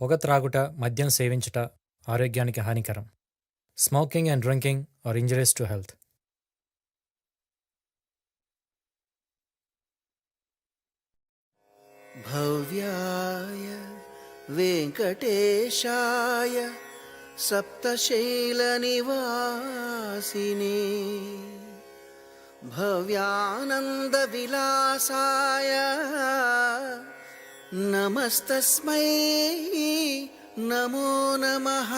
పొగ త్రాగుట, మద్యం సేవించుట ఆరోగ్యానికి హానికరం. Smoking and drinking are injuries to health. భవ్యాయ వెంకటేశాయ సప్తశైలనివాసినే భవ్యానంద విలాసాయ నమస్తస్మై నమో నమః.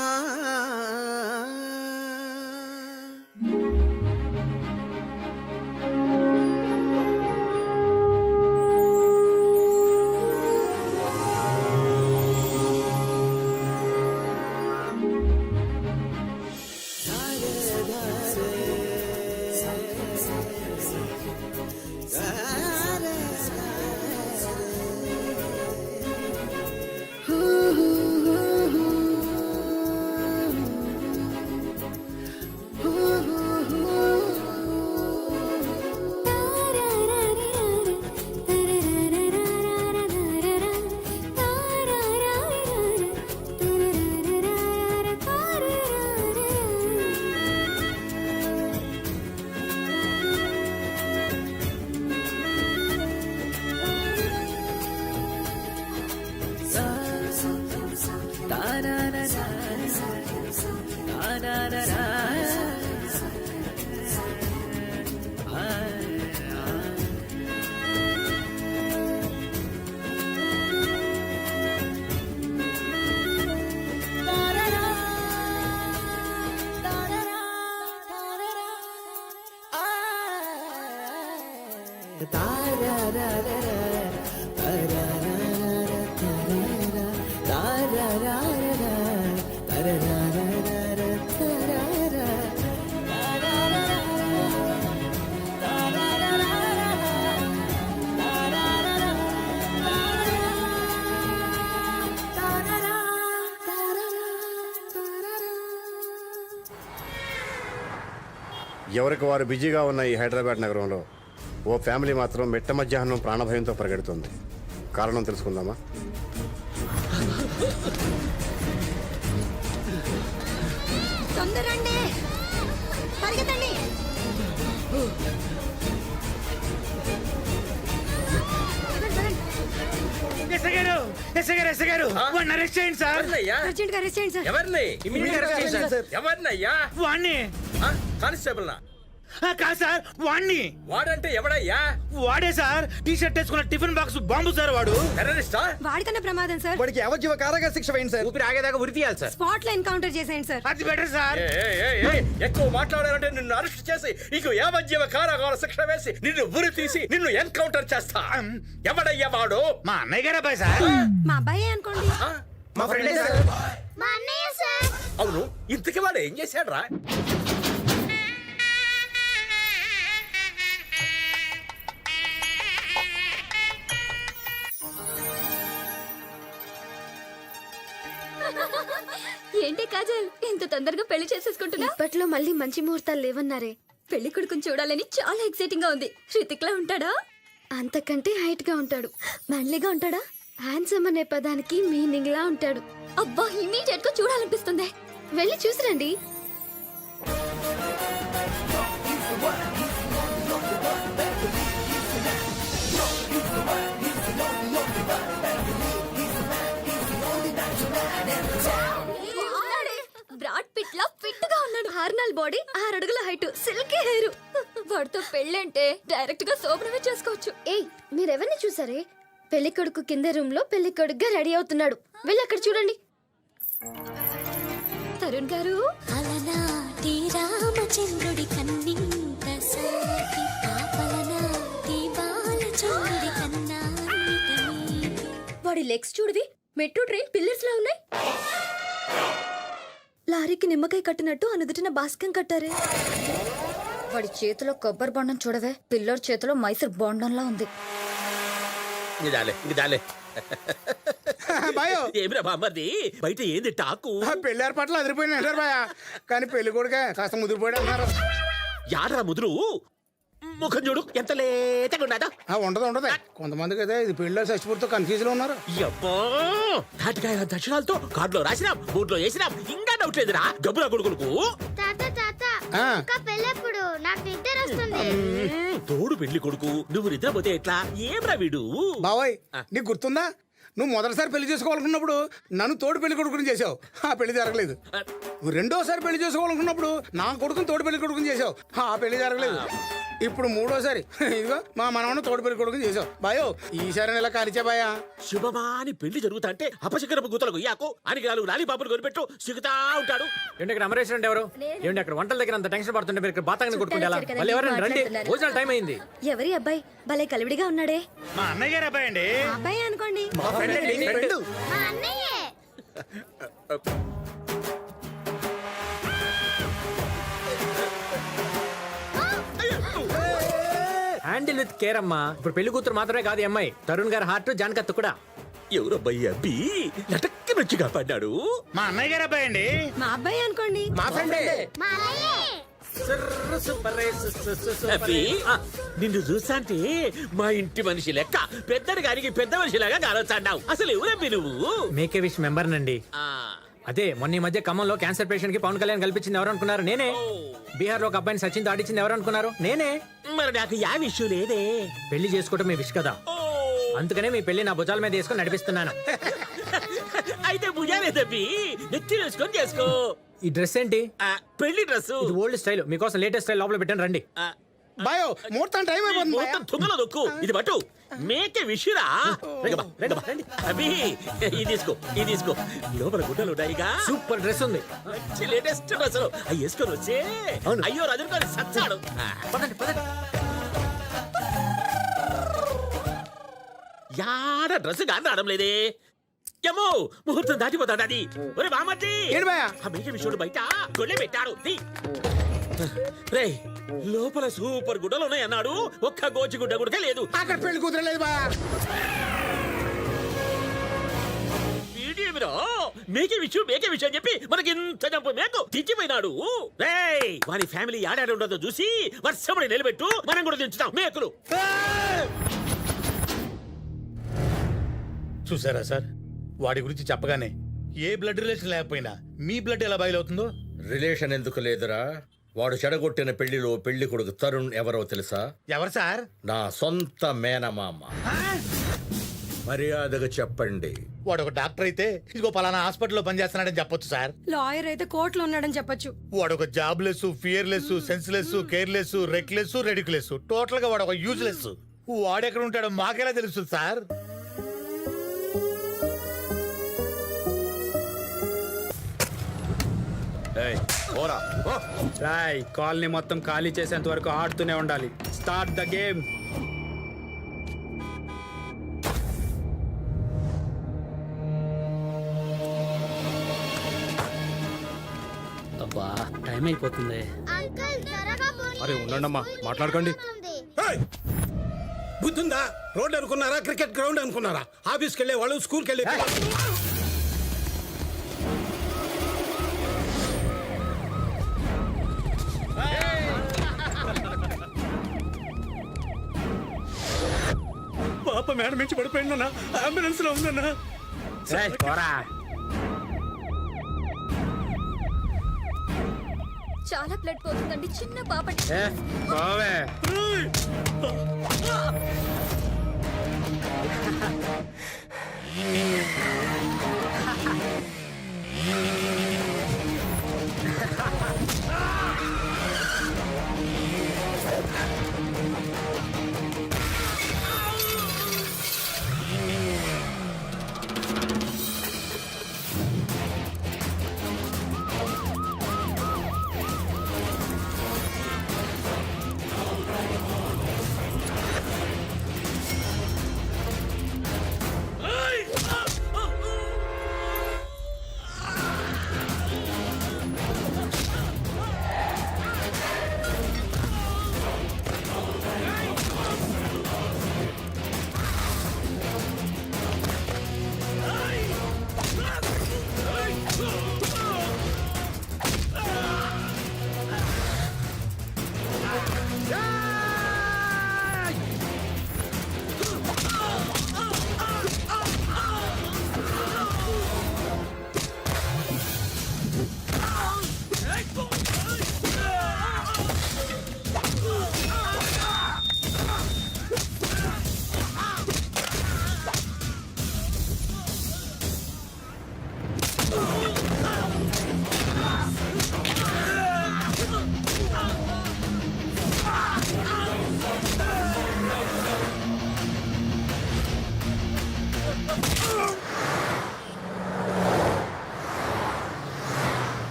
ఎవరికి వారు బిజీగా ఉన్న ఈ హైదరాబాద్ నగరంలో ఓ ఫ్యామిలీ మాత్రం మిట్ట మధ్యాహ్నం ప్రాణభయంతో పరిగెడుతుంది. కారణం తెలుసుకుందామా? తొందరండి, పరిగెత్తండి. కానిస్టేబుల్ కాదు సార్, వాణ్ణి. వాడంటే ఎవడయ్యా? వాడే సార్, టీ షర్ట్ వేసుకున్న టిఫిన్ బాక్స్ బాంబు సార్. వాడు టెర్రరిస్టా? వాడికన్నా ప్రమాదం సార్. వాడికి యావజ్జీవ కారాగార శిక్ష వేయండి సార్. ఊపిరి ఆగేదాకా ఉరి తీయాలి సార్. స్పాట్ లో ఎన్కౌంటర్ చేసేయండి సార్. అది బెటర్ సార్. ఎక్కువ మాట్లాడాలంటే నిన్ను అరెస్ట్ చేసి నీకు యావజ్జీవ కారాగార శిక్ష వేసి నిన్ను ఉరి తీసి నిన్ను ఎన్కౌంటర్ చేస్తా. ఎవడయ్యా వాడు? మా అన్నయ్య గారు అబ్బాయి సార్. మా అబ్బాయి అనుకోండి. మా ఫ్రెండే సార్. మా అన్నయ్య సార్. అవును, ఇంతకీ వాడు ఏం చేశాడు రా? ఏంటి కాజల్, ఇంత తొందరగా పెళ్లి చేసేసుకుంటున్నా? ఇప్పట్లో మళ్ళీ మంచి ముహూర్తాలు లేవన్నారే. పెళ్లి కొడుకుని చూడాలని చాలా ఎక్సైటింగ్ గా ఉంది. హృతిక్ లా ఉంటాడా? అంతకంటే హైట్ గా ఉంటాడు. మ్యాన్లీగా ఉంటాడా? హ్యాండ్సమ్ అనే పదానికి మీనింగ్ లా ఉంటాడు. అబ్బా, ఇమీడియట్ గా చూడాలనిపిస్తుంది. వెళ్ళి చూసిరండి. బ్రాడ్ పిట్ లా ఫిట్ గా ఉన్నాడు. హార్నల్ బాడీ, 6 అడుగుల హైట్, సిల్కీ హెయిర్. వాడితో పెళ్ళంటే డైరెక్ట్ గా శోభనమే చేసుకోవచ్చు. ఏయ్, మీరెవరిని చూసారే? పెళ్లి కొడుకు కింద రూమ్ లో పెళ్లి కొడుకుగా రెడీ అవుతున్నాడు. వెళ్ళి అక్కడ చూడండి. తరుణ్ గారు, అలనాటి రామచంద్రుడి కన్నింత సాటి పాపలనాటి బాలచంద్రుడి కన్నా. వాడి లెగ్స్ చూడవి, మెట్రో ట్రైన్ పిల్లర్స్ లా ఉన్నాయి. లారీకి నిమ్మకాయ కట్టినట్టు అనుదుటిన బాస్కం కట్టారే. వాడి చేతిలో కొబ్బరి బొండం చూడవే, పిల్లోడి చేతిలో మైసూర్ బొండంలా ఉంది. ఏమిరా బామ్మర్ది, బయట ఏంది టాకు? పెళ్లి ఏర్పాట్లు అదిరిపోయిన బాయ్, కానీ పెళ్లి కొడుకే కాస్త ముదిరిపోయాడు అన్నారు. యాడ్రా ముదురు? ముఖం చూడు ఎంత లేతగా ఉన్నాదో. ఉండదు ఉండదు. కొంతమందికి అయితే ఇది పెళ్ళిలో చచ్చిపోతూ కన్ఫ్యూజ్ లో ఉన్నారు. అబ్బో తాటికాయ దక్షిణాలతో కార్డులో రాసినాం, బోర్డులో వేసినాం, ఇంకా డౌట్ లేదురా గబ్బురా కొడుకులకు. ఆ, పెళ్ళెప్పుడు నాకు నిద్ర వస్తుంది. తోడు పెళ్లి కొడుకు నువ్వు నిద్రపోతే ఎట్లా? ఏమ్రా వీడు? బాబాయ్ నీకు గుర్తుందా, నువ్వు మొదటిసారి పెళ్లి చేసుకోవాలనుకున్నప్పుడు నన్ను తోడు పెళ్లి కొడుకుని చేసావు, ఆ పెళ్లి జరగలేదు. నువ్వు రెండోసారి పెళ్లి చేసుకోవాలనుకున్నప్పుడు నా కొడుకుని తోడు పెళ్లి కొడుకుని చేసావు, ఆ పెళ్లి జరగలేదు. ఇప్పుడు మూడోసారి ఇదిగో మా మనవన్న తోడు పెళ్లి కొడుకుని చేసావు. బాయో ఈసారి ఇలా కాలిచా బాయా. శుభమాని పెళ్లి జరుగుతా అంటే అపశకరపు గుతలకు యాకు అనిగాలు లాలి పాపలు కొనిపెట్టు సిగుతా ఉంటాడు. ఏంటి ఇక్కడ అమరేష్ అంటే ఎవరు? ఏంటి అక్కడ వంటల దగ్గర అంత టెన్షన్ పడుతుంటే మీరు ఇక్కడ బాతాంగని కొట్టుకుంటే ఎలా? మళ్ళీ ఎవరైనా రండి, భోజనాల టైం అయింది. ఎవరి అబ్బాయి భలే కలివిడిగా ఉన్నాడే? మా అన్నయ్య గారు అబ్బాయి అండి. అబ్బాయి అనుకోండి. హ్యాండిల్ విత్ కేర్ అమ్మా. ఇప్పుడు పెళ్లి కూతురు మాత్రమే కాదు ఈ అమ్మాయి, తరుణ్ గారి హార్ట్ జానకత్త కూడా. ఎవరబ్బాయి అబ్బి లటక్క మంచిగా పడ్డాడు? మా అన్నయ్య గారు అబ్బాయి అండి. మా అబ్బాయి అనుకోండి. మా ఫ్రెండే. అబ్బి నిన్ను చూస్తాంటే మా ఇంటి మనిషి లెక్క పెద్దడి గారికి పెద్ద మనిషిలాగా కానొచ్చాడావు. అసలు ఎవరబ్బి నువ్వు? మేకే విష్ మెంబర్ నండి. అదే మొన్న ఈ మధ్య ఖమ్మంలో క్యాన్సర్ పేషెంట్ కి పవన్ కళ్యాణ్ కల్పించింది ఎవరు అనుకున్నారు? నేనే. బీహార్ లో ఒక అబ్బాయిని సచిన్ దాటించింది ఎవరు అనుకున్నారు? నేనే. మరి నాకు యా విషయం లేదే. పెళ్లి చేసుకోవటం మీ విష్ కదా, అందుకనే మీ పెళ్లి నా భుజాల మీద వేసుకొని నడిపిస్తున్నాను. అయితే భుజాలేదబ్బి నెత్తి వేసుకొని చేసుకో. ఈ డ్రెస్ ఏంటి? పెళ్లి డ్రెస్. ఇది ఓల్డ్ స్టైల్, మీకోసం లేటెస్ట్ స్టైల్ లోపల పెట్టాను రండి. బాయో ముహూర్తం టైం అయిపోతుంది బాయా. మొత్తం తుంగలో దొక్కు. ఇది పట్టు మేకే విషురా. అబ్బి ఇది తీసుకో, ఇది తీసుకో. లోపల గుడ్డలు ఉన్నాయిగా. సూపర్ డ్రెస్ ఉంది. మంచి లేటెస్ట్ డ్రెస్ అవి వేసుకొని వచ్చే. అయ్యో రజనీకాంత్ సచ్చాడు. పదండి పదండి. యాడ డ్రెస్ గాని రావడం లేదే. ఏమో ముహూర్తం దాటిపోతాడు అది. ఒరే బామర్ది, ఏంటి బాయా? ఆ మేక విషుడు బయట గొల్లె పెట్టాడు. రే లోపల సూపర్ గుడ్డలు ఉన్నాయి అన్నాడు, ఒక్క గోచి గుడ్డ గుడితే లేదు. అక్కడ పెళ్లి కూతురలేదు బాయా. వీడియో మేకే విషయం అని చెప్పి మనకి ఇంత జంపు మేకు తెచ్చిపోయినాడు. రేయ్ వారి ఫ్యామిలీ ఆడాడు ఉండదో చూసి వర్షముడి నిలబెట్టు, మనం కూడా దించుతాం మేకులు. చూసారా సార్, వాడి గురించి చెప్పగానే ఏ బ్లడ్ రిలేషన్ లేకపోయినా మీ బ్లడ్ ఎలా బయలువుతుందో. రిలేషన్ ఎందుకు లేదురా? వాడు చెడగొట్టిన పెళ్లిలో పెళ్లి కొడుకు తరుణ్ ఎవరో తెలుసా? ఎవరు సార్? నా సొంత మేనమామ. మర్యాదగా చెప్పండి. వాడు ఒక డాక్టర్ అయితే ఇదిగో పలానా హాస్పిటల్లో పనిచేస్తున్నాడని చెప్పొచ్చు సార్. లాయర్ అయితే కోర్టులో ఉన్నాడని చెప్పొచ్చు. వాడు ఒక job less, fearless, senseless, careless, reckless, ridiculous, total గా వాడు ఒక యూజ్లెస్. వాడెక్కడ ఉంటాడో మాకెలా తెలుస్తుంది సార్? కాలనీ మొత్తం ఖాళీ చేసేంత వరకు ఆడుతూనే ఉండాలి. Start the game. అబ్బా టైం అయిపోతుంది. అరే ఉండండమ్మా, మాట్లాడకండి. బుద్ధుందా? రోడ్ అనుకున్నారా? క్రికెట్ గ్రౌండ్ అనుకున్నారా? ఆఫీస్కి వెళ్ళే వాళ్ళు, స్కూల్కి వెళ్ళే పాప మేడం నుంచి పడిపోయిందన్నా, అంబులెన్స్ లో ఉందన్నా. చాలా బ్లడ్ పోతుందండి, చిన్న పాపటి.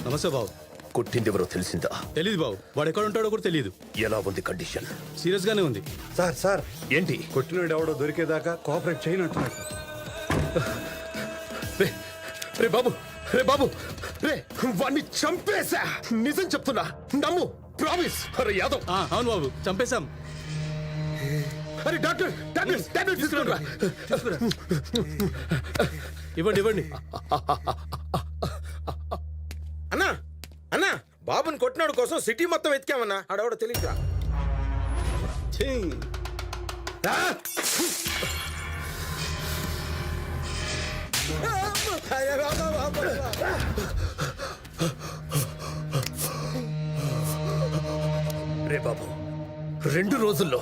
నమస్తే బాబు. కొట్టిందెవరో తెలిసిందా? తెలీదు బాబు, వాడు ఎక్కడ ఉంటాడో కూడా తెలియదు. ఎలా ఉంది కండిషన్? సీరియస్ గానే ఉంది. సార్ ఏంటి? కొట్టినోడు ఎవడో దొరికేదాకా కోఆపరేట్ చేయనంటున్నాడు. రే బాబు, రే బాబు, రే వాణ్ణి చంపేశా. నిజం చెప్తున్నా, నమ్ము, ప్రామిస్. అరే యాదవ్. అవును బాబు, చంపేశాం. అరే డాక్టర్, టాబ్లెట్స్ తీసుకురా. ఇవ్వండి ఇవ్వండి. అన్నా అన్నా బాబుని కొట్టినాడు కోసం సిటీ మొత్తం వెతికామన్నా, ఆడవాడు తెలియదురా. రే బాబు, 2 రోజుల్లో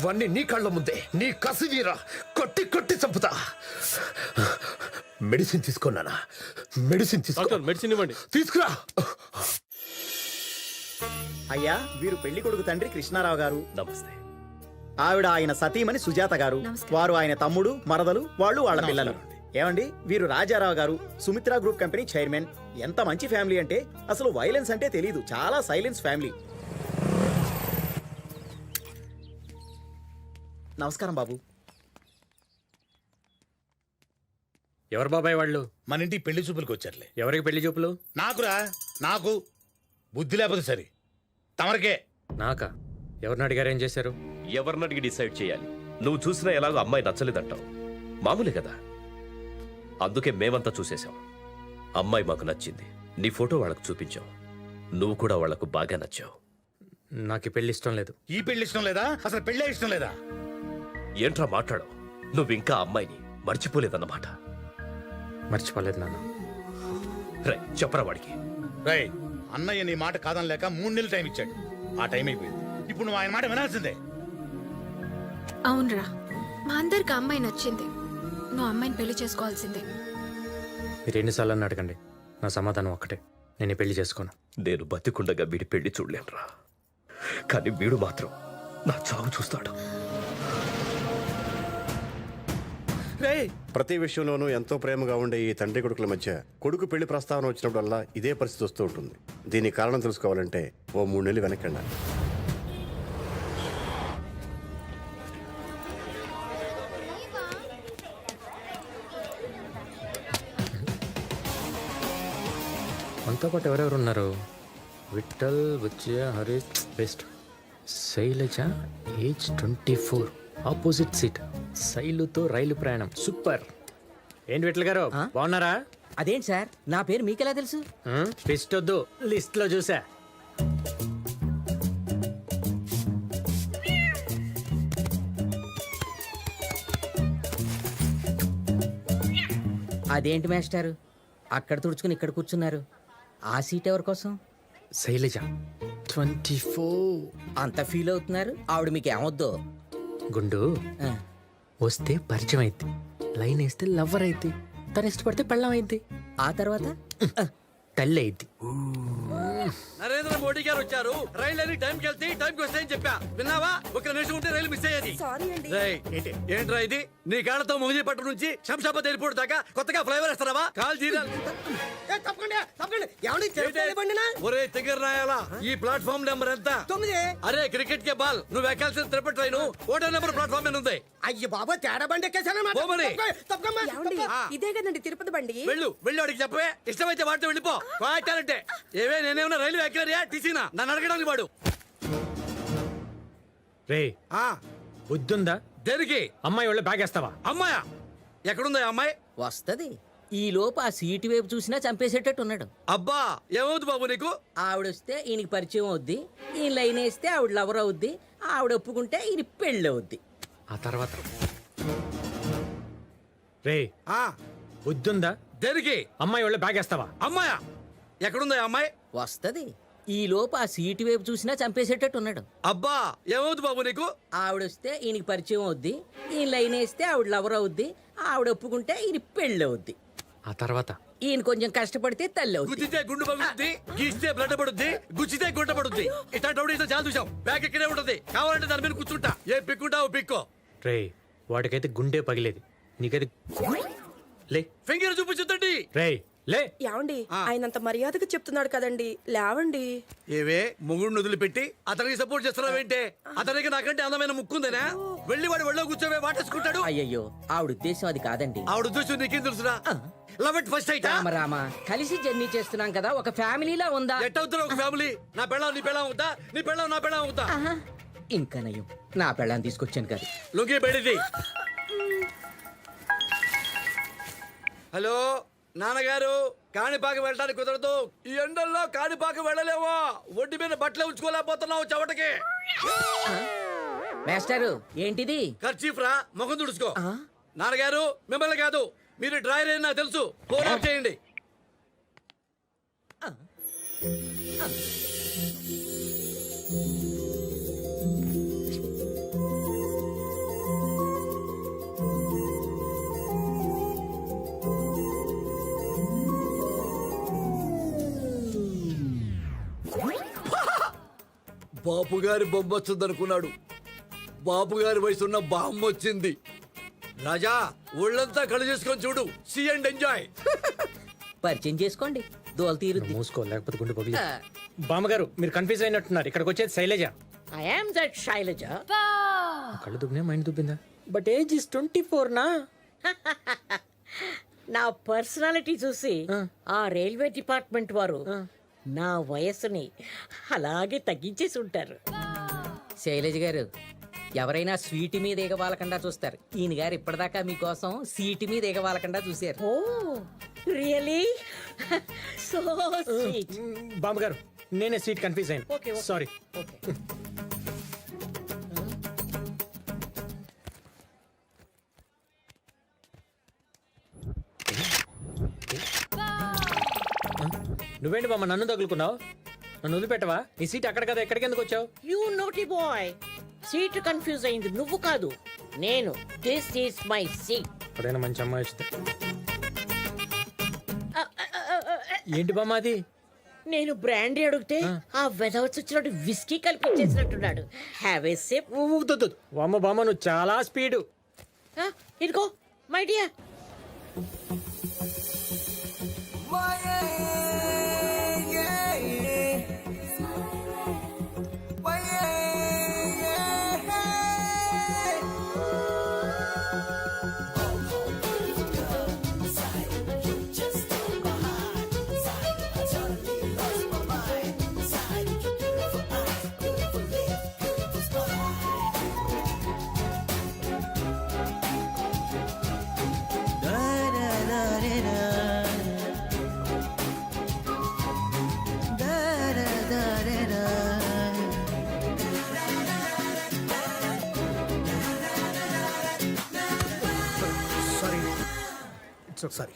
వాణ్ణి నీ కళ్ళ ముందే నీ కసివీరా కొట్టి కొట్టి చంపుతా. మెడిసిన్ తీసుకున్నానా? మెడిసిన్ తీసుకో. డాక్టర్, మెడిసిన్ ఇవ్వండి. తీసుకురా. అయ్యా వీరు పెళ్లి కొడుకు తండ్రి కృష్ణారావు గారు. నమస్తే. ఆవిడ ఆయన సతీమణి సుజాత గారు. వారు ఆయన తమ్ముడు, మరదలు, వాళ్ళు వాళ్ళ పిల్లలు. ఏమండి, వీరు రాజారావు గారు, సుమిత్ర గ్రూప్ కంపెనీ చైర్మన్. ఎంత మంచి ఫ్యామిలీ అంటే అసలు వైలెన్స్ అంటే తెలీదు, చాలా సైలెన్స్ ఫ్యామిలీ. నమస్కారం బాబు. ఎవరు బాబాయ్ వాళ్ళు? మన ఇంటికి పెళ్లి చూపులకు వచ్చారులే. ఎవరికి పెళ్లి చూపులు? నాకురా, నాకు బుద్ధి లేకపోతే సరే. తమరికే. నాకా? ఎవరిని అడిగారు, ఏం చేశారు? ఎవరిని అడిగి డిసైడ్ చేయాలి? నువ్వు చూసినా ఎలాగో అమ్మాయి నచ్చలేదంటావు, మామూలే కదా. అందుకే మేమంతా చూసేశాం. అమ్మాయి మాకు నచ్చింది, నీ ఫోటో వాళ్ళకు చూపించావు. నువ్వు కూడా వాళ్లకు బాగా నచ్చావు. నాకు ఈ పెళ్లి ఇష్టం లేదు. ఈ పెళ్లి ఇష్టం లేదా? అసలు పెళ్ళే ఇష్టం లేదా? ఏంట్రా మాట్లాడవు? నువ్వు ఇంకా అమ్మాయిని మర్చిపోలేదన్నమాట. మర్చిపోలేదు నాన్న. రే చెప్పరా వాడికి. రై, అన్నయ్య నీ మాట కాదని లేక 3 నెలలు టైం ఇచ్చాడు. ఆ టైం అయిపోయింది. ఇప్పుడు నువ్వు ఆయన మాట వినాల్సిందే. అవునరా, మా అందరికి అమ్మాయి నచ్చింది. నువ్వు అమ్మాయిని పెళ్లి చేసుకోవాల్సిందే. మీరు ఎన్నిసార్లు అడగండి, నా సమాధానం ఒక్కటే, నేను ఈ పెళ్లి చేసుకోను. నేను బతికుండగా వీడి పెళ్లి చూడలేనురా, కానీ వీడు మాత్రం నా చావు చూస్తాడు. ప్రతి విషయంలోనూ ఎంతో ప్రేమగా ఉండే ఈ తండ్రి కొడుకుల మధ్య కొడుకు పెళ్లి ప్రస్తావన వచ్చినప్పుడల్లా ఇదే పరిస్థితి వస్తూ ఉంటుంది. దీనికి కారణం తెలుసుకోవాలంటే ఓ 3 నెలలు వెనకండి. మనతో పాటు ఎవరెవరు ఉన్నారు? Vithal, Buchchayya, Harish, best. Shailaja, age 24, opposite seat. శైలుతో రైలు ప్రయాణం, సూపర్. ఏంటి విఠల్ గారు, బాగున్నారా? అదేంటి సార్, నా పేరు మీకెలా తెలుసు? ట్విస్ట్ వద్దు, లిస్ట్ లో చూసా. అదేంటి మాస్టారు, అక్కడ తుడుచుకుని ఇక్కడ కూర్చున్నారు? ఆ సీట్ ఎవరి కోసం? శైలజ 24. అంత ఫీల్ అవుతున్నారు? ఆవిడ మీకు ఏమొద్దు? గుండు వస్తే పరిచయం అయింది, లైన్ వేస్తే లవ్వర్ అయింది, తను ఇష్టపడితే పెళ్ళం అయింది, ఆ తర్వాత తల్లి అయింది. నరేంద్ర మోడీ గారు వచ్చారు. రైలు అని టైంకి వెళ్తే టైంకి వస్తాయని చెప్పా, విన్నావా? ఒక నిమిషం ఉంటే రైలు మిస్ అయ్యేది. రేయ్, ఏంట్రా ఇది? నీ కాళ్ళతో మొగిలిపట్నం నుంచి శంషాబాద్ ఎయిర్పోర్ట్ దాకా కొత్తగా ఫ్లైఓవర్ వేస్తారా? కాల్ జీరాలు. ఒరే తిగర్ నాయాలా, ఈ ప్లాట్ఫామ్ నెంబర్ ఎంత? 9. అరే క్రికెట్ కే బాల్, నువ్వు ఎక్కాల్సిన తిరుపతి ట్రైన్ ఓటో నెంబర్ ప్లాట్ఫామ్ మీద ఉంది. అయ్యి బాబా, తేడా బండి పోమని. ఇదే కదండి తిరుపతి బండి. వెళ్ళు వెళ్ళు, అడిగి చెప్పవే. ఇష్టమైతే వాడితో వెళ్ళిపో. వాటాలంటే ఏవే, నేనేమన్నా రైలు ఎక్కరియా టీసీనా? నన్ను అడగడానికి వాడు. రే బుద్ధుందా? దేనికి? అమ్మాయి వాళ్ళ బ్యాగ్ వేస్తావా? అమ్మాయా? ఎక్కడుందా ఆ అమ్మాయి? వస్తది. ఈ లోపు ఆ సీటు వైపు చూసినా చంపేసేటట్టు ఉన్నాడు. అబ్బా, ఏమవుతుంది బాబు నీకు? ఆవిడొస్తే ఈయనకి పరిచయం అవుద్ది, ఈయన లైన్ వేస్తే ఆవిడ లవర్ అవుద్ది, ఆవిడ ఒప్పుకుంటే ఈయన పెళ్ళి అవుద్ది. ఆ తర్వాత రే బుద్ధుందా? దేనికి? అమ్మాయి వాళ్ళ బ్యాగ్ వేస్తావా? అమ్మాయా? ఎక్కడుందా ఆ అమ్మాయి? వస్తది. ఈ లోపు ఆ సీటు వైపు చూసినా చంపేసేటట్టు ఉన్నాడు. అబ్బా, ఏమవుతుంది బాబు నీకు? ఆవిడొస్తే ఈయనకి పరిచయం అవుద్ది, ఈయన లైన్ వేస్తే ఆవిడ లవర్ అవుద్ది, ఆవిడ ఒప్పుకుంటే ఈయన పెళ్ళి అవుద్ది. ఆ తర్వాత ఈయన కొంచెం కష్టపడితే తల్లి అవుతుంది. గుచ్చితే గుండు పగులుద్ది, గీస్తే బ్లడ్ పడుద్ది, గుచ్చితే గుంట పడుద్ది. ఇట్లాంటి ఇంత చాలా చూసాం. బ్యాగ్ ఇక్కడే ఉంటది, కావాలంటే దాని మీద కూర్చుంటా. ఏ పిక్కుంటావు పిక్కో. రే వాడికైతే గుండె పగిలేది, నీకైతే లే. ఫింగర్ చూపించుతండి. రే లే. ఏమండి ఆయనంత మర్యాదగా చెప్తున్నాడు కదండి, లేవండి. ఏవే మొగుడిని వదిలిపెట్టి అతనికి సపోర్ట్ చేస్తున్నావేంటే? అతనికి నాకంటే అందమైన ముక్కుందేనా? వెళ్ళి వాడు ఒళ్ళో కూర్చోవే వాటేసుకుంటాడు. అయ్యయ్యో ఆవిడ ఉద్దేశం అది కాదండి. ఆవిడ ఉద్దేశం నీకేం తెలుసురా? లవ్ ఎట్ ఫస్ట్ అయితే రామ కలిసి జర్నీ చేస్తున్నాం కదా, ఒక ఫ్యామిలీలా ఉందా? ఎట్ అవుతున్నా ఒక ఫ్యామిలీ? నా పెళ్ళం నీ పెళ్ళం అవుతా, నీ పెళ్ళం నా పెళ్ళం అవుతా. ఇంకా నయం నా పెళ్ళాన్ని తీసుకొచ్చాను కదా. లుంగి బెడిది. హలో నాన్నగారు, కాణిపాక వెళ్ళడానికి కుదరదు. ఈ ఎండల్లో కాణిపాక వెళ్ళలేవా? ఒంటి మీద బట్టలు ఉంచుకోలేకపోతున్నావు చెవటకి. మాస్టారు ఏంటిది? ఖర్చీఫ్ రా, ముఖం తుడుచుకో. నాన్నగారు మిమ్మల్ని కాదు, మీరు డ్రైవర్ అని నాకు తెలుసు. ఫోన్ ఆఫ్ చేయండి. బాపు గారి బొమ్మ వచ్చింది అనుకున్నాడు. బాపు గారి వయసున్న బామ్మ వచ్చింది. రాజా ఒళ్ళంతా కళ్ళు చేసుకొని చూడు. See and enjoy. పరిచయం చేసుకోండి, దోల తీరుద్ది. మూసుకో లేకపోతే గుండె పగిలి. బామ్మగారు మీరు కన్ఫ్యూజ్ అయినట్టున్నారు, ఇక్కడికి వచ్చేది Shailaja. I am that Shailaja. కళ్ళు దుబ్బినా మైండ్ దుబ్బిందా? బట్ ఏజ్ ఇస్ 24 నా. నా పర్సనాలిటీ చూసి ఆ రైల్వే డిపార్ట్మెంట్ వారు నా వయస్సుని అలాగే తగ్గించేసి ఉంటారు. శైలజ గారు ఎవరైనా స్వీట్ మీద ఎగవాలకుండా చూస్తారు, ఈయన గారు ఇప్పటిదాకా మీకోసం సీటు మీద ఎగవాలకుండా చూశారు. Oh really so sweet. బామ్మగారు నేనే సీట్ కన్ఫ్యూజ్ అయ్యాను, సారీ. నువ్వేంటి బామ్మ నన్ను తగులుకున్నావు? నన్ను వదిలిపెట్టవా? ఈ సీట్ అక్కడ కదా, ఎక్కడికి ఎందుకు వచ్చావు? You naughty boy, seat confuse అయింది నువ్వు కాదు నేను. This is my seat. ఎప్పుడైనా మంచి అమ్మాయి వస్తే. ఏంటి బామ్మ అది? నేను బ్రాండీ అడిగితే ఆ వెదవచ్చి వచ్చినట్టు విస్కీ కలిపించేసినట్టున్నాడు. Have a sip. బామ్మ బామ్మ నువ్వు చాలా స్పీడు. ఇదిగో మై డియర్. సారీ.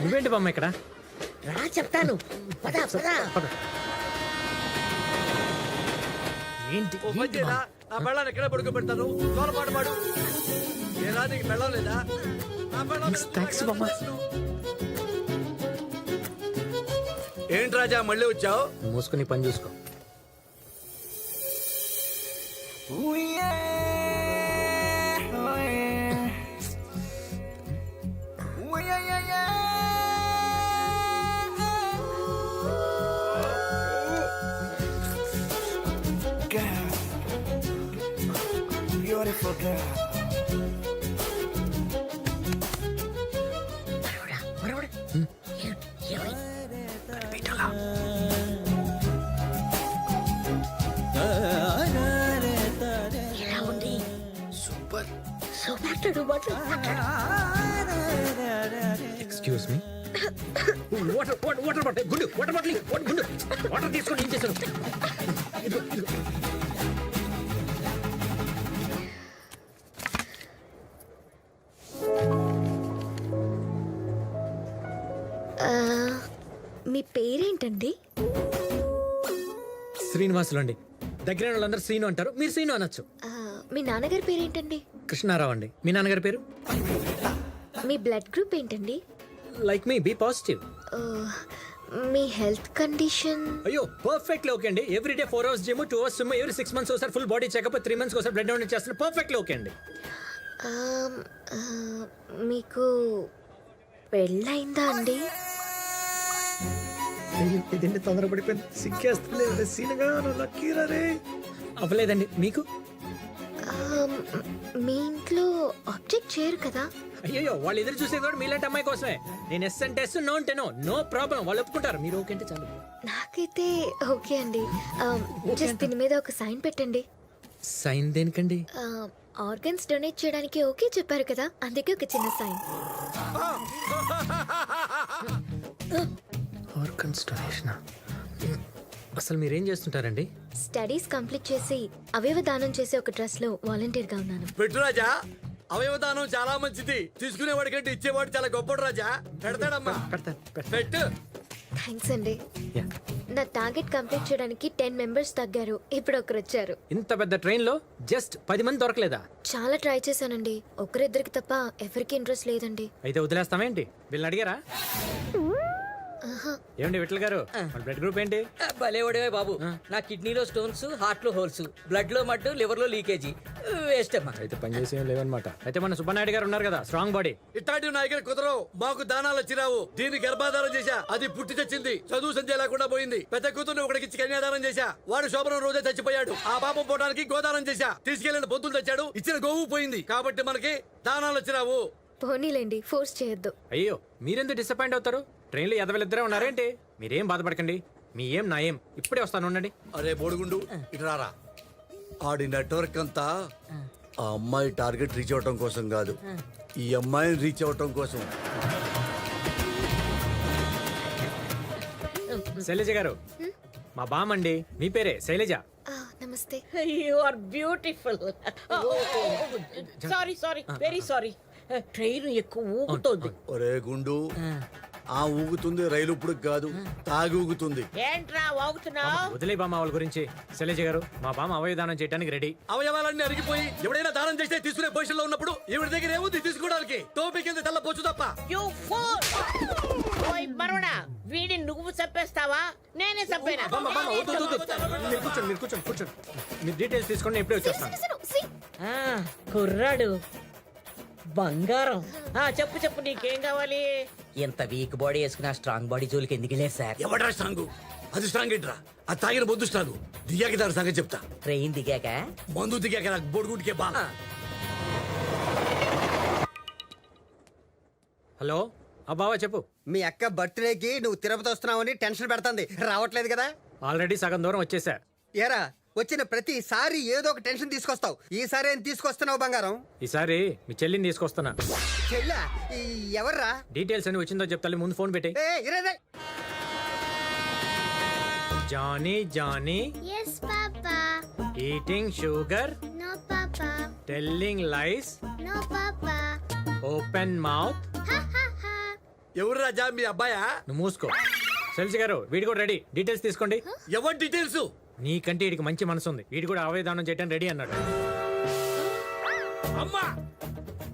నువ్వేంటి బామ్మ ఇక్కడ? రా చెప్తాను, పద పద. ఏంటి ఓ పని చేయరా, నా పెళ్ళాన్ని ఎక్కడ పడుకోబెడతాను? తోల పాట పాడు. ఏరా నీకు పెళ్ళం లేదా? నా పెళ్ళాం థాంక్స్ బామ్మ. ఏంటి రాజా మళ్ళీ వచ్చావు? మూసుకుని పని చూసుకో. Beautiful girl. ఎలా ఉంది? Super. Excuse me. Water water bottle గుండు, వాటర్ బాటిల్ గుండు, వాటర్ తీసుకొని ఏం చేశాను? మీ పేరేంటండి? శ్రీనివాసులు అండి. దగ్గర వాళ్ళందరూ శ్రీను అంటారు, మీరు శ్రీను అనొచ్చు. మీ నాన్నగారి పేరేంటండి? కృష్ణారావు అండి. మీ నాన్నగారి పేరు? మీ బ్లడ్ గ్రూప్ ఏంటండి? లైక్ మీ, బి పాజిటివ్. మీ హెల్త్ కండిషన్? అయ్యో పర్ఫెక్ట్లీ ఓకే అండి. Every day 4 hours gym, 2 hours swim, every 6 months ఒకసారి ఫుల్ బాడీ చెకప్, 3 months ఒకసారి బ్లడ్ డొనేట్ చేస్తారు. పర్ఫెక్ట్లీ ఓకే అండి. మీకు పెళ్ళైందా అండి? అయ్యో ఇదండి తొందరపడిపోయింది, సిగ్గేస్తుంది. సీనగా లక్కీరా రే. అవ్వలేదండి. మీకు? మీ ఇంట్లో ఆబ్జెక్ట్ చేయరు కదా? అయ్యో వాళ్ళు ఎదురు చూసేది కూడా మీలాంటి అమ్మాయి కోసమే. నేను ఎస్ అంటే ఎస్, నో అంటే నో. నో ప్రాబ్లం, వాళ్ళు ఒప్పుకుంటారు. మీరు ఓకే అంటే చాలు. నాకైతే ఓకే అండి. జస్ట్ దీని మీద ఒక సైన్ పెట్టండి. సైన్ దేనికండి? ఆర్గన్స్ డొనేట్ చేయడానికి ఓకే చెప్పారు కదా, అందుకే ఒక చిన్న సైన్. Organs donation. అసలు మీరేం చేస్తుంటారండి? స్టడీస్ కంప్లీట్ చేసి అవయవ దానం చేసే ఒక ట్రస్ట్ లో వాలంటీర్ గా ఉన్నాను. పెట్టు రాజా, అవయవదానం చాలా మంచిది. తీసుకునేవాడి కంటే ఇచ్చేవాడు చాలా గొప్పడు రాజా. పెడతాడమ్మా, పెట్టు. థ్యాంక్స్ అండి. Yeah. నా టార్గెట్ కంప్లీట్ చేయడానికి 10 members తగ్గారు. ఇప్పుడు ఒకరు వచ్చారు. ఇంత పెద్ద ట్రైన్ లో జస్ట్ 10 మంది దొరకలేదా? చాలా ట్రై చేశానండి, ఒకరిద్దరికి తప్ప ఎవరికి ఇంట్రెస్ట్ లేదండి. అయితే వదిలేస్తామేంటి? వీళ్ళని అడిగారా? ఏమండి విఠల్ గారు, బ్లడ్ గ్రూప్ ఏంటి? భలేవడే బాబు. నా కిడ్నీలో స్టోన్స్, హార్ట్ లో హోల్స్, బ్లడ్ లో మట్టు, లివర్ లో లీకేజీ. వేస్ట్ అమ్మా. అయితే పని చేసి ఏం లేవన్నమాట. అయితే మన సుబ్బనాయుడు గారు ఉన్నారు కదా, స్ట్రాంగ్ బాడీ. ఇట్లాంటి నా దగ్గర కుదరవు. మాకు దానాలు వచ్చిరావు. దీన్ని గర్భాధారం చేశా, అది పుట్టి తెచ్చింది. చదువు సంధ్య లేకుండా పోయింది. పెద్ద కూతుర్ని ఒకటికి కన్యాదానం చేశా, వాడు శోభనం రోజే చచ్చిపోయాడు. ఆ పాపం పోవడానికి గోదానం చేశా, తీసుకెళ్లిన పొద్దులు తెచ్చాడు, ఇచ్చిన గోవు పోయింది. కాబట్టి మనకి దానాలు వచ్చిరావు. పోనీలేండి, ఫోర్స్ చేయొద్దు. అయ్యో మీరెందుకు డిసప్పాయింట్ అవుతారు? ట్రైన్లో ఎదవలిద్దరే ఉన్నారేంటి? మీరేం బాధపడకండి. మీ ఏం నా ఏం ఇప్పుడే వస్తాను, ఉండండి. అరే బోడుగుండు, ఇటు రారా. ఆడి నెట్వర్క్ అంతా ఆ అమ్మాయి టార్గెట్ రీచ్ అవటం కోసం కాదు, ఈ అమ్మాయిని రీచ్ అవటం కోసం. శైలజ గారు, మా బామండి. మీ పేరే శైలజ? నమస్తే. You are beautiful. Sorry sorry, very sorry. Train ఎక్కువ ఊగుతోంది. ఒరే గుండు, ఆ ఊగుతుంది రైలు ఇప్పుడు కాదు, తాగి ఊగుతుంది. ఏంట్రా వాగుతున్నావు? వదిలే బామ్మ వాళ్ళ గురించి. శైలజ గారు, మా బామ్మ అవయదానం చేయడానికి రెడీ. అవయవాలన్నీ అరిగిపోయి ఎవడైనా దానం చేస్తే తీసుకునే పొజిషన్ లో ఉన్నప్పుడు ఈవిడ దగ్గర ఏముంది తీసుకోవడానికి? టోపీ కింద తెల్ల పోచ్చు తప్ప. You fool! ఓయ్ మరుడా, వీడిని నువ్వు చంపేస్తావా? నేనే చంపేనా? మీరు కూర్చోండి, మీరు కూర్చోండి, కూర్చోండి. మీరు డీటెయిల్స్ తీసుకోండి, నేను ఇప్పుడే వచ్చేస్తాను. కుర్రాడు బంగారం. చెప్పు చెప్పు, నీకేం కావాలి? ఎంత వీక్ బాడీ వేసుకున్నా స్ట్రాంగ్ బాడీ జోలికి ఎందుకు లేదు సార్? ఎవడరా స్ట్రాంగ్? అది స్ట్రాంగ్ ఏంట్రా? అది తాగిన బొద్దు స్ట్రాంగ్. దిగాక దాని సంగతి చెప్తా. ట్రైన్ దిగాక? మందు దిగాక నాకు బొడుగుడికే బా. హలో, బావా చెప్పు. మీ అక్క బర్త్డేకి నువ్వు తిరుపతి వస్తున్నావని టెన్షన్ పెడుతుంది, రావట్లేదు కదా? ఆల్రెడీ సగం దూరం వచ్చేసా. ఏరా, వచ్చిన ప్రతిసారి ఏదో ఒక టెన్షన్ తీసుకొస్తావు. ఈసారి ఏం తీసుకొస్తున్నావు బంగారం? ఈసారి మీ చెల్లిని తీసుకొస్తున్నా. చెల్లా? ఎవర్రా? డీటెయిల్స్ అని వచ్చిందో చెప్తాను, ముందు ఫోన్ పెట్టి. Johnny Johnny yes papa. Eating sugar, no papa. Telling lies, no papa. Open mouth. ఎవరు రాజా, మీ అబ్బాయా? నువ్వు మూసుకో. శైలజ గారు, వీడి కూడా రెడీ. డీటెయిల్స్ తీసుకోండి. ఎవరి డీటెయిల్స్? నీకంటే వీడికి మంచి మనసు ఉంది. వీడు కూడా అవయదానం చేయడానికి రెడీ అన్నాడు. అమ్మా,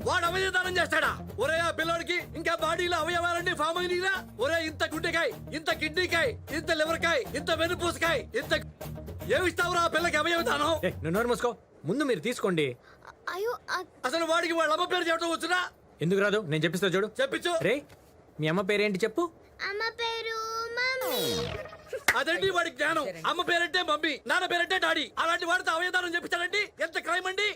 వాడు అవయదానం చేస్తాడా? ఒరే ఆ పిల్లోడికి ఇంకా బాడీలో అవయవాలన్నీ ఫామ్ అయినా. ఒరే ఇంత గుండెకాయ, ఇంత కిడ్నీకాయ, ఇంత లివర్కాయ, ఇంత వెన్నుపూసకాయ, ఇంత ఏమిస్తావురా ఆ పిల్లకి అవయవదానం? నువ్వు నోరు మూసుకో. ముందు మీరు తీసుకోండి. అయ్యో, అసలు వాడికి వాళ్ళ అమ్మ పేరు చెప్పడం వచ్చునా? ఎందుకు రాదు? నేను చెప్పిస్తా చూడు. చెప్పించు. రే, మీ అమ్మ పేరేంటి చెప్పు. అమ్మ పేరు మమ్మీ. అదండి వాడి జ్ఞానం. అమ్మ పేరంటే మమ్మీ, నాన్న పేరంటే డాడీ. అలాంటి వాడితో అవయదానం చెప్పించాడండి. ఎంత క్రైమ్ అండి!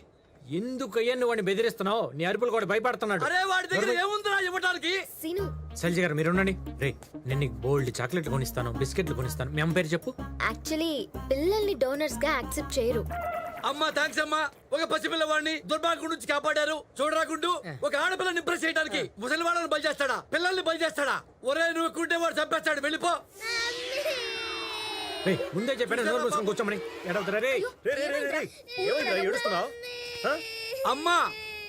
ఎందుకయ్యా నువ్వు వాడిని బెదిరిస్తున్నావు? నీ అరుపులు కూడా భయపడుతున్నాడు. అరే వాడి దగ్గర ఏముందిరా ఇవ్వడానికి? సీను. శైలజ గారు మీరు ఉండండి. రే, నేను నీకు బోల్డ్ చాక్లెట్లు కొనిస్తాను, బిస్కెట్లు కొనిస్తాను. మీ అమ్మ పేరు చెప్పు. యాక్చువల్లీ పిల్లల్ని డోనర్స్ గా యాక్సెప్ట్ చేయరు. అమ్మా థ్యాంక్స్ అమ్మా. ఒక పసిపిల్లవాడిని దుర్మార్గం నుంచి కాపాడారు. చూడరాకుండు, ఒక ఆడపిల్లని ఇంప్రెస్ చేయడానికి ముసలి వాళ్ళని బలి చేస్తాడా, పిల్లల్ని బలి చేస్తాడా? ఒరే నువ్వు కుంటే వాడు చంపేస్తాడు, వెళ్ళిపో. రే, ముందే చెప్పాను నోరు మూసుకొని కూర్చోమని. ఏడవుతారా రే? ఏడుస్తున్నావు? అమ్మా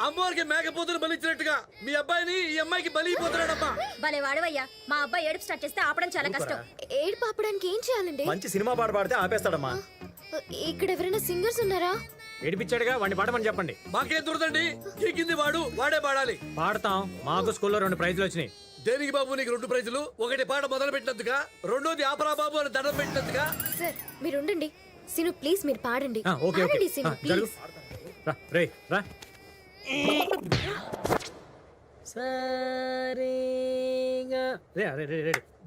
అమ్మవారికి మేకపోతులు బలిచ్చినట్టుగా మీ అబ్బాయిని ఈ అమ్మాయికి బలి అయిపోతున్నాడమ్మా. భలే వాడవయ్యా, మా అబ్బాయి ఏడుపు స్టార్ట్ చేస్తే ఆపడం చాలా కష్టం. ఏడు పాపడానికి ఏం చేయాలండి? మంచి సినిమా పాట పాడితే ఆపేస్తాడమ్మా. ఇక్కడ ఎవరైనా సింగర్స్ ఉన్నారా? ఏడిపించాడుగా వాడిని పాడమని చెప్పండి. మాకేం దొరదండి, గీకింది వాడు, వాడే పాడాలి. పాడతాం. మాకు స్కూల్లో 2 ప్రైజ్లు వచ్చినాయి. దేనికి బాబు నీకు 2 ప్రైజులు? ఒకటి పాట మొదలు పెట్టినందుగా, రెండోది ఆపరా బాబు అని దండం పెట్టినందుగా. సార్ మీరు ఉండండి. సిను ప్లీజ్ మీరు పాడండి. ఓకే ఓకే పాడండి సిను జరుగు. ప్లీజ్. రా రే రా.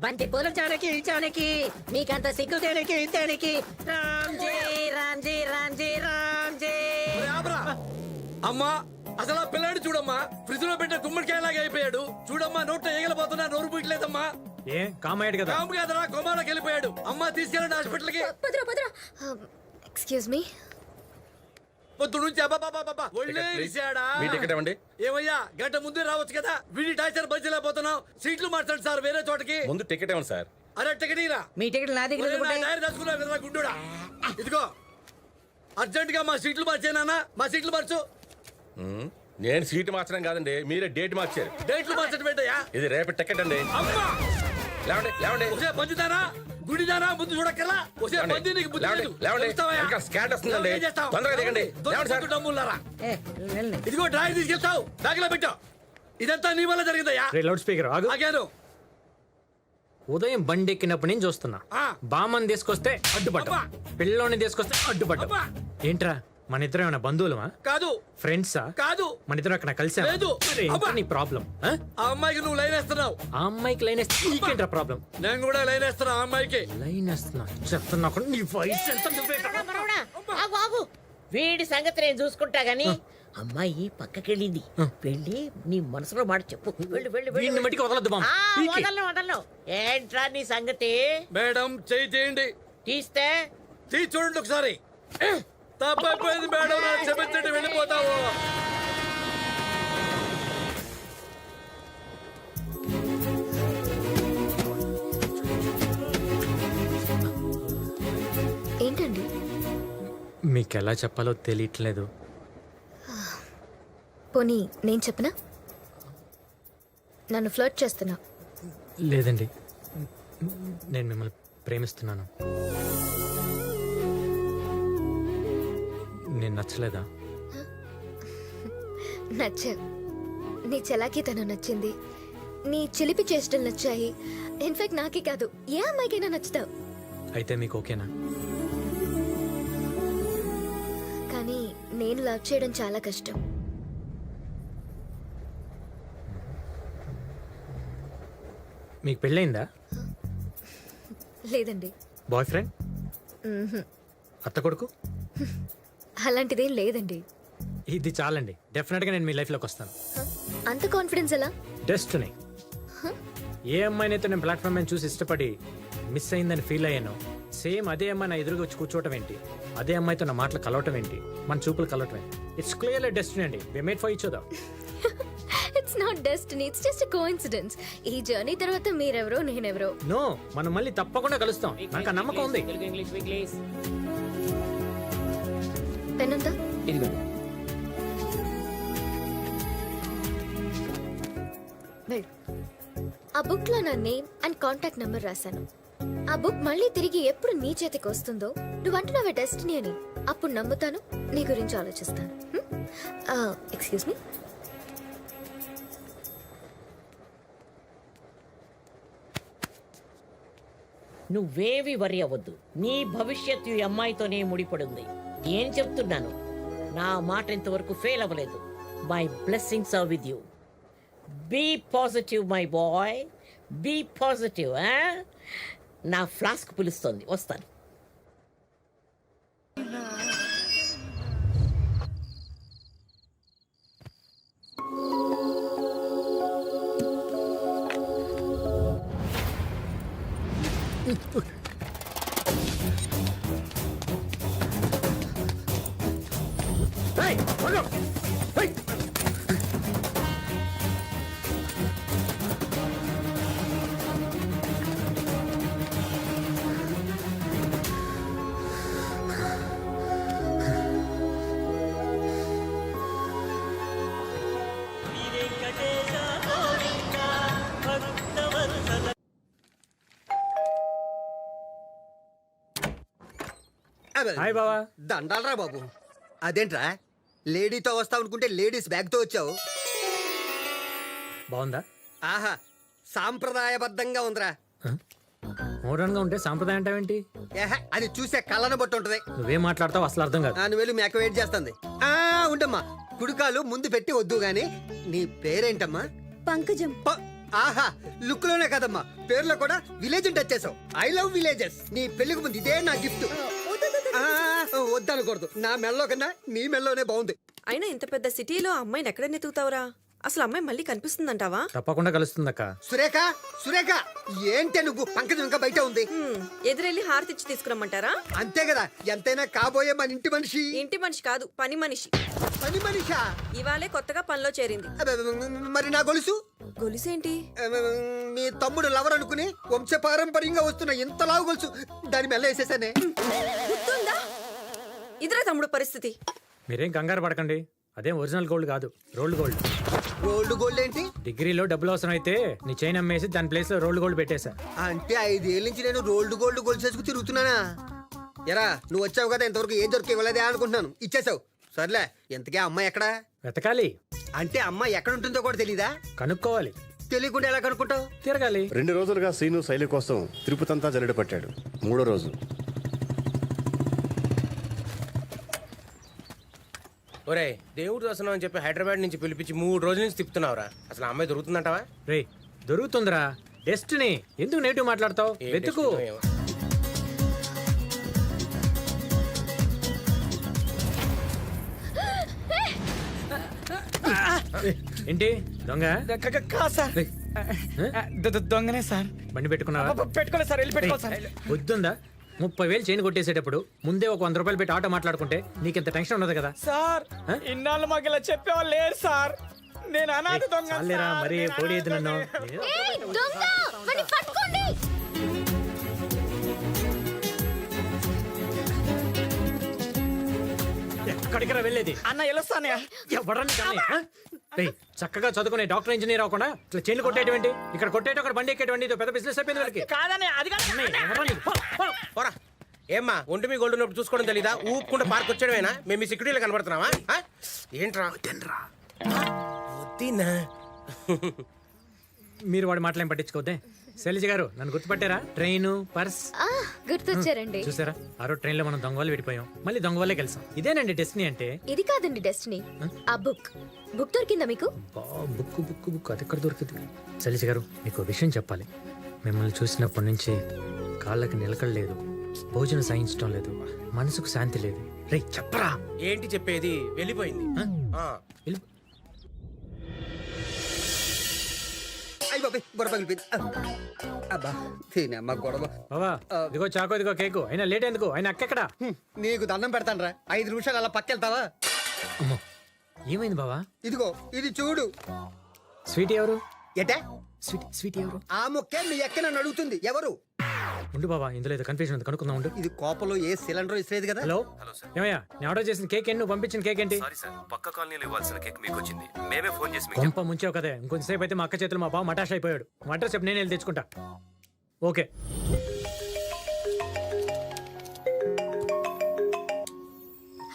బంతి పూల చానకి చానకి మీకంత సిగ్గు తేనికి తేనికి రామ్జీ రామ్జీ రామ్జీ రామ్జీ. ఒరే ఆపరా. అమ్మా అసలు ఆ పిల్లాడు చూడమ్మా, ఫ్రిడ్జ్ లో పెట్టిన గుమ్మడికాయలాగా అయిపోయాడు. చూడమ్మా నోట్లో ఏగలపోతున్నా, నోరు పుట్టలేదమ్మా. ఏ కామయ్యాడు కదా. కాము కాదరా, కొమాలోకి వెళ్ళిపోయాడు. అమ్మా తీసుకెళ్ళండి హాస్పిటల్ కి. పదరా పదరా. Excuse me. పొద్దు నుంచి అబ్బాబాబా ఒళ్ళే ఇరిశాడా? ఏమయ్యా గంట ముందే రావచ్చు కదా, వీడి టార్చర్ భరించలేకపోతున్నాం. సీట్లు మార్చండి సార్ వేరే చోటకి. ముందు టికెట్ ఏమో సార్. అరే టికెట్ ఇరా. మీ టికెట్ నా దగ్గర ఉంది గుడ్డే. డైరీ దాచుకున్నావు కదరా గుండుడా. ఇదిగో అర్జెంట్ గా మా సీట్లు మార్చేనా, మా సీట్లు మార్చు. నేను సీట్ మార్చడం కాదండి, మీరే డేట్ మార్చారు. డేట్లు మార్చడం ఏంటయ్యా? ఇది రేపటి టికెట్ అండి. అమ్మా లేవండి లేవండి ఒసే పంచుతానా, గుడిదానా, ముందు చూడక్కర్లా. ఒసే పంది నీకు బుద్ధి లేదు. చూస్తావయ్యా? ఇంకా స్కాట్ వస్తుందండి. ఏం చేస్తావ్? తొందరగా దిగండి. లేవండి సార్. దొంగ డమ్ములారా. ఏ, వెళ్ళండి. ఇదిగో డ్రాయర్ తీసుకెళ్తావు, బ్యాగ్లో పెట్టావు. ఇదంతా నీ వల్ల జరిగిందయ్యా. లౌడ్ స్పీకర్ ఆగు. ఆగాను. ఉదయం బండి ఎక్కినప్పటి నుంచి చూస్తున్నా. ఆ. బామ్మని తీసుకొస్తే అడ్డుపడ్డా, అబ్బా. పిల్లోని తీసుకొస్తే అడ్డుపడ్డా. అబ్బా. ఏంట్రా మన ఇద్దరు ఏమైనా బంధువులమా, కాదు ఫ్రెండ్సా? కాదు. మన ఇద్దరు అక్కడ కలిసా? లేదు. అబ్బా. నీ ప్రాబ్లం? ఆ అమ్మాయికి నువ్వు లైన్ వేస్తున్నావు. ఆ అమ్మాయికి లైన్ వేస్తే నీకేంట్రా ప్రాబ్లం? నేను కూడా లైన్ వేస్తున్నా ఆ అమ్మాయికి. లైన్ వేస్తున్నా చెప్తున్నా కూడా నీ వయసు ఎంత మనవడా, ఆగు, ఆగు. వీడి సంగతి నేను చూసుకుంటా గాని అమ్మాయి పక్కకెళ్ళింది. వెళ్ళి నీ మనసులో మాట చెప్పు. వెళ్ళు వెళ్ళు వీడిని వెళ్ళు. మట్టికి వదలొద్దు బామ్మ. పీకే. వదలను వదలను. ఏంట్రా నీ సంగతి? మేడం చేయి తీయండి. తీస్తే తీ చూడండి ఒకసారి. తప్పైపోయింది మేడం, నాకు క్షమించండి, వెళ్ళిపోతావు. ఏంటండి? మీకు ఎలా చెప్పాలో తెలియట్లేదు. పోనీ నేను చెప్పనా? నన్ను ఫ్లర్ట్ చేస్తున్నా. లేదండి, నేను మిమ్మల్ని ప్రేమిస్తున్నాను. నేను నచ్చలేదా? నచ్చావు. నీ చలాకీతనం నచ్చింది, నీ చిలిపి చేష్టలు నచ్చాయి. ఇన్ఫాక్ట్ నాకే కాదు, ఏ అమ్మాయికైనా నచ్చుతావు. అయితే మీకు ఓకేనా? కానీ నేను లవ్ చేయడం చాలా కష్టం. మీకు పెళ్ళయిందా? లేదండి. Boy friend? అత్త కొడుకు? అలాంటిదేం లేదండి. ఇది చాలండి, డెఫినెట్గా నేను మీ లైఫ్లోకి వస్తాను. అంత కాన్ఫిడెన్స్ ఎలా? డెస్టినీ. ఏ అమ్మాయినైతే నేను ప్లాట్ఫామ్ మీద చూసి ఇష్టపడి మిస్ అయిందని ఫీల్ అయ్యాను, సేమ్ అదే అమ్మాయి నా ఎదురుగా వచ్చి కూర్చోవటం ఏంటి, అదే అమ్మాయితో నా మాటలు కలవటం ఏంటి, మన చూపులు కలవటం ఏంటి. ఇట్స్ క్లియర్లీ డెస్టినీ అండి. We made for each other. It's not destiny, it's just a coincidence. ఈ జర్నీ తర్వాత మీరెవరో నేనెవరో. నో, మనం మళ్ళీ తప్పకుండా కలుస్తాం, నాకు ఆ నమ్మకం ఉంది. పెన్ ఉందా? వెళ్ళు. ఆ బుక్ లో నా నేమ్ అండ్ కాంటాక్ట్ నంబర్ రాశాను. ఆ బుక్ మళ్ళీ తిరిగి ఎప్పుడు నీ చేతికి వస్తుందో, నువ్వు అంటున్నావే డెస్టినీ అని, అప్పుడు నమ్ముతాను, నీ గురించి ఆలోచిస్తాను. Excuse me. నువ్వేవి వరి అవ్వద్దు. నీ భవిష్యత్తు ఈ అమ్మాయితోనే ముడిపడుంది. ఏం చెప్తున్నాను, నా మాట ఇంతవరకు ఫెయిల్ అవ్వలేదు. My blessings are with you. Be positive my boy, be positive. నా ఫ్లాస్క్ పిలుస్తోంది, వస్తాను. హాయ్ బావా. దండాలరా బాబు. అదేంట్రా లేడీతో వస్తావు అనుకుంటే లేడీస్ బ్యాగ్ తో వచ్చావు? బాగుందా? ఆహా, సాంప్రదాయబద్ధంగా ఉందిరా. మోడర్న్ గా ఉంటే సాంప్రదాయం అంటావేంటి? ఏహే, అది చూసే కళ్ళను బట్టి ఉంటది. నువ్వేం మాట్లాడతావు అసలు అర్థం కాదు. నువ్వు వెళ్ళి మేక వెయిట్ చేస్తుంది. ఉండమ్మా, కుడికాలు ముందు పెట్టి వద్దు గాని. నీ పేరేంటమ్మా? పంకజం. ఆహా, లుక్ లోనే కదమ్మా, పేరులో కూడా విలేజ్ టచ్ చేసావు. I love villages. నీ పెళ్లికి ముందు ఇదే నా గిఫ్ట్. వద్దనకూడదు, నా మెల్లో కన్నా నీ మెల్లోనే బాగుంది. అయినా ఇంత పెద్ద సిటీలో అమ్మాయిని ఎక్కడ నెతుకుతావురా? అసలు అమ్మాయి మళ్ళీ కనిపిస్తుందంటావా? తప్పకుండా కలుస్తుందక్క. సురేఖ, సురేఖ, ఏంటే నువ్వు? పంకజం ఇంకా బయట ఉంది. ఎదురెళ్ళి హారతిచ్చి తీసుకురమ్మంటారా? అంతే కదా, ఎంతైనా కాబోయే మన ఇంటి మనిషి. ఇంటి మనిషి కాదు, పని మనిషి. పని మనిషా? ఇవాళే కొత్తగా పనిలో చేరింది. మరి నా గొలుసు? గొలుసేంటి? మీ తమ్ముడు లవర్ అనుకుని వంశపారంపర్యంగా వస్తున్న ఇంత లావు గొలుసు దాని మెల్ల వేసేసానే. గుర్తుందా? ఇదిరా తమ్ముడు పరిస్థితి. మీరేం కంగారు పడకండి, అదేం ఒరిజినల్ గోల్డ్ కాదు, రోల్డ్ గోల్డ్. రోల్డ్ గోల్డ్ ఏంటి? డిగ్రీలో డబ్బులు అవసరం అయితే నీ చైన్ అమ్మేసి దాని ప్లేస్ లో రోల్డ్ గోల్డ్ పెట్టేశా. అంటే 5 ఏళ్ళ నుంచి నేను రోల్డ్ గోల్డ్ గొలుసేసుకు తిరుగుతున్నానా? ఎరా, నువ్వు వచ్చావు కదా, ఇంతవరకు ఏం దొరికి ఇవ్వలేదే అనుకుంటున్నాను. ఇచ్చేసావు. సర్లే, ఎంతకే అమ్మాయి ఎక్కడా? వెతకాలి. అంటే అమ్మాయి ఎక్కడ ఉంటుందో కూడా తెలీదా? కనుక్కోవాలి. తెలియకుండా ఎలా కనుక్కుంటావు? తిరగాలి. 2 రోజులుగా శ్రీను శైలి కోసం తిరుపతంతా జల్లెడ పట్టాడు. 3వ రోజు ఒరే, దేవుడు దర్శనం అని చెప్పి హైదరాబాద్ నుంచి పిలిపించి 3 రోజుల నుంచి తిప్పుతున్నావురా. అసలు ఆ అమ్మాయి దొరుకుతుందంటావా? రే, దొరుకుతుందిరా. డెస్టినీ. ఎందుకు నెగిటివ్ మాట్లాడతావు? వెతుకు. ఏంటి దొంగ? దొంగనే సార్. బండి పెట్టుకున్నావా? పెట్టుకోలేదు సార్, వెళ్ళి పెట్టుకోవాలి సార్. వద్దుందా? 30,000 చైన్ కొట్టేసేటప్పుడు ముందే ఒక 100 రూపాయలు పెట్టి ఆటో మాట్లాడుకుంటే నీకెంత టెన్షన్ ఉండదు కదా సార్, ఇన్నాళ్ళు మాకు ఇలా చెప్పేవాళ్ళు లేరు సార్. నేను అనాథ దొంగ. చాలేరా, మరి పోడేది నన్ను. ఎక్కడికి రా వెళ్ళేది? అన్న వెళ్ళొస్తానే. ఎవరని కానీ, ఆ? రేయ్, చక్కగా చదువుకునే డాక్టర్ ఇంజనీర్ అవ్వకుండా ఇట్లా చైన్లు కొట్టేటువంటి, ఇక్కడ కొట్టేట అక్కడ బండి ఎక్కేటువంటి, ఇదో పెద్ద బిజినెస్ అయిపోయింది వాళ్ళకి. కాదనే, అది కాదు. ఎవరని? పో, పో. పోరా. ఏమ్మా, ఒంటి మీ గోల్డ్ ఉన్నప్పుడు చూసుకోవడం తెలీదా? ఊపుకుంటే పార్క్ వచ్చాడమేనా? మేము మీ సెక్యూరిటీలో కనబడుతున్నావా? ఏంట్రా? వద్దినా? మీరు వాడి మాటలేం పట్టించుకోవద్దే. శైలజ గారు, నన్ను గుర్తుపట్టారా? Train, purse గుర్తొచ్చారండి. చూసారా? ఆ రోజు ట్రైన్ లో మనం దొంగ వాళ్ళు విడిపోయాం, మళ్ళీ దొంగ వాళ్ళే కలిసాం. ఇదేనండి డెస్టినీ అంటే. ఇది కాదండి డెస్టినీ, ఆ బుక్. బుక్ దొరికిందా మీకు? బుక్ బుక్ బుక్ అది ఎక్కడ దొరికింది? శైలజ గారు, మీకు విషయం చెప్పాలి. మిమ్మల్ని చూసినప్పటి నుంచి కాళ్ళకి నిలకడలేదు, భోజనం సాయించడం లేదు, మనసుకు శాంతి లేదు. రే చెప్పరా. ఏంటి చెప్పేది? వెళ్ళిపోయింది. వెళ్ళి- అయ్య బాబాయ్, బుర్ర పగిలిపోయింది. అబ్బా, తినమ్మా గొడవ. బావా, ఇదిగో చాకో, ఇదిగో కేకు. అయినా లేట్ ఎందుకు? ఆయన అక్కెక్కడా? నీకు దండం పెడతాను రా, 5 నిమిషాలు అలా పక్కెళ్తావా? అమ్మో, ఏమైంది బావా? ఇదిగో ఇది చూడు. స్వీట్ ఎవరు? ఎటే? స్వీట్ ఎవరు? ఆ మొక్కే మీ ఎక్క నన్ను అడుగుతుంది. ఎవరు? ఉండు బావా, ఇందులో ఏదో కన్ఫ్యూజన్ ఉంది, కనుక్కుందాం. ఉండు. ఇది కోపంలో ఏ సిలిండర్ ఇస్తలేదు కదా. హలో ఏమయ్యా, నేను ఆర్డర్ చేసిన కేక్ ఏంటి? నువ్వు పంపించిన కేక్ ఏంటి? పక్క కాలనీలో ఇవ్వాల్సిన కేక్ మీకు వచ్చింది. మేమే ఫోన్ చేసి కొంప ముంచావు కదే. ఇంకొంచెంసేపు అయితే మా అక్క చేతులు మా బావ మటాష్ అయిపోయాడు. మా అడ్రస్ చెప్పు, నేను వెళ్ళి తెచ్చుకుంటా. ఓకే.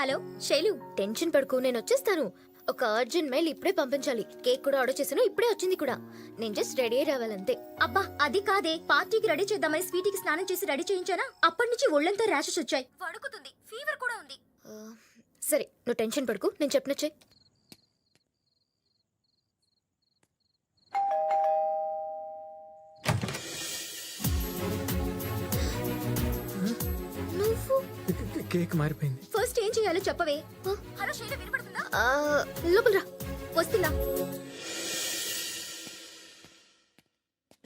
హలో శైలు, టెన్షన్ పడుకు, నేను వచ్చేస్తాను. ఒక అర్జెంట్ మెయిల్ ఇప్పుడే పంపించాలి. కేక్ కూడా ఆర్డర్ చేశాను, ఇప్పుడే వచ్చింది కూడా. నేను జస్ట్ రెడీ అయ్యి రావాలంతే. అబ్బా అది కాదే, పార్టీకి రెడీ చేద్దామని స్వీటీకి స్నానం చేసి రెడీ చేయించానా? అప్పటి నుంచి ఒళ్ళంతా ర్యాషెస్ వచ్చాయి, వణుకుతుంది, ఫీవర్ కూడా ఉంది. సరే, నువ్వు టెన్షన్ పడుకు, నేను చెప్పినచ్చే. నువ్వు కేక్ మారిపోయింది. ఫస్ట్ ఏం చేయాలో చెప్పవే. హలో శైలు, వినపడుతుందా? లోపల రా. వస్తున్నా.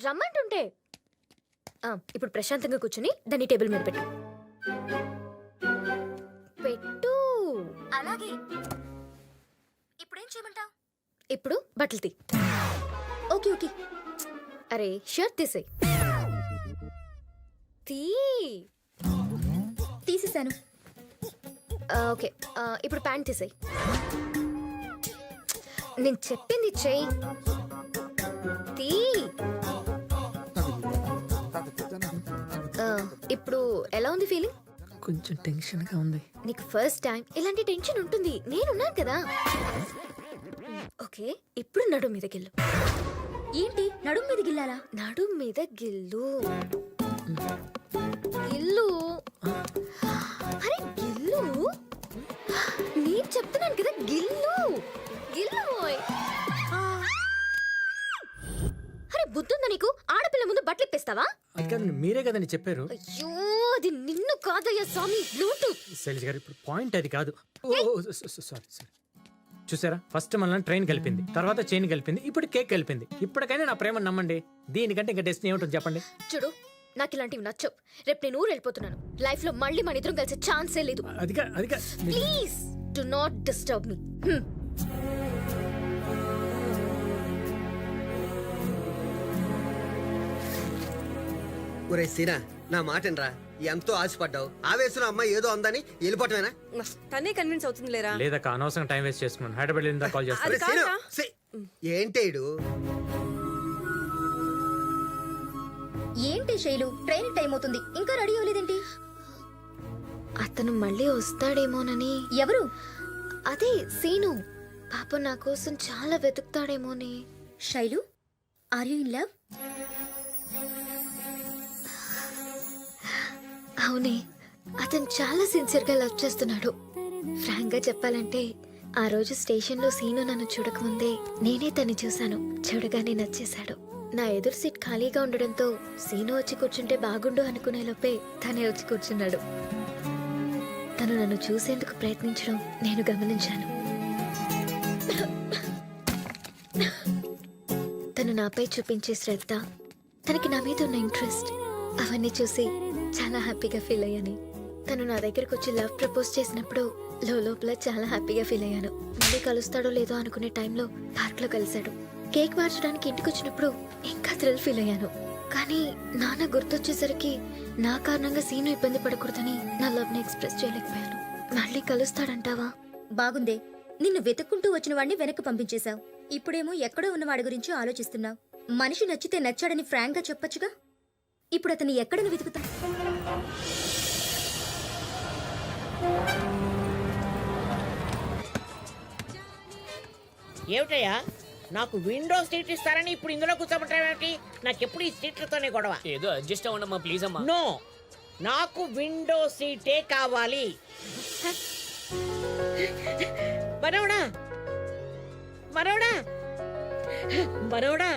రమ్మంటుంటే. ఇప్పుడు ప్రశాంతంగా కూర్చుని దాన్ని టేబుల్ మీద పెట్టు. పెట్టు. అలాగే. ఇప్పుడేం చేయమంటావు? ఇప్పుడు బట్టలు తీ. Okay okay. అరే, షర్ట్ తీసేయ్. తీ. తీసేశాను. ఓకే, ఇప్పుడు ప్యాంట్ తీసేయ్. నేను చెప్పింది చెయ్యి. తీ. ఇప్పుడు ఎలా ఉంది ఫీలింగ్? కొంచెం టెన్షన్గా ఉంది. నీకు ఫస్ట్ టైం ఇలాంటి టెన్షన్ ఉంటుంది, నేనున్నాను కదా. ఓకే, ఇప్పుడు నడుం మీద గిల్లు. ఏంటి నడుం మీద గిల్లాలా? నడుం మీద గిల్లు. గిల్లు. అరే గిల్లు. నేను చెప్తున్నాను కదా, గిల్లు గిల్లు. ఓయ్. అరే బుద్ధుందా నీకు? ఆడపిల్ల ముందు బట్టలు ఇప్పేస్తావా? అది కాదు, మీరే కదండి చెప్పారు. అయ్యో అది నిన్ను కాదయ్యా స్వామి, బ్లూటూత్. శైలజ గారు ఇప్పుడు పాయింట్ అది కాదు. సారీ. చూసారా, ఫస్ట్ మనల్ని ట్రైన్ కలిపింది, తర్వాత చైన్ కలిపింది, ఇప్పుడు కేక్ కలిపింది. ఇప్పటికైనా నా ప్రేమ నమ్మండి. దీనికంటే ఇంకా డెస్టినీ ఏమిటో చెప్పండి. చూడు, నాకు ఇలాంటివి నచ్చవు. రేపు నేను ఊరు వెళ్ళిపోతున్నాను. లైఫ్ లో మళ్ళీ మన ఇద్దరం కలిసే ఛాన్సే లేదు. అదిగా please do not disturb me. ఒరే సీనా, నా మాటనరా. ఎంతో ఆశపడ్డావు, ఆవేశంలో అమ్మాయి ఏదో అందని వెళ్ళిపోవటమేనా? తనే కన్విన్స్ అవుతుంది లేరా? లేదక్క, అనవసరం టైం వేస్ట్ చేసుకున్నాను. హైదరాబాద్ వెళ్ళిందా కాల్ చేస్తాను. అది కాదురా. ఏంటేడు ఏంటి శైలు, ట్రైన్ టైం అవుతుంది, ఇంకా రెడీ అవ్వలేదేంటి? అతను మళ్ళీ వస్తాడేమోనని. ఎవరు? అదే సీను. పాప నా కోసం చాలా వెతుకుతాడేమోని. Shailu, are you in love? అవునే, అతను చాలా సిన్సియర్ గా లవ్ చేస్తున్నాడు. ఫ్రాంక్ గా చెప్పాలంటే ఆ రోజు స్టేషన్ లో సీను నన్ను చూడకముందే నేనే తన్ని చూశాను. చూడగానే నచ్చేశాడు. నా ఎదురు సీట్ ఖాళీగా ఉండడంతో సీను వచ్చి కూర్చుంటే బాగుండు అనుకునే లోపే తనే వచ్చి కూర్చున్నాడు. తను నన్ను చూసేందుకు ప్రయత్నించడం నేను గమనించాను. తను నాపై చూపించే శ్రద్ధ, తనకి నా మీద ఉన్న ఇంట్రెస్ట్, అవన్నీ చూసి చాలా హ్యాపీగా ఫీల్ అయ్యాను. తను నా దగ్గరకు వచ్చి లవ్ ప్రపోజ్ చేసినప్పుడు లోపల చాలా హ్యాపీగా ఫీల్ అయ్యాను. మళ్ళీ కలుస్తాడో లేదో అనుకునే టైంలో పార్క్ లో కలిశాడు. కేక్ మార్చడానికి ఇంటికి వచ్చినప్పుడు ఇంకా థ్రిల్ ఫీల్ అయ్యాను. కానీ నాన్న గుర్తొచ్చేసరికి నా కారణంగా సీను ఇబ్బంది పడకూడదని నా లవ్ ని ఎక్స్ప్రెస్ చేయలేకపోయాను. మళ్ళీ కలుస్తాడంటావా? బాగుందే, నిన్ను వెతుక్కుంటూ వచ్చిన వాడిని వెనక్కి పంపించేశావు. ఇప్పుడేమో ఎక్కడో ఉన్న వాడి గురించి ఆలోచిస్తున్నావు. మనిషి నచ్చితే నచ్చాడని ఫ్రాంక్ గా చెప్పొచ్చుగా. ఇప్పుడు అతన్ని ఎక్కడని వెతుకుతా? ఏమిటయ్యా, నాకు విండో సీట్ ఇస్తారని ఇప్పుడు ఇందులో కూర్చోబెట్టావేంటి? నాకెప్పుడు ఈ సీట్లతోనే గొడవ. ఏదో అడ్జస్ట్ అవ్వండమ్మా ప్లీజ్ అమ్మా. నో, నాకు విండో సీటే కావాలి. మనోడా మనోడా మనోడా,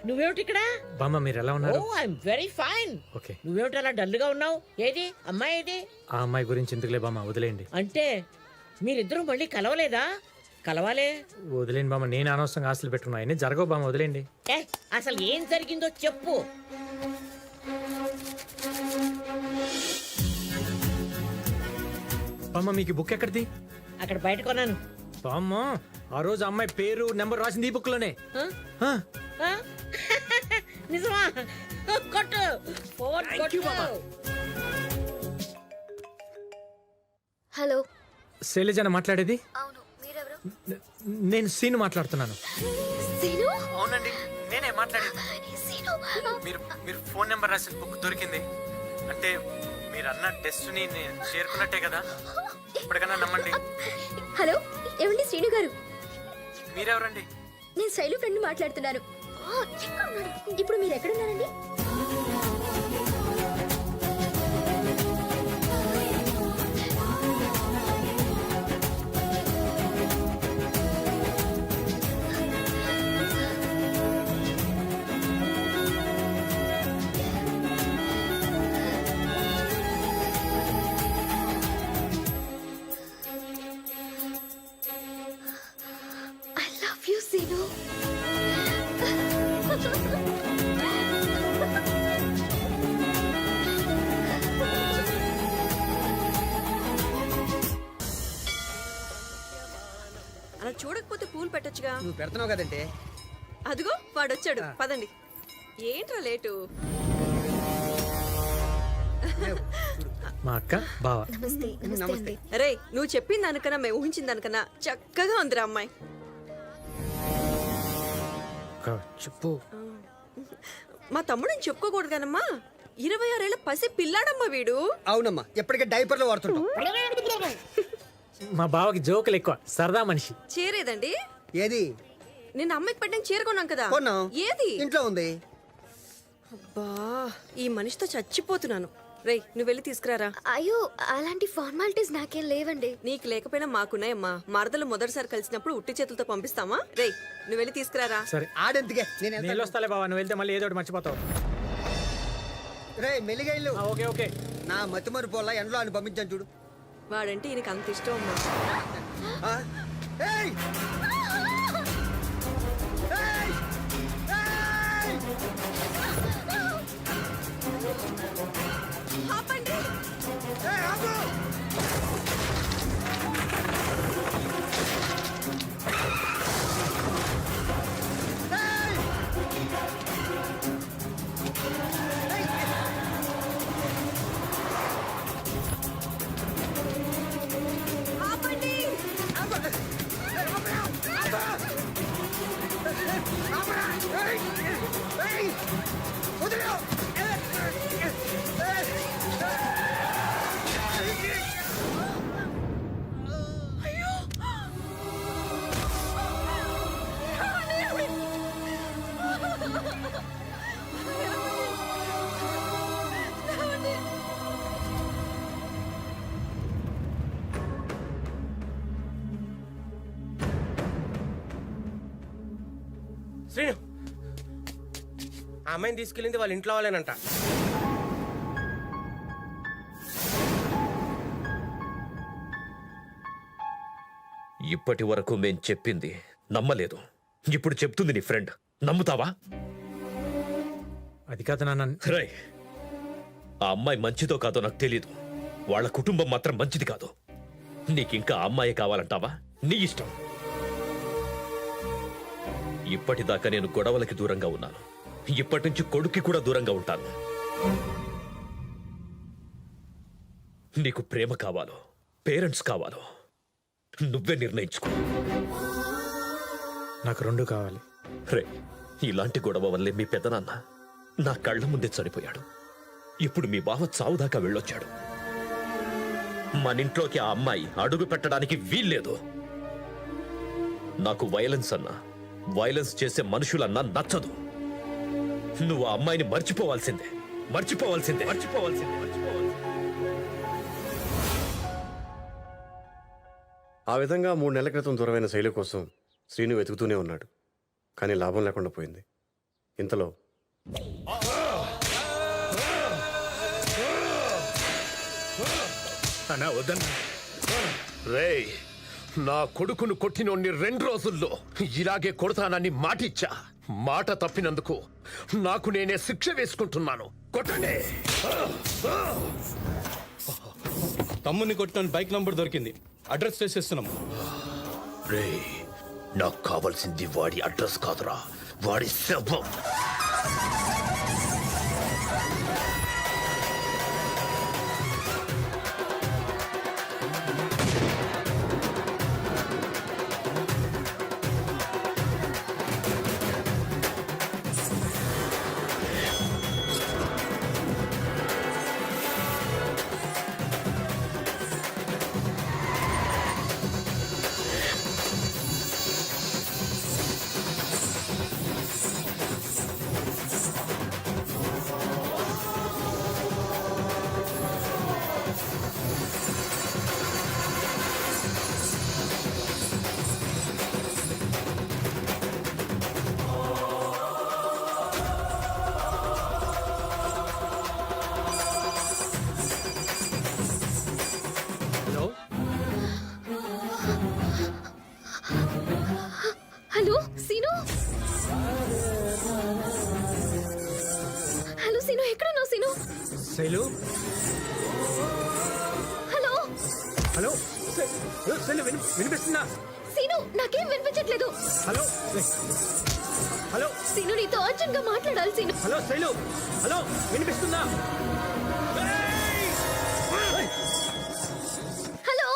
నువ్వేమిటి ఇక్కడ? బామ్మ మీరు ఎలా ఉన్నారు? ఓ ఐఎమ్ వెరీ ఫైన్. ఓకే. నువ్వేమిటి అలా డల్ గా ఉన్నావు? ఏది అమ్మాయి ఏది? ఆ అమ్మాయి గురించి ఎందుకులే బామ్మ, వదిలేయండి. అంటే మీరిద్దరూ మళ్ళీ కలవలేదా? కలవాలే. వదిలేండి బామ్మ, నేను అనవసరంగా ఆశలు పెట్టుకున్నా. అన్నీ జరగవు బామ్మ, వదిలేండి. ఏ అసలు ఏం జరిగిందో చెప్పు. బామ్మ మీకు బుక్ ఎక్కడిది? అక్కడ బయట కొన్నాను. బామ్మ ఆ రోజు అమ్మాయి పేరు నెంబర్ రాసింది ఈ బుక్ లోనే. ఆ? నిజమా? కొట్టు ఫోన్ కొట్టు. హలో, శైలజన మాట్లాడేది? అవును, మీరెవరు? నేను సీను మాట్లాడుతున్నాను. సీను? అవునండి, నేనే మాట్లాడేది. సీను, మీరు ఫోన్ నెంబర్ రాసిన బుక్ దొరికింది అంటే మీరు అన్న డెస్టినీ నేను చేరుకున్నట్టే కదా. ఇప్పటికన్నా నమ్మండి. హలో, ఏమండి శ్రీను గారు? మీరెవరండి? నేను శైలు ఫ్రెండ్ మాట్లాడుతున్నాను. ఇప్పుడు మీరు ఎక్కడున్నారండి? I love you, Sinu. అలా చూడకపోతే పూలు పెట్టొచ్చుగా. నువ్వు పెడుతున్నావు కదంటే. అదిగో వాడొచ్చాడు, పదండి. ఏంట్రా లేటు? మా అక్క బావ. నమస్తే. నమస్తే అండి. అరే, నువ్వు చెప్పిన దానికన్నా మేము ఊహించిన దానికన్నా చక్కగా ఉందిరా అమ్మాయి. అక్క, చెప్పు. మా తమ్ముడని చెప్పుకోకూడదు కానమ్మా 26 ఏళ్ల పసి పిల్లాడమ్మా వీడు. అవునమ్మా ఎప్పటికే డైపర్లు వాడుతుంటాం. మా బావకి జోకులు ఎక్కువ, సరదా మనిషి. చీరేదండి? ఏది? నిన్న అమ్మాయికి పెట్టిన చీర కొన్నాం కదా. కొన్నాం. ఏది? ఇంట్లో ఉంది. అబ్బా ఈ మనిషితో చచ్చిపోతున్నాను. రేయ్ నువ్వు వెళ్ళి తీసుకురారా. అయ్యో అలాంటి ఫార్మాలిటీస్ నాకేం లేవండి. నీకు లేకపోయినా మాకున్నాయమ్మా. మరదలు మొదటిసారి కలిసినప్పుడు ఉట్టి చేతులతో పంపిస్తామా? రేయ్ నువ్వు వెళ్ళి తీసుకురారా. సరే ఆడెందుకే నేను వస్తాలే బావా, నువ్వు వెళ్తే మళ్ళీ ఏదో ఒకటి మర్చిపోతావు. రే మెల్లిగా ఇల్లు. Okay okay. నా మతిమరు పోలా ఎండ్లో అని పంపించాను చూడు. వాడంటే ఈయనకి అంత ఇష్టం అమ్మా. ఆ? ఏయ్! ఏయ్! ఏయ్! ఆపండి. ఏయ్, ఆగు! ఏయ్! ఆపండి. శ్రీను ఆ అమ్మాయిని తీసుకెళ్ళింది వాళ్ళ ఇంట్లో వాళ్ళేనంట. ఇప్పటి వరకు మేం చెప్పింది నమ్మలేదు, ఇప్పుడు చెప్తుంది నీ ఫ్రెండ్, నమ్ముతావా? అది కాదు నాన్న. రై, ఆ అమ్మాయి మంచిదో కాదో నాకు తెలీదు, వాళ్ళ కుటుంబం మాత్రం మంచిది కాదు. నీకింకా ఆ అమ్మాయి కావాలంటావా? నీ ఇష్టం. ఇప్పటిదాకా నేను గొడవలకి దూరంగా ఉన్నాను, ఇప్పటి నుంచి కొడుక్కి కూడా దూరంగా ఉంటాను. నీకు ప్రేమ కావాలో పేరెంట్స్ కావాలో నువ్వే నిర్ణయించుకో. నాకు రెండు కావాలి. రే, ఇలాంటి గొడవ వల్లే మీ పెద్దనాన్న నా కళ్ళ ముందే చనిపోయాడు. ఇప్పుడు మీ బావ చావుదాకా వెళ్ళొచ్చాడు. మనింట్లోకి ఆ అమ్మాయి అడుగు పెట్టడానికి వీల్లేదు. నాకు వైలెన్స్ అన్నా, వైలెన్స్ చేసే మనుషులన్నా నచ్చదు. నువ్వు ఆ అమ్మాయిని మర్చిపోవాల్సిందే, మర్చిపోవాల్సిందే, మర్చిపోవాల్సిందే, మర్చిపోవాల్సిందే. ఆ విధంగా 3 నెలల క్రితం దూరమైన శైలి కోసం శ్రీను వెతుకుతూనే ఉన్నాడు. కానీ లాభం లేకుండా పోయింది. ఇంతలో అన్నా వద్దన్నా. రేయ్, నా కొడుకును కొట్టినోన్ని 2 రోజుల్లో ఇలాగే కొడతానని మాటిచ్చా. మాట తప్పినందుకు నాకు నేనే శిక్ష వేసుకుంటున్నాను. కొట్టండి. తమ్ముని కొట్టిన బైక్ నంబర్ దొరికింది, అడ్రస్ చేసేస్తున్నాం. రేయ్, నాకు కావాల్సింది వాడి అడ్రస్ కాదురా, వాడి శవం. హలో సీను. హలో సీను, ఎక్కడున్నావు సీను? శైలు. హలో హలో శైలు, వినిపిస్తుందా? సీను, నాకేం వినిపించట్లేదు. హలో హలో సీను, నీతో అర్జెంట్ గా మాట్లాడాలి సీను. హలో శైలు, హలో వినిపిస్తుందా? హలో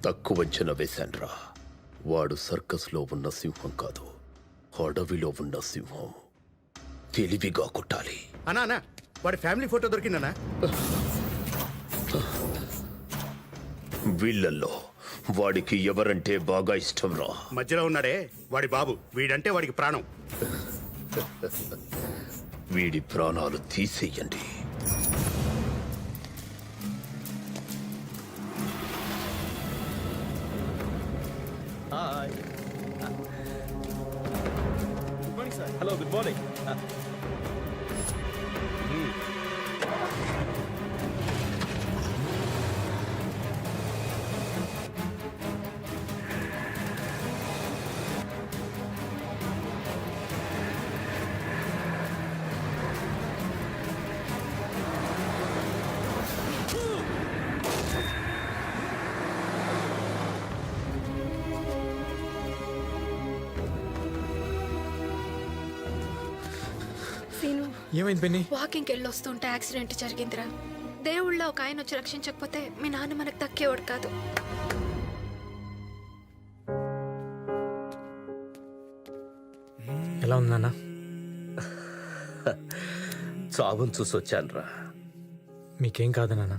తక్కువ అంచనా వేశాన్రా. వాడు సర్కస్లో ఉన్న సింహం కాదు, అడవిలో ఉన్న సింహం. తెలివిగా కొట్టాలి. అన్నా అన్నా వాడి ఫ్యామిలీ ఫోటో దొరికిందన్నా. వీళ్ళల్లో వాడికి ఎవరంటే బాగా ఇష్టం రా? మధ్యలో ఉన్నాడే వాడి బాబు, వీడంటే వాడికి ప్రాణం. వీడి ప్రాణాలు తీసేయండి. Hello, good morning. సీను, ఏమైంది పిన్ని? వాకింగ్కి వెళ్ళి వస్తుంటే యాక్సిడెంట్ జరిగిందిరా. దేవుళ్ళ ఒక ఆయన వచ్చి రక్షించకపోతే మీ నాన్న మనకు దక్కేవాడు కాదు. ఎలా ఉందన్న? చావును చూసి వచ్చానురా. మీకేం కాదు నాన్న.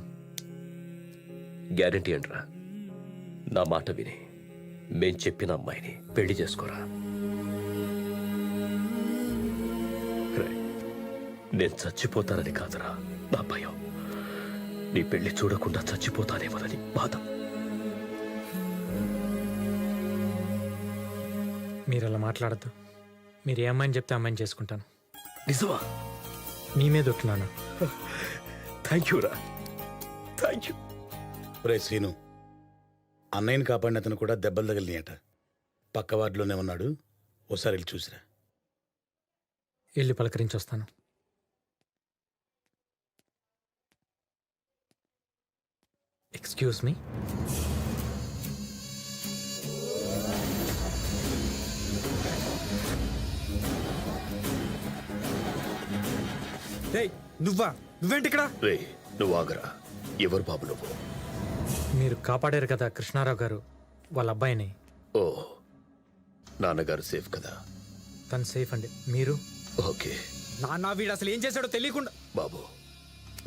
గ్యారంటీ అంట్రా. నా మాట విని మేం చెప్పిన అమ్మాయిని పెళ్లి చేసుకోరా. రేయ్, నేను చచ్చిపోతానని కాదురా నా భయం. నీ పెళ్లి చూడకుండా చచ్చిపోతానేమోనని బాధ. మీరు అలా మాట్లాడద్దు. మీరు ఏ అమ్మాయిని చెప్తే అమ్మాయిని చేసుకుంటాను. నిజమా? మీ మీద ఒట్టు నాన్న. థ్యాంక్ యూ రా, థ్యాంక్ యూ. రే సీను, అన్నయ్యని కాపాడిన అతను కూడా దెబ్బలు తగిలినాయట. పక్క వార్డులోనే ఉన్నాడు, ఓసారి వెళ్ళి చూసిరా. వెళ్ళి పలకరించి వస్తాను. Excuse me. నువ్వేంటి ఇక్కడ? రే, నువ్వు ఆగరా. ఎవరు బాబు నువ్వు? మీరు కాపాడారు కదా కృష్ణారావు గారు వాళ్ళ అబ్బాయిని. ఓ, నాన్నగారు సేఫ్ కదా? తను సేఫ్ అండి. మీరు? ఓకే. నాన్న వీడు అసలు ఏం చేశాడో తెలియకుండా. బాబు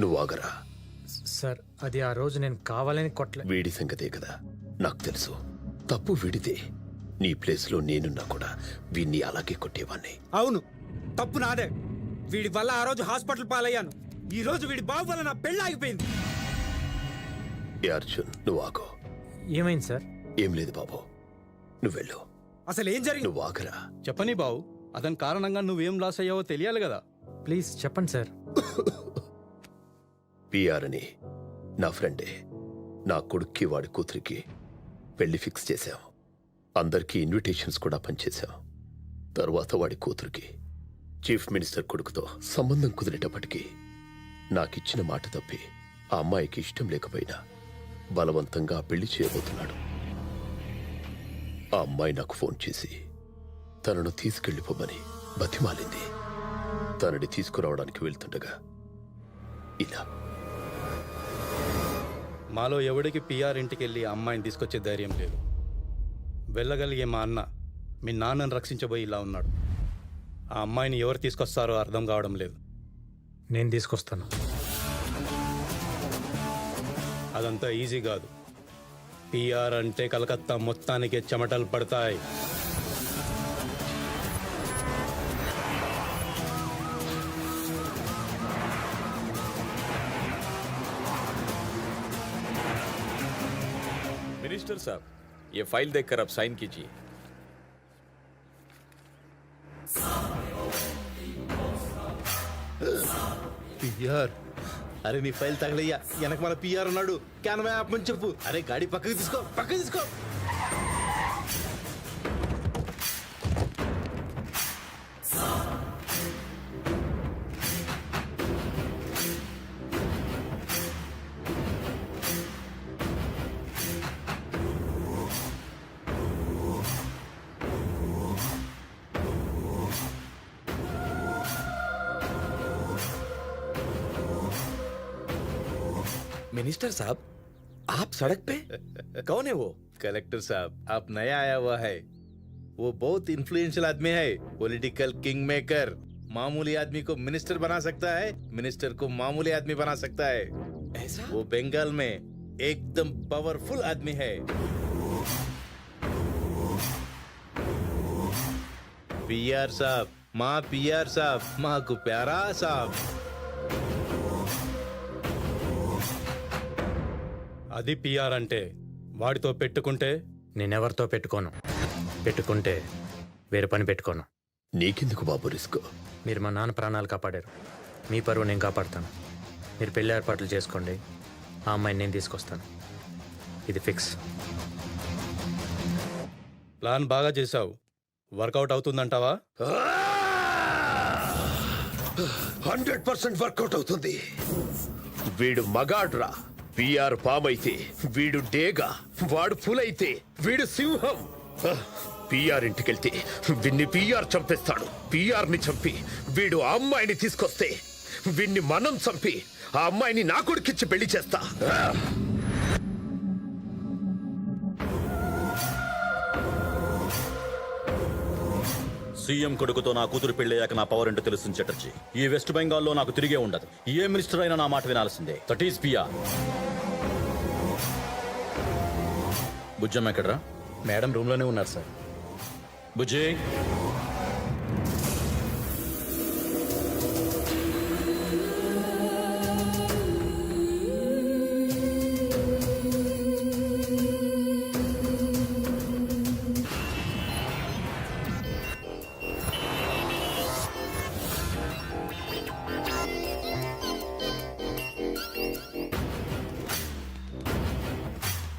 నువ్వు ఆగరా. సార్, అది ఆ రోజు నేను కావాలని కొట్టలే. వీడి సంగతే కదా నాకు తెలుసు. తప్పు వీడితే. నీ ప్లేస్లో నేనున్నా కూడా వీడిని అలాగే కొట్టేవాణ్ణి. అవును, తప్పు నాదే. వీడి వల్ల ఆ రోజు హాస్పిటల్ పాలయ్యాను. ఈ రోజు వీడి బాబు వల్ల నా పెళ్లి ఆగిపోయింది. ఏ అర్జున్, నువ్వు ఆగు. ఏమైంది సార్? ఏం లేదు బాబు, నువ్వు వెళ్ళు. అసలు ఏం జరిగింది నువ్వు ఆగరా. చెప్పని బావు, అతని కారణంగా నువ్వేం లాస్ అయ్యావో తెలియాలి కదా. ప్లీజ్ చెప్పండి సార్. పిఆర్ అని నా ఫ్రెండే. నా కొడుక్కి వాడి కూతురికి పెళ్లి ఫిక్స్ చేశాం. అందరికీ ఇన్విటేషన్స్ కూడా పనిచేశాం. తర్వాత వాడి కూతురికి చీఫ్ మినిస్టర్ కొడుకుతో సంబంధం కుదిరేటప్పటికీ నాకిచ్చిన మాట తప్పి ఆ అమ్మాయికి ఇష్టం లేకపోయినా బలవంతంగా పెళ్లి చేయబోతున్నాడు. ఆ అమ్మాయి నాకు ఫోన్ చేసి తనను తీసుకెళ్లిపోమని బతిమాలింది. తనని తీసుకురావడానికి వెళ్తుండగా ఇలా. మాలో ఎవడికి పిఆర్ ఇంటికి వెళ్ళి ఆ అమ్మాయిని తీసుకొచ్చే ధైర్యం లేదు. వెళ్ళగలిగే మా అన్న మీ నాన్నను రక్షించబోయి ఇలా ఉన్నాడు. ఆ అమ్మాయిని ఎవరు తీసుకొస్తారో అర్థం కావడం లేదు. నేను తీసుకొస్తాను. అదంతా ఈజీ కాదు. పిఆర్ అంటే కలకత్తా మొత్తానికి చెమటలు పడతాయి. मिनिस्टर साहब, ये फाइल देखकर आप साइन कीजिए. పిఆర్, అరే నీ ఫైల్ తగలయ్యా. వెనక మన పిఆర్ ఉన్నాడు. క్యాన్వా యాప్ అని చెప్పు. అరే గాడి పక్కకి తీసుకో, పక్కకి తీసుకో. मिनिस्टर साहब, आप सड़क पे? कौन है वो? कलेक्टर साहब, आप नया आया हुआ है. वो बहुत इन्फ्लुएंशियल आदमी है. Political king maker. मामूली आदमी को मिनिस्टर बना सकता है, मिनिस्टर को मामूली आदमी बना सकता है. ऐसा? वो बंगाल में एकदम पावरफुल आदमी है. पीआर साहब, माँ पीआर साहब, माँ को प्यारा साहब. అది పిఆర్ అంటే. వాడితో పెట్టుకుంటే నేనెవరితో పెట్టుకోను. పెట్టుకుంటే వేరే పని పెట్టుకోను. నీకెందుకు బాబు రిస్క్? మీరు మా నాన్న ప్రాణాలు కాపాడారు. మీ పరువు నేను కాపాడుతాను. మీరు పెళ్లి ఏర్పాట్లు చేసుకోండి. ఆ అమ్మాయిని నేను తీసుకొస్తాను. ఇది ఫిక్స్. ప్లాన్ బాగా చేసావు. వర్కౌట్ అవుతుందంటావా? 100% వర్కౌట్ అవుతుంది. వీడు మగాడ్రా. పిఆర్ పామైతే వీడు డేగా, వాడు పులైతే వీడు సింహం. పిఆర్ ఇంటికెళ్తే వీడిని పిఆర్ చంపేస్తాడు. పిఆర్ ని చంపి వీడు ఆ అమ్మాయిని తీసుకొస్తే వీడిని మనం చంపి ఆ అమ్మాయిని నా కొడుకిచ్చి పెళ్లి చేస్తా. సీఎం కొడుకుతో నా కూతురు పెళ్ళయ్యాక నా పవర్ ఏంటో తెలుస్తుంది చటర్జీ. ఈ వెస్ట్ బెంగాల్లో నాకు తిరిగే ఉండదు. ఏ మినిస్టర్ అయినా నా మాట వినాల్సిందే. That is PR. బుజ్జమ్మ ఎక్కడరా? మేడం రూమ్లోనే ఉన్నారు సార్. బుజ్జి,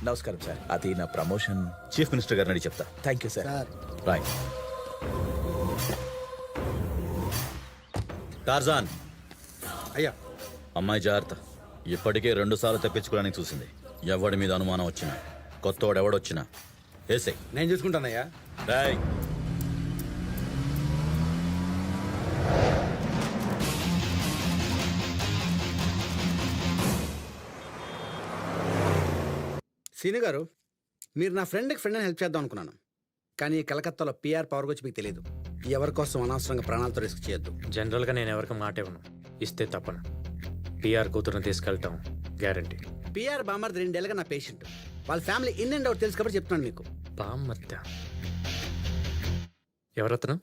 నమస్కారం సార్, అది నా ప్రమోషన్. చీఫ్ మినిస్టర్ గారిని అడిగి చెప్తా. Thank you sir. Right. Tarzan, అయ్యా. అమ్మాయి జాగ్రత్త. ఇప్పటికే 2 సార్లు తప్పించుకోవడానికి చూసింది. ఎవడి మీద అనుమానం వచ్చినా, కొత్తవాడు ఎవడొచ్చినా వేసే. నేను చూసుకుంటానయ్యా. రాయ్. సీని గారు, మీరు నా ఫ్రెండ్కి ఫ్రెండ్ అని హెల్ప్ చేద్దాం అనుకున్నాను. కానీ కలకత్తాలో పిఆర్ పవర్ గురించి మీకు తెలియదు. ఎవరి కోసం అనవసరంగా ప్రాణాలతో రిస్క్ చేయొద్దు. జనరల్గా నేను ఎవరికి మాట ఇవ్వను. ఇస్తే తప్పను. పిఆర్ కూతురుని తీసుకెళ్ళటం గ్యారంటీ. పిఆర్ బామర్ది 2 ఏళ్ళుగా నా పేషెంట్. వాళ్ళ ఫ్యామిలీ ఇన్ అండ్ అవుట్ తెలుసు కాబట్టి చెప్తున్నాను మీకు. బామ్మత్త ఎవరతను?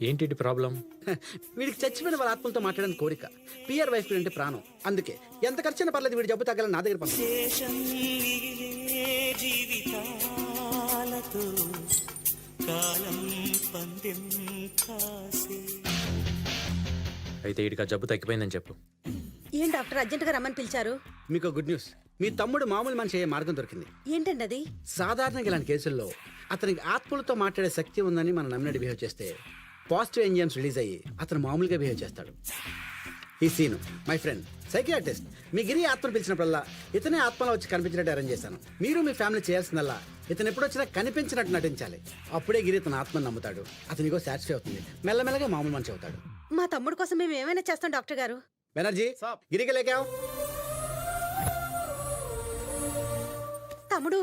ఏంటి ప్రాబ్లం? వీడికి చచ్చిపోయిన వాళ్ళ ఆత్మలతో మాట్లాడని కోరిక. పిఆర్ వైఫ్ అంటే ప్రాణం. అందుకే ఎంత ఖర్చైనా పర్లేదు వీడి జబ్బు తగ్గాలని నా దగ్గర పంపి. అయితే వీడికి ఆ జబ్బు తగ్గిపోయిందని చెప్పు. ఏం డాక్టర్ అర్జెంట్ గా రమ్మని పిలిచారు? మీకు గుడ్ న్యూస్. మీ తమ్ముడు మామూలు మనిషి అయ్యే మార్గం దొరికింది. ఏంటండి అది? సాధారణంగా ఇలాంటి కేసుల్లో అతనికి ఆత్మలతో మాట్లాడే శక్తి ఉందని మనం నమ్మినట్టు బిహేవ్ చేస్తే పాజిటివ్ ఎంజిఎమ్స్ రిలీజ్ అయ్యి అతను మామూలుగా బిహేవ్ చేస్తాడు. ఈ సీను మై ఫ్రెండ్ సైకియాట్రిస్ట్. మీ గిరి ఆత్మలు పిలిచినప్పుడల్లా ఇతనే ఆత్మలో వచ్చి కనిపించినట్టు అరేంజ్ చేశాను. మీరు మీ ఫ్యామిలీ చేయాల్సిందల్లా ఇతను ఎప్పుడు వచ్చినా కనిపించినట్టు నటించాలి. అప్పుడే గిరి తన ఆత్మను నమ్ముతాడు. అతనికో సాటిస్ఫై అవుతుంది. మెల్లమెల్లగా మామూలు మనిషి అవుతాడు. మా తమ్ముడు కోసం మేము ఏమైనా చేస్తాం డాక్టర్ గారు. బెనర్జీ గిరికి లేకావు. తమ్ముడు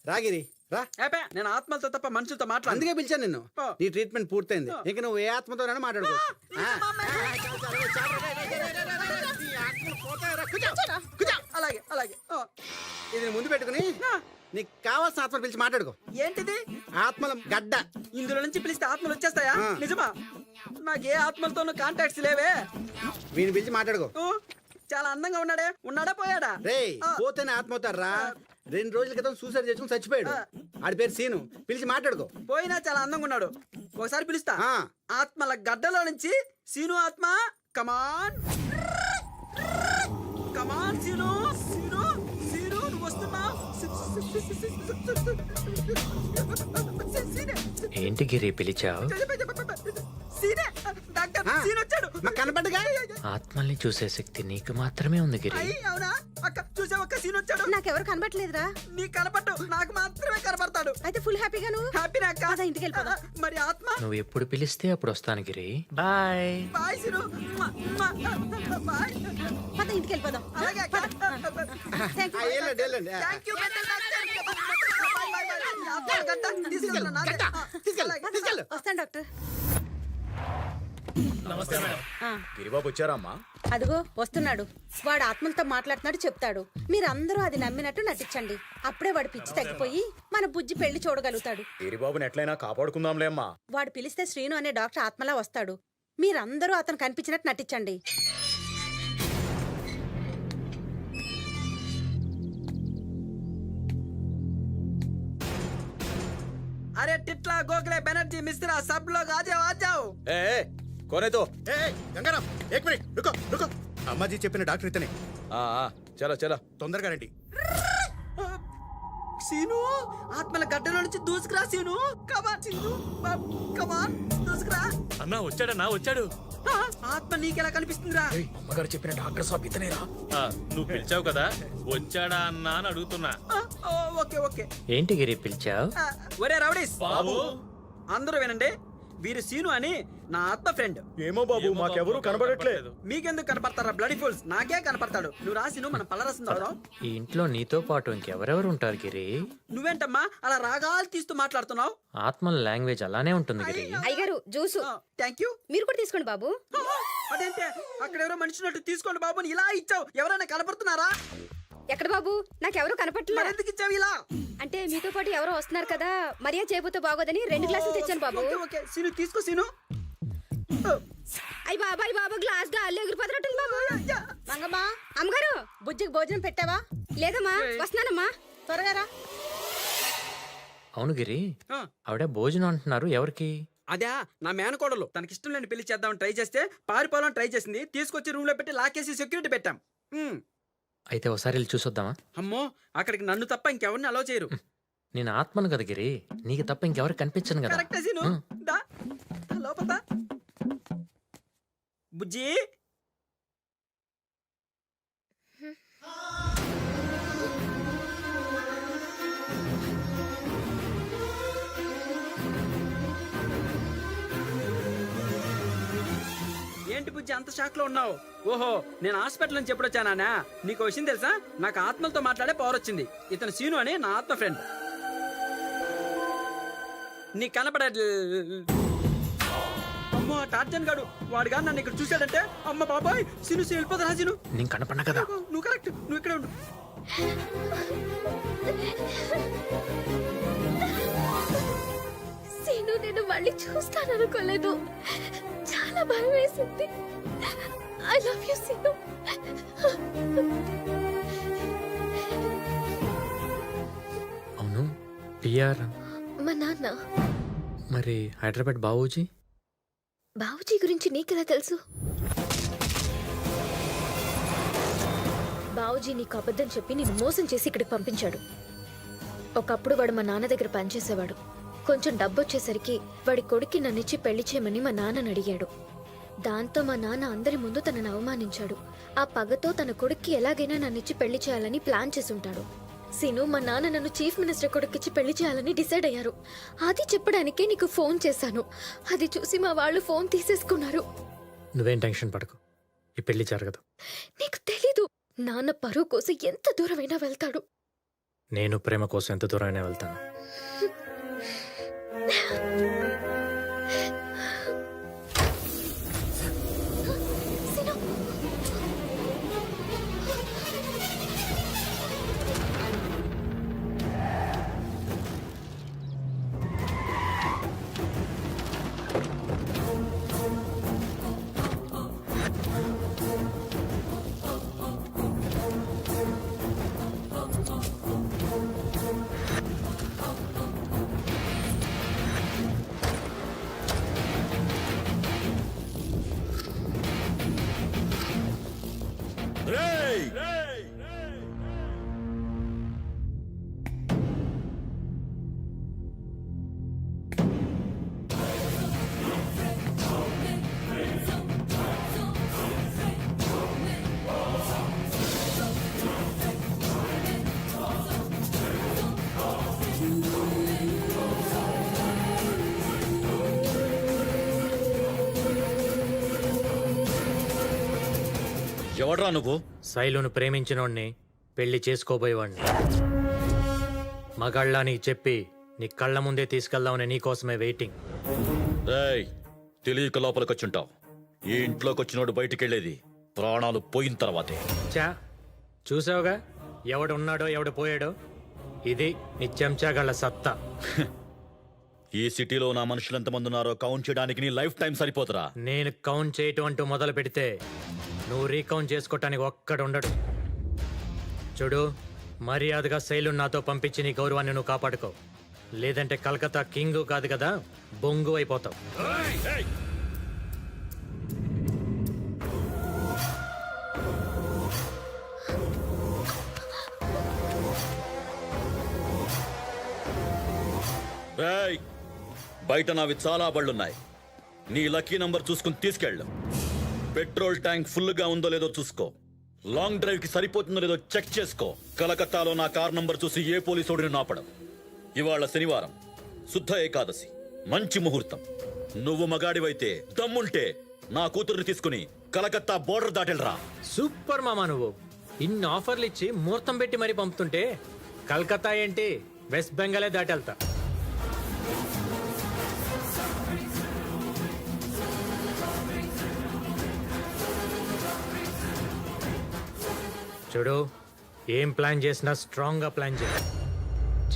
రాగిరి రా. నేను ఆత్మలతో తప్ప మనుషులతో మాట్లాడు. అందుకే పిలిచాను నిన్ను. నీ ట్రీట్మెంట్ పూర్తయింది. ఇక నువ్వు ఏ ఆత్మతోనైనా మాట్లాడుకో. అలాగే అలాగే. ఇది ముందు పెట్టుకుని నీకు కావాల్సిన ఆత్మ పిలిచి మాట్లాడుకో. ఏంటిది? ఆత్మల గడ్డ. ఇందులో నుంచి పిలిస్తే ఆత్మలు వచ్చేస్తాయా? నిజమా? నాకు ఏ ఆత్మలతోనూ కాంటాక్ట్స్ లేవే. వీని పిలిచి మాట్లాడుకో. చాలా అందంగా ఉన్నాడే. ఉన్నాడా పోయాడా? రే పోతేనే ఆత్మ అవుతారా? 2 రోజుల క్రితం సూసైడ్ చేసుకుని చచ్చిపోయాడు. ఆడి పేరు సీను. పిలిచి మాట్లాడుకో. పోయినా చాలా అందంగా ఉన్నాడు. ఒకసారి పిలుస్తా. ఆత్మల గడ్డలో నుంచి సీను ఆత్మ కమాన్ కమాన్ సీను సీను సీను నువ్వు వస్తున్నా. ఏంటి గిరి పిలిచావు? సీనే డాక్టర్ సీన్ వచ్చాడు. కనపడగా ఆత్మల్ని చూసే శక్తి నీకు మాత్రమే ఉంది గిరి. అవునా అక్క? చూసే ఒక్క సీన్ వచ్చాడు. నాకెవరు కనబట్లేదురా. నీకు కనపడ్డు, నాకు మాత్రమే కనపడతాడు. అయితే ఫుల్ హ్యాపీగా నువ్వు హ్యాపీనా అక్క? ఇంటికి వెళ్ళిపోదాం. మరి ఆత్మ? నువ్వు ఎప్పుడు పిలిస్తే అప్పుడు వస్తాను Giri. Bye. Bye Seenu. Bye. పద ఇంటికి వెళ్ళిపోదాం. అలాగే అక్క. Thank you. వెళ్ళండి. Thank you doctor. Bye bye bye. ఆత్మ గడ్డ తీసుకెళ్ళరా? నాదే. వస్తాను డాక్టర్. గిరిబాబు వచ్చారమ్మా? అదిగో వస్తున్నాడు. వాడు ఆత్మలతో మాట్లాడుతున్నాడు చెప్తాడు. మీరందరూ అది నమ్మినట్టు నటించండి. అప్పుడే వాడు పిచ్చి తగ్గిపోయి మన బుజ్జి పెళ్లి చూడగలుగుతాడు. గిరిబాబుని ఎట్లయినా కాపాడుకుందాంలే అమ్మా. వాడు పిలిస్తే శ్రీను అనే డాక్టర్ ఆత్మలా వస్తాడు. మీరందరూ అతను కనిపించినట్టు నటించండి. अरे टिटला गोखले बनर्जी मिश्रा सब लोग आ जाओ. कौन है तो? गंगाराम एक मिनट रुको रुको. అమ్మాజీ చెప్పిన డాక్టర్ ఇతనే. చలో చలో తొందరగా రండి. సీను ఆత్మల గడ్డలో నుంచి దూసుకురా సీను. కమాన్ సీను కమాన్ దూసుకురా. అన్నా వచ్చాడన్నా వచ్చాడు. ఆత్మ నీకెలా కనిపిస్తుందిరా? అమ్మగారు చెప్పిన డాక్టర్ సాబ్ ఇతనేరా? నువ్వు పిలిచావు కదా వచ్చాడా అన్నా అని అడుగుతున్నా. Okay okay. ఏంటి గిరి పిలిచావు? ఒరే రౌడీస్ బాబు అందరూ వినండి. వీరు సీను అని నా ఆత్మ ఫ్రెండ్. ఏమో బాబు మాకెవరూ కనబడట్లేదు. మీకెందుకు కనపడతారా బ్లడీ ఫుల్స్? నాకే కనపడతాడు. నువ్వు రాసిను మనం పళ్ళరసం తాగుదాం. ఈ ఇంట్లో నీతో పాటు ఇంకెవరెవరు ఉంటారు గిరి? నువ్వేంటమ్మా అలా రాగాలు తీస్తూ మాట్లాడుతున్నావు? ఆత్మల లాంగ్వేజ్ అలానే ఉంటుంది గిరి. అయ్యగారు జ్యూసు. Thank you. మీరు కూడా తీసుకోండి బాబు. అదేంటే అక్కడ ఎవరో మనిషినట్టు తీసుకోండి బాబు అని ఇలా ఇచ్చావు. ఎవరైనా కనపడుతున్నారా? ఎక్కడ బాబు? నాకెవరు కనపట్లేదు. ఎందుకు ఇచ్చావు ఇలా? అంటే మీతో పాటు ఎవరో వస్తున్నారు కదా, మర్యాద చేయబోతే బాగోదని 2 గ్లాసులు తెచ్చాను బాబు. ఓకే సీను తీసుకో సీను. అయ్య బాబాయ్ బాబు గ్లాస్ గాల్లో ఎగిరిపోతున్నట్టుంది బాబు. మంగమ్మా అమ్మగారు బుజ్జికి భోజనం పెట్టావా? లేదమ్మా వస్తున్నానమ్మా. త్వరగా రా. అవును గిరి, ఆవిడ భోజనం అంటున్నారు. ఎవరికి? అదే నా మేనకోడలు. తనకిష్టం లేని పెళ్లి చేద్దామని ట్రై చేస్తే పారిపోవాలని ట్రై చేసింది. తీసుకొచ్చి రూమ్ లో పెట్టి లాకేసి సెక్యూరిటీ పెట్టాం. అయితే ఒకసారి వెళ్ళి చూసొద్దామా? అమ్మో అక్కడికి నన్ను తప్ప ఇంకెవరిని అలో చేయరు. నేను ఆత్మను కదా గిరి, నీకు తప్ప ఇంకెవరికి కనిపించను కదా. కరెక్టే సీను. దా లోపల దా. బుజ్జి ఏంటి బుజ్జి అంత షాక్ లో ఉన్నావు? ఓహో నేను హాస్పిటల్ నుంచి ఎప్పుడు వచ్చానా? నీకు విషయం తెలుసా? నాకు ఆత్మలతో మాట్లాడే పవర్ వచ్చింది. ఇతను సీను అని నా ఆత్మ ఫ్రెండ్. నీ కనపడ అమ్మో టార్జన్ గాడు వాడుగా నన్ను ఇక్కడ చూశాడంటే అమ్మ బాబాయ్ సీను వెళ్ళిపోతా సీను. నేను కనపడినా కదా. నువ్వు కరెక్ట్. నువ్వు ఇక్కడే ఉండు. సీను నేను మళ్ళీ చూస్తాననుకోలేదు. చాలా భయం వేసింది. I love you Seenu. అవును పిఆర్ మా నాన్న. మరి హైదరాబాద్ బావూజీ? బావుజీ గురించి నీకెలా తెలుసు? బావుజీ నీకు అబద్ధం చెప్పి నిన్ను మోసం చేసి ఇక్కడికి పంపించాడు. ఒకప్పుడు వాడు మా నాన్న దగ్గర పనిచేసేవాడు. కొంచెం డబ్బు వచ్చేసరికి వాడి కొడుక్కి నన్నిచ్చి పెళ్లి చేయమని మా నాన్నని అడిగాడు. దాంతో మా నాన్న అందరి ముందు తనను అవమానించాడు. ఆ పగతో తన కొడుక్కి ఎలాగైనా నన్నిచ్చి పెళ్లి చేయాలని ప్లాన్ చేసుంటాడు. సీను, మా నాన్న నన్ను చీఫ్ మినిస్టర్ కొడుక్కిచ్చి పెళ్లి చేయాలని డిసైడ్ అయ్యారు. అది చెప్పడానికే నీకు ఫోన్ చేశాను. అది చూసి మా వాళ్ళు ఫోన్ తీసేసుకున్నారు. నువ్వేం టెన్షన్ పడకు, ఈ పెళ్లి జరగదు. నీకు తెలీదు, నాన్న పరువు కోసం ఎంత దూరమైనా వెళ్తాడు. నేను ప్రేమ కోసం ఎంత దూరమైనా వెళ్తాను. సీను, ఎవడ్రా నువ్వు? శైలును ప్రేమించినోడ్ని, పెళ్లి చేసుకోబోయేవాడిని. మగాళ్ళని చెప్పి నీ కళ్ళ ముందే తీసుకెళ్దామని నీకోసమే వెయిటింగ్. రేయ్, తెలియక లోపలికొచ్చుంటావు. ఈ ఇంట్లోకి వచ్చినోడు బయటికెళ్ళేది ప్రాణాలు పోయిన తర్వాతే. చా చూసావుగా, ఎవడున్నాడో ఎవడు పోయాడో. ఇది నీ చెంచాగళ్ళ సత్తా. ఈ సిటీలో నా మనుషులు ఎంతమంది ఉన్నారో కౌంట్ చేయడానికి నీ లైఫ్ టైం సరిపోతురా. నేను కౌంట్ చేయటం అంటూ మొదలు పెడితే నువ్వు రీకౌంట్ చేసుకోవటానికి ఒక్కడుండడు. చూడు, మర్యాదగా శైలు నాతో పంపించి నీ గౌరవాన్ని నువ్వు కాపాడుకో. లేదంటే కలకత్తా కింగ్ కాదు కదా, బొంగు అయిపోతావు. రేయ్, బయట నావి చాలా బళ్ళున్నాయి. నీ లక్కీ నంబర్ చూసుకుని తీసుకెళ్ళు. పెట్రోల్ ట్యాంక్ ఫుల్గా ఉందో లేదో చూసుకో. లాంగ్ డ్రైవ్ కి సరిపోతుందో లేదో చెక్ చేసుకో. కలకత్తాలో నా కార్ నంబర్ చూసి ఏ పోలీసోడిని నాపడం. ఇవాళ శనివారం, శుద్ధ ఏకాదశి, మంచి ముహూర్తం. నువ్వు మగాడివైతే దమ్ముంటే నా కూతుర్ని తీసుకుని కలకత్తా బోర్డర్ దాటెళ్ళరా. సూపర్ మామా, నువ్వు ఇన్ని ఆఫర్లు ఇచ్చి ముహూర్తం పెట్టి మరీ పంపుతుంటే కలకత్తా ఏంటి, వెస్ట్ బెంగాలే దాటెళ్తా. చూడు, ఏం ప్లాన్ చేసినా స్ట్రాంగ్గా ప్లాన్ చేయ.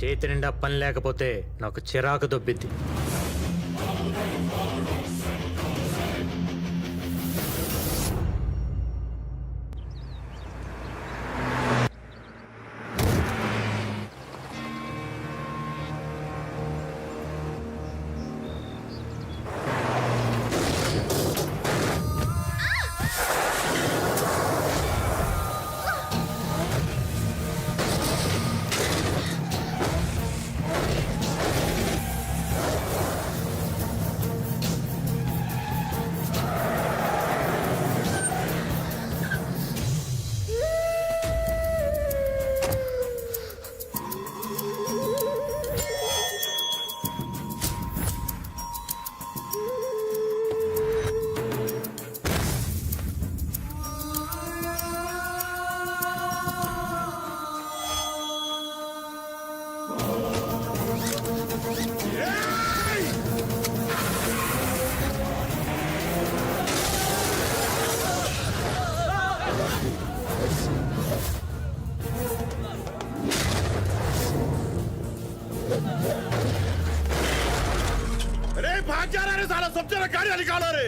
చేతి నిండా పని లేకపోతే నాకు చిరాకు దొబ్బిద్ది. గాడి కావాలి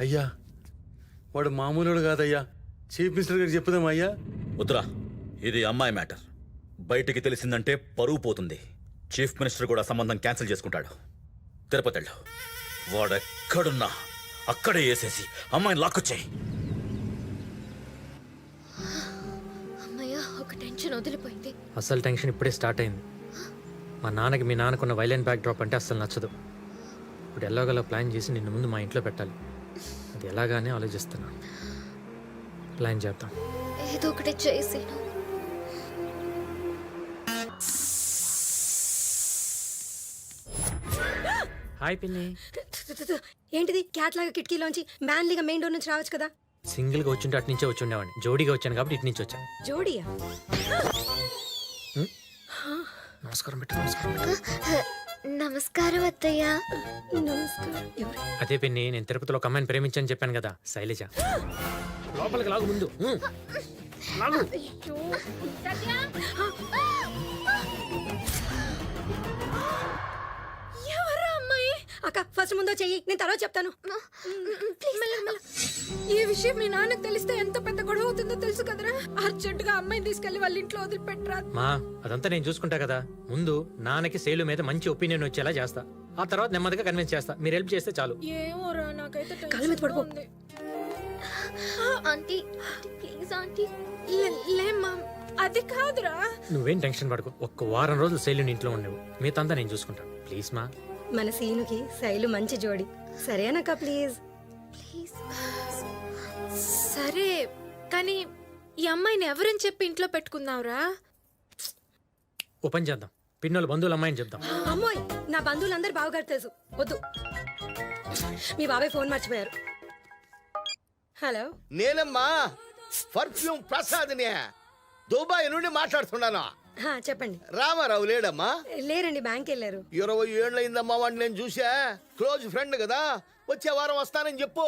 అయ్యా వాడు మామూలుడు కాదయ్యా చీఫ్ మినిస్టర్ గారు చెప్పుదాం అయ్యా. వద్దురా, ఇది అమ్మాయి మ్యాటర్. బయటికి తెలిసిందంటే పరువు పోతుంది. చీఫ్ మినిస్టర్ కూడా సంబంధం క్యాన్సిల్ చేసుకుంటాడు. తిరుపతి వెళ్ళు. వాడెక్కడున్నా అక్కడే వేసేసి అమ్మాయిని లాక్కొచ్చాయి. అమ్మయ్య, ఒక టెన్షన్ వదిలిపోయింది. అసలు టెన్షన్ ఇప్పుడే స్టార్ట్ అయింది. మా నాన్నకి మీ నాన్నకున్న వైలెంట్ బ్యాక్ డ్రాప్ అంటే అస్సలు నచ్చదు. ఇప్పుడు ఎలాగోలా ప్లాన్ చేసి నిన్ను ముందు మా ఇంట్లో పెట్టాలి. అది ఎలాగానే ఆలోచిస్తున్నాను. ప్లాన్ చేద్దాం. ఏదో ఒకటి చేసేను. హాయ్ పిన్ని. ఏంటిది క్యాట్ లాగా కిటికీలోంచి మ్యాన్లీగా మెయిన్ డోర్ నుంచి రావచ్చు కదా. సింగిల్గా వచ్చుంటే అటు నుంచే వచ్చి ఉండేవాడిని. జోడీగా వచ్చాను కాబట్టి ఇటు నుంచి వచ్చాను. జోడియా? నమస్కారం పెట్టు, నమస్కారం పెట్టు. నమస్కారం అత్తయ్య. నమస్కారం. ఎవరు? అదే పిన్ని, నేను తిరుపతిలో ఒక అమ్మాయిని ప్రేమించని చెప్పాను కదా, శైలజ. లోపలికి లాగు ముందు. లాగు. ఎవరా అమ్మాయి? అక్క ఫస్ట్ ముందో చెయ్యి, నేను తర్వాత చెప్తాను. ఈ విషయం మీ నాన్నకు తెలిస్తే ఎంత పెద్ద గొడవ అవుతుందో తెలుసు కదరా. అర్జెంట్ గా అమ్మాయిని తీసుకెళ్లి వాళ్ళ ఇంట్లో వదిలిపెట్టరా. మా అదంతా నేను చూసుకుంటా కదా. ముందు నాన్నకి శైలు మీద మంచి ఒపీనియన్ వచ్చేలా చేస్తా. ఆ తర్వాత నెమ్మదిగా కన్విన్స్ చేస్తా. మీరు హెల్ప్ చేస్తే చాలు. ఏమోరా, నాకైతే కాళ్ళ మీద పడిపో. Aunty please aunty. లేమ్మా, అది కాదురా. నువ్వేం టెన్షన్ పడకు. ఒక్క వారం రోజులు శైలుని ఇంట్లో ఉండేవు. మిగతా నేను చూసుకుంటాను. ప్లీజ్ మా. మన సీనుకి శైలు మంచి జోడి. సరేనక్క ప్లీజ్. ప్లీజ్. సరే, కానీ ఈ అమ్మాయిని ఎవరని చెప్పి ఇంట్లో పెట్టుకున్నావురా? ఓ పని చేద్దాం, పిన్నోళ్ళ బంధువుల అమ్మాయిని చెప్దాం. అమ్మోయ్, నా బంధువులందరూ బావగారు తెలుసు. వద్దు, మీ బాబాయ్ ఫోన్ మర్చిపోయారు. హలో, నేనమ్మా పర్ఫ్యూమ్ ప్రసాద్ని దుబాయ్ నుండి మాట్లాడుతున్నాను. చెప్పండి. రామారావు లేడమ్మా? లేరండి, బ్యాంక్ వెళ్ళారు. 20 ఏళ్ళయిందమ్మా వాడిని నేను చూసా. క్లోజ్ ఫ్రెండ్ కదా, వచ్చే వారం వస్తానని చెప్పు.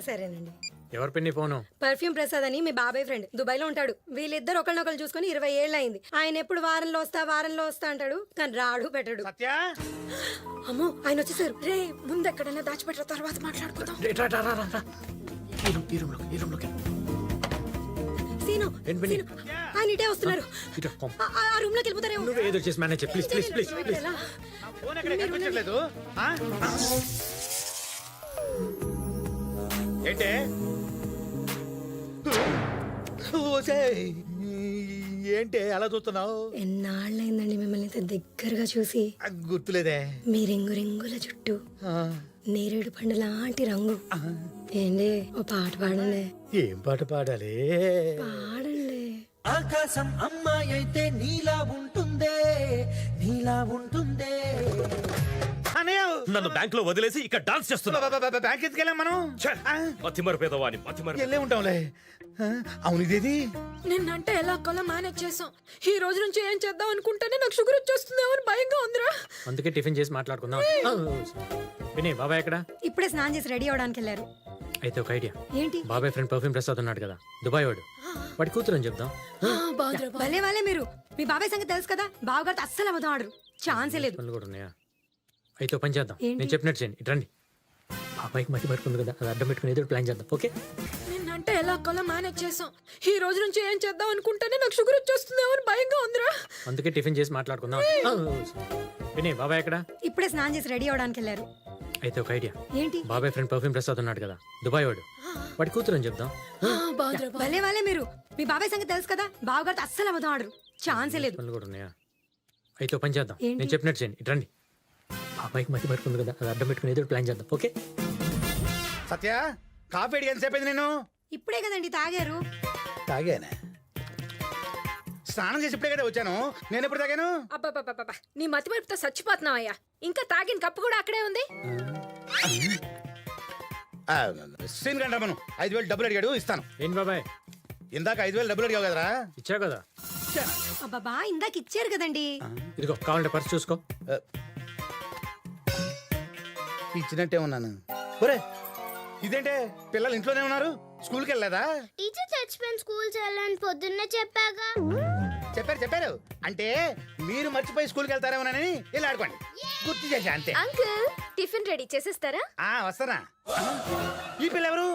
సరేనండి. ఎవరు పిన్ని ఫోను? పర్ఫ్యూమ్ ప్రసాద్ అని మీ బాబాయ్ ఫ్రెండ్, దుబాయ్ లో ఉంటాడు. వీళ్ళిద్దరు ఒకరినొకరు చూసుకుని 20 ఏళ్ళు అయింది. ఆయన ఎప్పుడు వారంలో వస్తా అంటాడు, కానీ రాడు పెట్టడు. అమ్మో, ఆయన వచ్చేసారు. రే, ముందు ఎక్కడైనా దాచిపెట్టిన తర్వాత మాట్లాడుకుందాం. సీను, సీను, ఆయన ఇటే వస్తున్నారు. ఆ రూమ్ లోకి వెళ్ళిపోతారేమో. నువ్వు ఏదో చేసి manage please please please please. ఎలా? ఏంటే ఏంటి అలా చూస్తున్నావు? ఎన్నాళ్ళైందండి మిమ్మల్ని ఇంత దగ్గరగా చూసి. గుర్తులేదే. మీ రింగు రింగుల జుట్టు, నేరేడు పండు లాంటి రంగు. ఏంటి, ఓ పాట పాడండి. ఏం పాట పాడాలి? పాడండి. ఆకాశం అమ్మాయి అయితే నీలా ఉంటుందే, నీలా ఉంటుందే. నన్ను బ్యాంక్ లో వదిలేసి ఇక్కడ డాన్స్ చేస్తున్నా. బ్యాంక్ ఎత్తుకెళ్ళాం మనం. మతిమరు పేదవాని వెళ్ళే ఉంటాంలే. అవును, ఇదేది నిన్నంటే ఎలా కొలా మేనేజ్ చేసాం. ఈ రోజు నుంచి ఏం చేద్దాం అనుకుంటేనే నాకు షుగర్ వచ్చేస్తుందేమో అని భయంగా ఉందిరా. అందుకే టిఫిన్ చేసి మాట్లాడుకుందాం. వినయ్, బాబాయ్ ఎక్కడ? ఇప్పుడే స్నానం చేసి రెడీ అవడానికి వెళ్ళారు. అయితే ఒక ఐడియా. ఏంటి? బాబాయ్ ఫ్రెండ్ పర్ఫ్యూమ్ ప్రసాద్ ఉన్నాడు కదా, దుబాయ్ వాడు. వాడి కూతురు అని చెప్దాం. భలే వాళ్ళే మీరు. మీ బాబాయ్ సంగతి తెలుసు కదా, బావగారితో అస్సలు అబద్ధం ఆడరు. ఛాన్సే లేదు. పనులు కూడా ఉన్నాయా? అయితే ఓ పని చేద్దాం. ఏంటి? నేను చెప్పినట్టు చేయండి. ఇటు రండి. బాబాయ్కి మతి పడుతుంది కదా, అది అడ్డం పెట్టుకుని ఏదో ప్లాన్ చేద్దాం. ఓకే నిన్నంటే ఎలా కొలా మేనేజ్ చేసాం. ఈ రోజు నుంచి ఏం చేద్దాం అనుకుంటేనే నాకు షుగర్ వచ్చేస్తుందేమో అని భయంగా ఉందిరా. అందుకే టిఫిన్ చేసి మాట్లాడుకుందాం. వినయ్ బాబాయ్ ఎక్కడ? ఇప్పుడే స్నానం చేసి రెడీ అవడానికి వెళ్ళారు. అయితే ఒక ఐడియా, ఏంటి? బాబాయ్ ఫ్రెండ్ పర్ఫ్యూమ్ ప్రసాద్ ఉన్నాడు కదా, దుబాయ్ వాడు, వాడి కూతురు అని చెప్దాం. భలే వాళ్ళే మీరు. మీ బాబాయ్ సంగతి తెలుసు కదా, బావగారితో అస్సలు అబద్ధం ఆడరు. ఛాన్సే లేదు. పనులు కూడా ఉన్నాయా? అయితే ఒక పని చేద్దాం, ఏంటి? నేను చెప్పినట్టు చేయండి. ఇటు రండి. బాబాయ్కి మతి పడుతుంది కదా, అది అడ్డం పెట్టుకుని ఏదో ప్లాన్ చేద్దాం. ఓకే సత్య, కాఫీ అడిగి ఎంతసేపు అయింది నేను? ఇప్పుడే కదండి తాగారు. తాగానే, స్నానం చేసి ఇప్పుడే కదా వచ్చాను. నేను ఎప్పుడు తాగాను? అబ్బా నీ మతి మరుపుతో చచ్చిపోతున్నావయ్యా. ఇంకా తాగిన కప్పు కూడా అక్కడే ఉంది. సీన్ కంటే మనం 5,000 డబ్బులు అడిగాడు, ఇస్తాను. ఏంటి బాబాయ్? ఇందాక 5,000 డబ్బులు అడిగావు కదరా? ఇచ్చావు కదా. అబ్బాబా ఇందాక ఇచ్చారు కదండి. ఇదిగో కావాలంటే పర్స్ చూసుకో. ఇచ్చినట్టే ఉన్నాను. ఒరే, ఇదేంటే పిల్లలు ఇంట్లోనే ఉన్నారు, స్కూల్కి వెళ్ళలేదా? టీచర్ చచ్చిపోయిన స్కూల్ చేయాలని పొద్దున్నే చెప్పాగా. చెప్పారు. అంటే మీరు మర్చిపోయి స్కూల్కి వెళ్తారేమోనని ఇలా ఆడుకోండి, గుర్తు చేశా అంతే. అంకుల్ టిఫిన్ రెడీ చేసేస్తారా? వస్తానా. ఈ పిల్ల ఎవరు?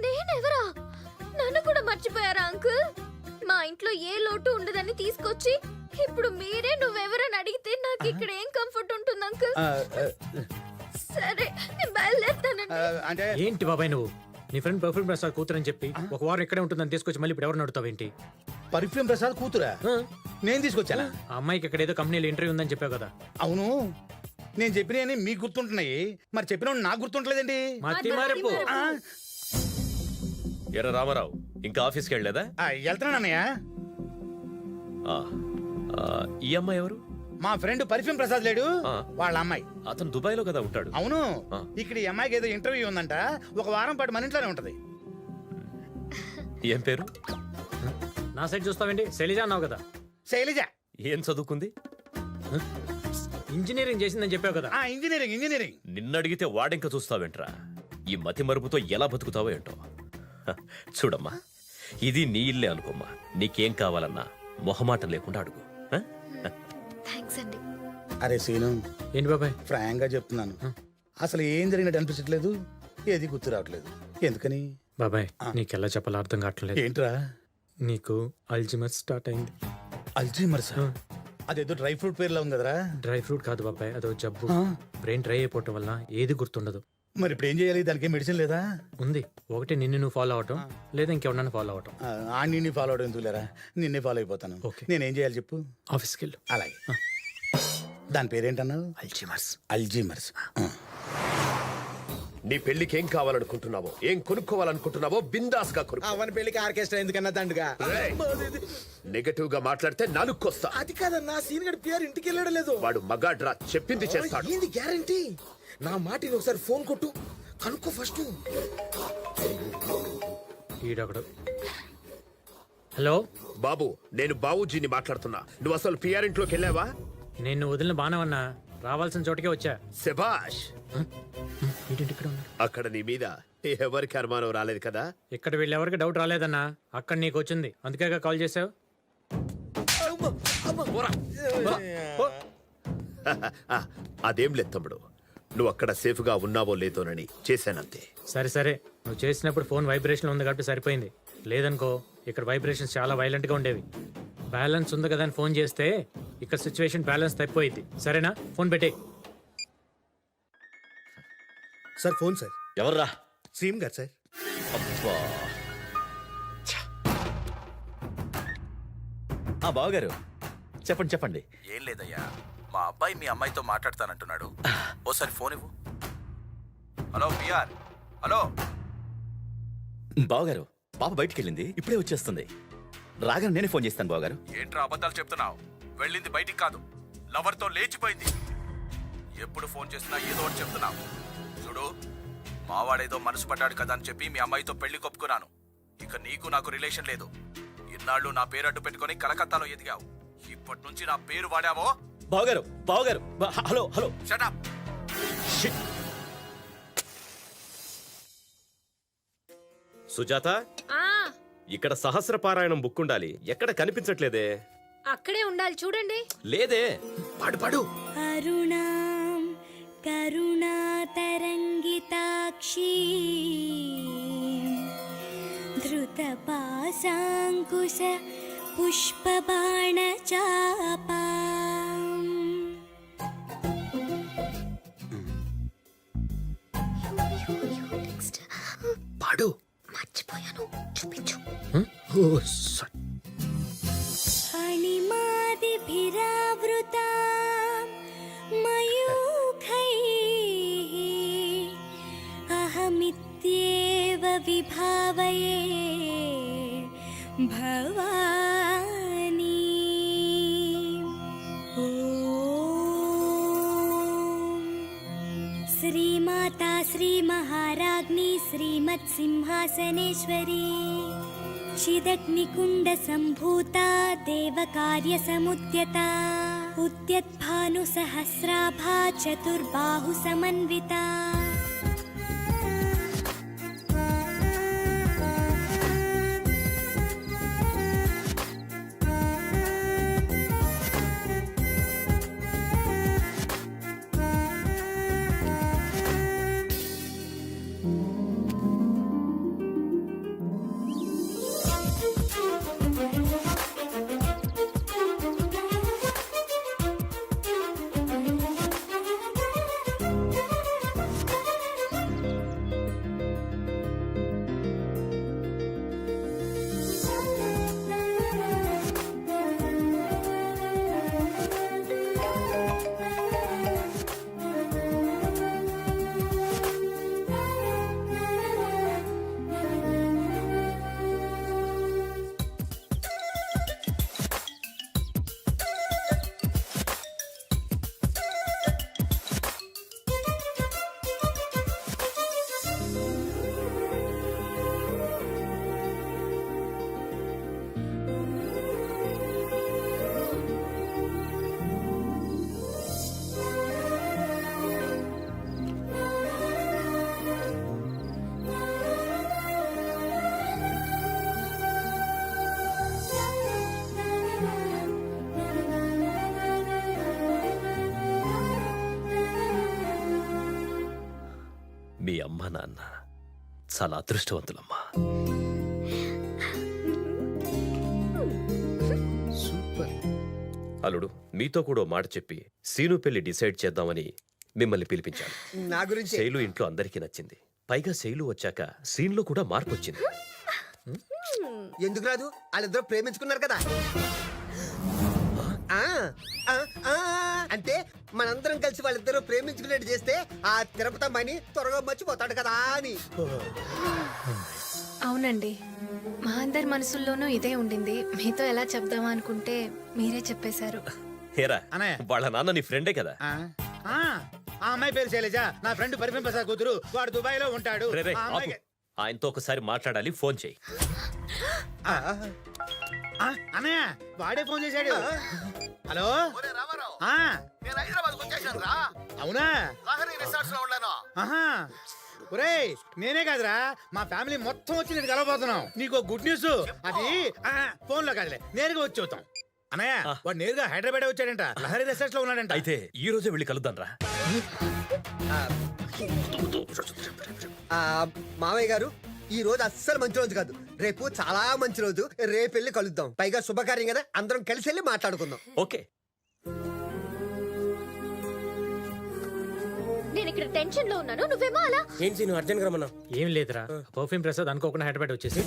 నేనెవరా? నన్ను కూడా మర్చిపోయారా అంకుల్? మా ఇంట్లో ఏ లోటు ఉండదని తీసుకొచ్చి ఇప్పుడు మీరే నువ్వెవరని అడిగితే నాకు ఇక్కడ ఏం కంఫర్ట్ ఉంటుంది అంకుల్? సరే నేను బయలుదేరుతానండి. అంటే ఏంటి బాబాయ్ నువ్వు? నీ ఫ్రెండ్ పర్ఫ్యూమ్ ప్రసాద్ కూతురు అని చెప్పి ఒక వారం ఇక్కడే ఉంటుందని తీసుకొచ్చి మళ్ళీ ఇప్పుడు ఎవరు నడుతావేంటి? పర్ఫ్యూమ్ ప్రసాద్ కూతురా? నేను తీసుకొచ్చానా? ఆ అమ్మాయికి ఇక్కడ ఏదో కంపెనీలో ఇంటర్వ్యూ ఉందని చెప్పావు కదా. అవును, నేను చెప్పినవి మీకు గుర్తుంటున్నాయి, మరి చెప్పిన నాకు గుర్తుంటలేదండి. మతి మరపు. ఎర్ర రామారావు ఇంకా ఆఫీస్కి వెళ్ళలేదా? వెళ్తున్నాను అన్నయ్య. ఆ, ఆ, ఈ అమ్మాయి ఎవరు? మా ఫ్రెండ్ పర్ఫ్యూమ్ ప్రసాద్ లేడు, ఆ. వాళ్ళ అమ్మాయి. అతను దుబాయ్లో కదా ఉంటాడు. అవును, ఆ. ఇక్కడ ఈ అమ్మాయికి ఏదో ఇంటర్వ్యూ ఉందంట, ఒక వారం పాటు మన ఇంట్లోనే ఉంటది. ఏం పేరు? నా సైడ్ చూస్తావేంటి? శైలజ అన్నావు కదా. శైలజ. ఏం చదువుకుంది? ఇంజనీరింగ్ చేసిందని చెప్పావు కదా. ఇంజనీరింగ్. నిన్నడిగితే వాడింక చూస్తావేంట్రా? ఈ మతి మరుపుతో ఎలా బతుకుతావో ఏంటో. హ, చూడమ్మా, ఇది నీ ఇల్లే అనుకోమ్మా. నీకేం కావాలన్నా మొహమాటం లేకుండా అడుగు. హ? థ్యాంక్స్ అండి. అరే సీను, ఏంటి బాబాయ్? ఫ్రాంక్ గా చెప్తున్నాను, అసలు ఏం జరిగినట్టు అనిపించట్లేదు, ఏది గుర్తు రావట్లేదు. ఎందుకని బాబాయ్ నీకెలా చెప్పాలో అర్థం కావట్లేదు. ఏంట్రా? నీకు అల్జిమర్ స్టార్ట్ అయింది. అల్జీమర్స్? అదేదో డ్రై ఫ్రూట్ పేర్లో ఉంది కదరా? డ్రై ఫ్రూట్ కాదు బాబాయ్, అదో జబ్బు. బ్రెయిన్ డ్రై అయిపోవటం వల్ల ఏది గుర్తుండదు. మరి ఇప్పుడు ఏం చేయాలి? దానికి మెడిసిన్ లేదా? ఉంది. ఒకటి నిన్ను నువ్వు ఫాలో అవటం, లేదా ఇంకెవరన్నా ఫాలో అవటం. నిన్ను ఫాలో అవడం ఎందుకు లేరా, నిన్నే ఫాలో అయిపోతాను. ఓకే. నేనేం చేయాలి చెప్పు. ఆఫీస్కి వెళ్ళు. అలాగే. దాని పేరేంటన్నావు? అల్జిమర్స్. అల్జీమర్స్. నీ పెళ్లికి ఏం కావాలనుకుంటున్నావో, ఏం కొనుక్కోవాలనుకుంటున్నావో బిందాస్ గా కొనుక్కో. అవని పెళ్లికి ఆర్కెస్ట్రా ఎందుకన్నా దండుగా? నెగటివ్ గా మాట్లాడితే నాలుక్కొస్తా. అది కాదన్నా, సీన్ గడి పిఆర్ ఇంటికి వెళ్ళడం లేదు. వాడు మగాడ్రా, చెప్పింది చేస్తాడు. ఏంది గ్యారంటీ? నా మాటిని ఒకసారి ఫోన్ కొట్టు, కనుక్కో ఫస్ట్. ఈడొకడు. హలో బాబు, నేను బాబుజీని మాట్లాడుతున్నా. నువ్వు అసలు పిఆర్ ఇంట్లోకి వెళ్ళావా? నేను వదిలిన బాణవన్నా, రావాల్సిన చోటుకే వచ్చా. శభాష్. ఏంటి ఇక్కడ ఉన్నాడు? అక్కడ నీ మీద ఎవరికి అనుమానం రాలేదు కదా? ఇక్కడ వీళ్ళెవరికి డౌట్ రాలేదన్నా, అక్కడ నీకు వచ్చింది, అందుకే కాల్ చేసావు. అదేం లేదు తమ్ముడు, నువ్వు అక్కడ సేఫ్ గా ఉన్నావో లేదోనని చేశానంతే. సరే సరే, నువ్వు చేసినప్పుడు ఫోన్ వైబ్రేషన్ ఉంది కాబట్టి సరిపోయింది. లేదనుకో ఇక్కడ వైబ్రేషన్స్ చాలా వైలెంట్ గా ఉండేవి. బ్యాలెన్స్ ఉంది కదా అని ఫోన్ చేస్తే ఇక్కడ సిచ్యువేషన్ బ్యాలెన్స్ తప్పిపోయింది. సరేనా? ఫోన్ పెట్టే. Sir phone sir. ఎవర్రా? సీఎం గారు సార్. అబ్బా. బావగారు చెప్పండి చెప్పండి. ఏం లేదయ్యా, మా అబ్బాయి మీ అమ్మాయితో మాట్లాడతానంటున్నాడు. ఓసారి ఫోన్ ఇవ్వు. Hello PR. హలో బావగారు, పాప బయటికి వెళ్ళింది, ఇప్పుడే వచ్చేస్తుంది. రాగానే నేనే ఫోన్ చేస్తాను బావగారు. ఏంట్రా అబద్ధాలు చెప్తున్నావు? వెళ్ళింది బయటికి కాదు, లవర్తో లేచిపోయింది. ఎప్పుడు ఫోన్ చేసినా ఏదో ఒకటి చెప్తున్నావు. చూడు, మావాడేదో మనసు పడ్డాడు కదా అని చెప్పి మీ అమ్మాయితో పెళ్లి కొప్పుకున్నాను. ఇక నీకు నాకు రిలేషన్ లేదు. ఇన్నాళ్ళు నా పేరు అడ్డు పెట్టుకుని కలకత్తాలో ఎదిగావు. ఇప్పటి నుంచి నా పేరు వాడావో. బావగారు బావగారు, hello hello. Shut up. Sujatha, ఆ ఇక్కడ సహస్రపారాయణం బుక్ ఉండాలి, ఎక్కడ కనిపించట్లేదే. అక్కడే ఉండాలి చూడండి. లేదే. పాడు పాడు. అరుణాం కరుణాతరంగితాక్షి ధృతపాశాంకుశ పుష్పబాణచాపా పాడు. మర్చిపోయాను, చూపించు. ఓ సారీ. అణిమాదిభిరావృతా మయూఖైః అహమిత్యేవ విభావయే భవాని. ఓం శ్రీమాతా శ్రీ మహారాజ్ఞి శ్రీమత్సింహాసనేశ్వరీ చిదగ్నికుండ సంభూతా దేవకార్య సముద్యతా ఉద్యద్భాను సహస్రాభా చతుర్బాహు సమన్వితా. మీ అమ్మ నాన్న చాలా అదృష్టవంతులమ్మా. సూపర్. అల్లుడు, మీతో కూడా ఓ మాట చెప్పి సీను పెళ్లి డిసైడ్ చేద్దామని మిమ్మల్ని పిలిపించాను. నా గురించి శైలు ఇంట్లో అందరికీ నచ్చింది. పైగా శైలు వచ్చాక సీన్లో కూడా మార్పు వచ్చింది. ఎందుకు రాదు? వాళ్ళిద్దరూ ప్రేమించుకున్నారు కదా. ఆ, ఆ, ఆ, అంటే మనందరం కలిసి వాళ్ళిద్దరూ ప్రేమించుకునేట్టు చేస్తే ఆ తిరుపతమ్మని త్వరగా మర్చిపోతాడు కదా అని. అవునండి, మా అందరి మనసుల్లోనూ ఇదే ఉండింది. మీతో ఎలా చెప్దామా అనుకుంటే మీరే చెప్పేశారు. హేరా, అన్నయ్య. వాళ్ళ నాన్న నీ ఫ్రెండే కదా. ఆ అమ్మాయి పేరు శైలజ, నా ఫ్రెండ్ పరిపం ప్రసాద్ కూతురు. వాడు దుబాయ్ లో ఉంటాడు. రే, రే, ఆ ఆపు. అమ్మాయికి- ఆయనతో ఒకసారి మాట్లాడాలి, ఫోన్ చేయి. అన్నయ్య, వాడే ఫోన్ చేశాడు. హలో. ఆ, అవునా? ఆహా. ఒరేయ్, నేనే కాదురా, మా ఫ్యామిలీ మొత్తం వచ్చి నేను కలవబోతున్నాం. నీకు గుడ్ న్యూస్. అది ఫోన్ లో కాదులే, నేరుగా వచ్చి చూద్దాం. అన్నయ్య, వాడు నేరుగా హైదరాబాద్ వచ్చాడంట. లహరి రిసార్ట్స్ లో ఉన్నాడంట. అయితే ఈ రోజే వెళ్ళి కలుద్దాం రా. మావయ్య గారు, ఈ రోజు అస్సలు మంచి రోజు కాదు. రేపు చాలా మంచి రోజు. రేపు వెళ్ళి కలుద్దాం. పైగా శుభకార్యం కదా, అందరం కలిసి వెళ్ళి మాట్లాడుకుందాం. ఓకే. నేను ఇక్కడ టెన్షన్ లో ఉన్నాను, నువ్వేమో అలా. ఏంటి నువ్వు అర్జెంట్ గా రమ్మన్నావు? ఏం లేదురా, పర్ఫ్యూమ్ ప్రసాద్ అనుకోకుండా హైదరాబాద్ వచ్చేసి.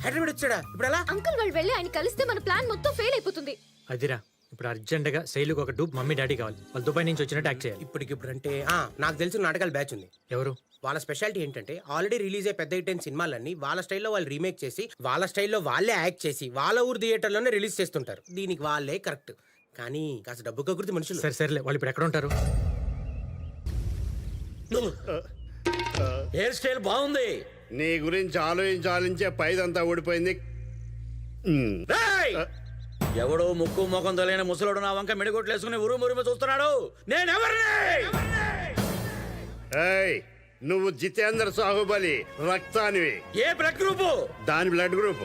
హైదరాబాద్ వచ్చాడా? ఇప్పుడు ఎలా? అంకుల్ వాళ్ళు వెళ్ళి ఆయన కలిస్తే మన ప్లాన్ మొత్తం ఫెయిల్ అయిపోతుంది. అదిరా, ఇప్పుడు అర్జెంట్ గా శైలుకు ఒక డూప్ మమ్మీ డాడీ కావాలి. వాళ్ళు దుబాయ్ నుంచి వచ్చినట్టు యాక్ట్ చేయాలి. ఇప్పటికిప్పుడు అంటే నాకు తెలిసిన నాటకాల బ్యాచ్ ఉంది. ఎవరు? వాళ్ళ స్పెషాలిటీ ఏంటంటే ఆల్రెడీ రిలీజ్ అయ్యే పెద్ద హిట్ అయిన సినిమాలన్నీ వాళ్ళ స్టైల్లో వాళ్ళు రీమేక్ చేసి వాళ్ళ స్టైల్లో వాళ్ళే యాక్ట్ చేసి వాళ్ళ ఊరు థియేటర్లోనే రిలీజ్ చేస్తుంటారు. దీనికి వాళ్ళే కరెక్ట్. కానీ కాస్త డబ్బు కకృతి మనుషులు. సరే సరేలే, వాళ్ళు ఇప్పుడు ఎక్కడ ఉంటారు? హెయిర్ స్టైల్ బాగుంది. నీ గురించి ఆలోచించే పైదంతా ఊడిపోయింది. ఎవడో ముక్కు ముఖం తెలియని ముసలోడు నా వంక మిడిగొట్లేసుకుని ఉరుమురుము చూస్తున్నాడు. నేనెవరిని? ఏయ్, నువ్వు జితేంద్ర సాహుబలి రక్తానివి. ఏ బ్లడ్ గ్రూపు? దాని బ్లడ్ గ్రూప్.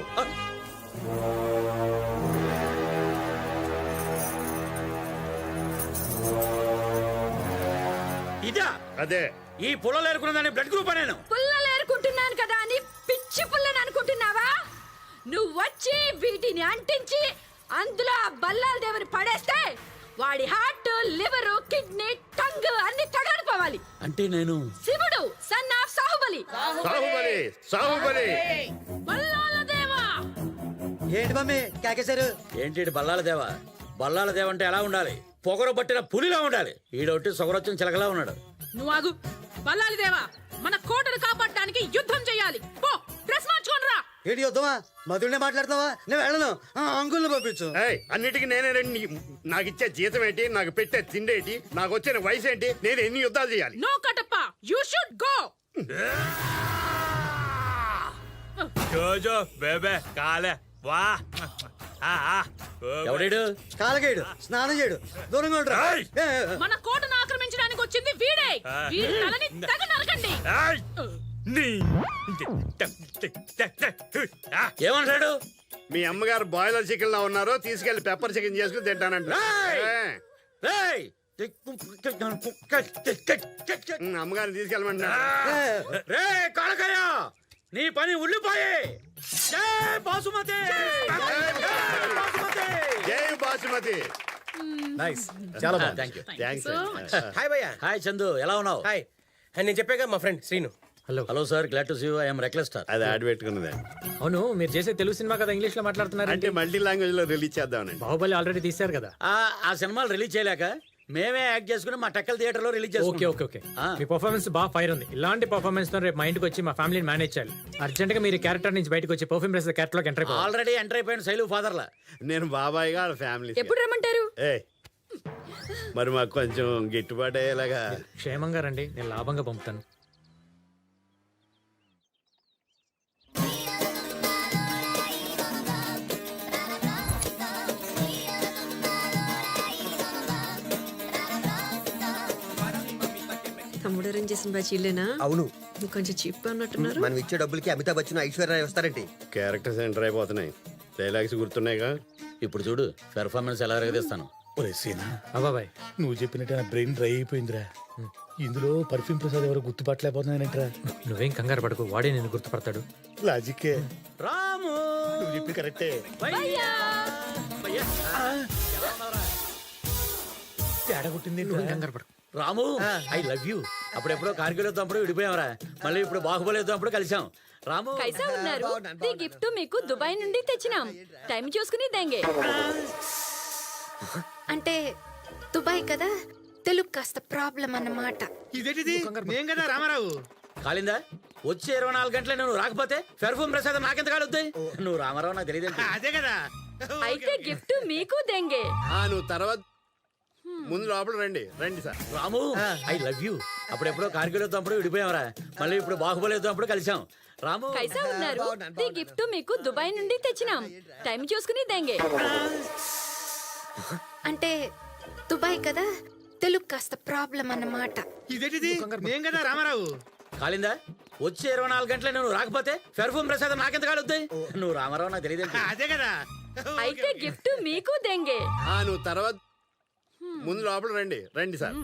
ఇదా? అదే ఈ పొలం ఏరుకున్న దాన్ని బ్లడ్ గ్రూప్ నేను పుల్లలు ఏరుకుంటున్నాను కదా అని పిచ్చి పుల్లని అనుకుంటున్నావా? నువ్వు వచ్చి వీటిని అంటించి అందులో ఆ బల్లాల దేవుని పడేస్తే వాడి హార్ట్, లివర్, కిడ్నీ, టంగ్ అన్ని తగలడిపోవాలి. అంటే నేను శివుడు సన్ ఆఫ్ సాహుబలి. సాహుబలి సాహుబలి బల్లాల దేవా. ఏంటి మమ్మీ కాకేశారు? ఏంటి బల్లాల దేవ? బల్లాల దేవ అంటే ఎలా ఉండాలి? పొగరు పట్టిన పులిలా ఉండాలి. ఈడొట్టి సొగరొచ్చిన చిలకలా ఉన్నాడు. నువ్వు ఆగు. బల్లాల దేవా, మన కోటను కాపాడడానికి యుద్ధం చేయాలి. పో, డ్రెస్ మార్చుకొని రా. ఏంటి వద్దామా? మధుడినే మాట్లాడతావా? నేను వెళ్ళను. అంకుల్ని పంపించు. అన్నిటికీ నేనే రండి. నాకు ఇచ్చే జీతం ఏంటి, నాకు పెట్టే తిండి ఏంటి, నాకు వచ్చిన వయసు ఏంటి, నేను ఎన్ని యుద్ధాలు చేయాలి? No Kattappa, you should go. జోజో బేబే కాలే వా ఎవడేడు? కాలకేడు. స్నానం చేయడు. దూరంగా ఉంటా. మన కోటను ఆక్రమించడానికి వచ్చింది వీడే. వీడి తలని తెగ నరకండి. ఏమంటాడు? మీ అమ్మగారు బాయిలర్ చికెన్ లా ఉన్నారు, తీసుకెళ్లి పెప్పర్ చికెన్ చేసుకుని తింటానంట. అమ్మగారిని తీసుకెళ్ళమంటున్నా. రే కాలకయ్య, నీ పని ఉల్లిపోయి. జై బాసుమతి. జై బాసుమతి. నైస్, చాలా బాగుంది. Thank you. థ్యాంక్స్. హాయ్ భయ్యా. హాయ్ చందు, ఎలా ఉన్నావు? హాయ్. నేను చెప్పాగా మా friend Srinu. Hello. Hello sir, glad to see you. I'm reckless star. అది ఆడి పెట్టుకున్నదే. అవును, మీరు చేసే తెలుగు సినిమా కదా ఇంగ్లీష్ లో మాట్లాడుతున్నారు అంటే మల్టీ లాంగ్వేజ్ లో రిలీజ్ చేద్దామనండి. బాహుబలి ఆల్రెడీ తీశారు కదా. ఆ సినిమాలు రిలీజ్ చేయలేక మేమే యాక్ట్ చేసుకుని మా టెక్కల్ థియేటర్ లో రిలీజ్ ఓకే చేసుకున్నాం. ఓకే ఓకే మీ పర్ఫార్మెన్స్ బాగా ఫైర్ ఉంది. ఇలాంటి పర్ఫార్మెన్స్ తో రేపు మా ఇంటికి వచ్చి మా ఫ్యామిలీని మేనేజ్ చేయాలి. అర్జెంట్ గా మీరు క్యారెక్టర్ నుంచి బయటకు వచ్చి పర్ఫ్యూమ్ రేస్ క్యారెక్టర్ లోకి ఎంటర్ అవ్వాలి. ఆల్రెడీ ఎంటర్ అయిపోయిన శైలు ఫాదర్ లా. నేను బాబాయ్ గా ఫ్యామిలీ. ఎప్పుడు రమ్మంటారు? మరి మాకు కొంచెం గిట్టుబాటు అయ్యేలాగా. క్షేమంగా రండి, నేను లాభంగా పంపుతాను. తమ్ముడు అరేంజ్ చేసిన బజ్జీలేనా? అవును. కొంచెం చీప్ ఉన్నట్టున్నారు. మనం ఇచ్చే డబ్బులకి అమితాబ్ బచ్చన్, ఐశ్వర్య వస్తారండి. క్యారెక్టర్స్ ఎంటర్ అయిపోతున్నాయి, డైలాగ్స్ గుర్తున్నాయిగా. ఇప్పుడు చూడు పెర్ఫార్మెన్స్ ఎలా రగదీస్తాను. అబ్బాబాయ్, నువ్వు చెప్పినట్టు నా బ్రెయిన్ డ్రై అయిపోయిందిరా. ఇందులో పర్ఫ్యూమ్ ప్రసాద్ ఎవరు గుర్తుపట్టలేకపోతున్నాయంట్రా. నువ్వేం కంగారు పడకు, వాడే నేను గుర్తుపడతాడు. లాజిక్కే. రాము, నువ్వు చెప్పి కరెక్టే. తేడా కొట్టింది. నువ్వేం కంగారు పడకు. రాము, ఐ లవ్ యూ. అప్పుడెప్పుడో కార్గిల్ యుద్ధంప్పుడు విడిపోయావరా, మళ్ళీ ఇప్పుడు బాహుబలి యుద్ధంప్పుడు కలిసాం. రాము కైసా ఉన్నారు? ఈ గిఫ్ట్ మీకు దుబాయ్ నుండి తెచ్చినాం. టైం చూసుకుని దేంగే. అంటే దుబాయ్ కదా, తెలుగు కాస్త ప్రాబ్లం అన్నమాట. ఇదేంటిది? నేను కదా రామారావు. కాలిందా? వచ్చే 24 గంటలే నువ్వు రాకపోతే పెర్ఫ్యూమ్ ప్రసాదం నాకెంత కాలుద్దాయి? నువ్వు రామారావు నాకు తెలియదు. అదే కదా. అయితే గిఫ్ట్ మీకు దేంగే. నువ్వు తర్వాత ముందు లోపల రండి. రండి sir. Ramu, I love you. అప్పుడెప్పుడో కార్గిల్ యుద్ధంప్పుడు విడిపోయావరా, మళ్ళీ ఇప్పుడు బాహుబలి యుద్ధంప్పుడు కలిసాం. రాము కైసా ఉన్నారు? ఈ గిఫ్ట్ మీకు దుబాయ్ నుండి తెచ్చినాం. టైం చూసుకుని దేంగే. అంటే దుబాయ్ కదా, తెలుగు కాస్త ప్రాబ్లం అన్నమాట. ఇదేంటిది? నేను కదా రామారావు. కాలిందా? వచ్చే 24 గంటలే నువ్వు రాకపోతే పెర్ఫ్యూమ్ ప్రసాదం నాకెంత కాలుద్దాయి? నువ్వు రామారావు నాకు తెలియదు. అదే కదా. అయితే గిఫ్ట్ మీకు దేంగే. నువ్వు తర్వాత ముందు లోపల రండి. రండి సార్.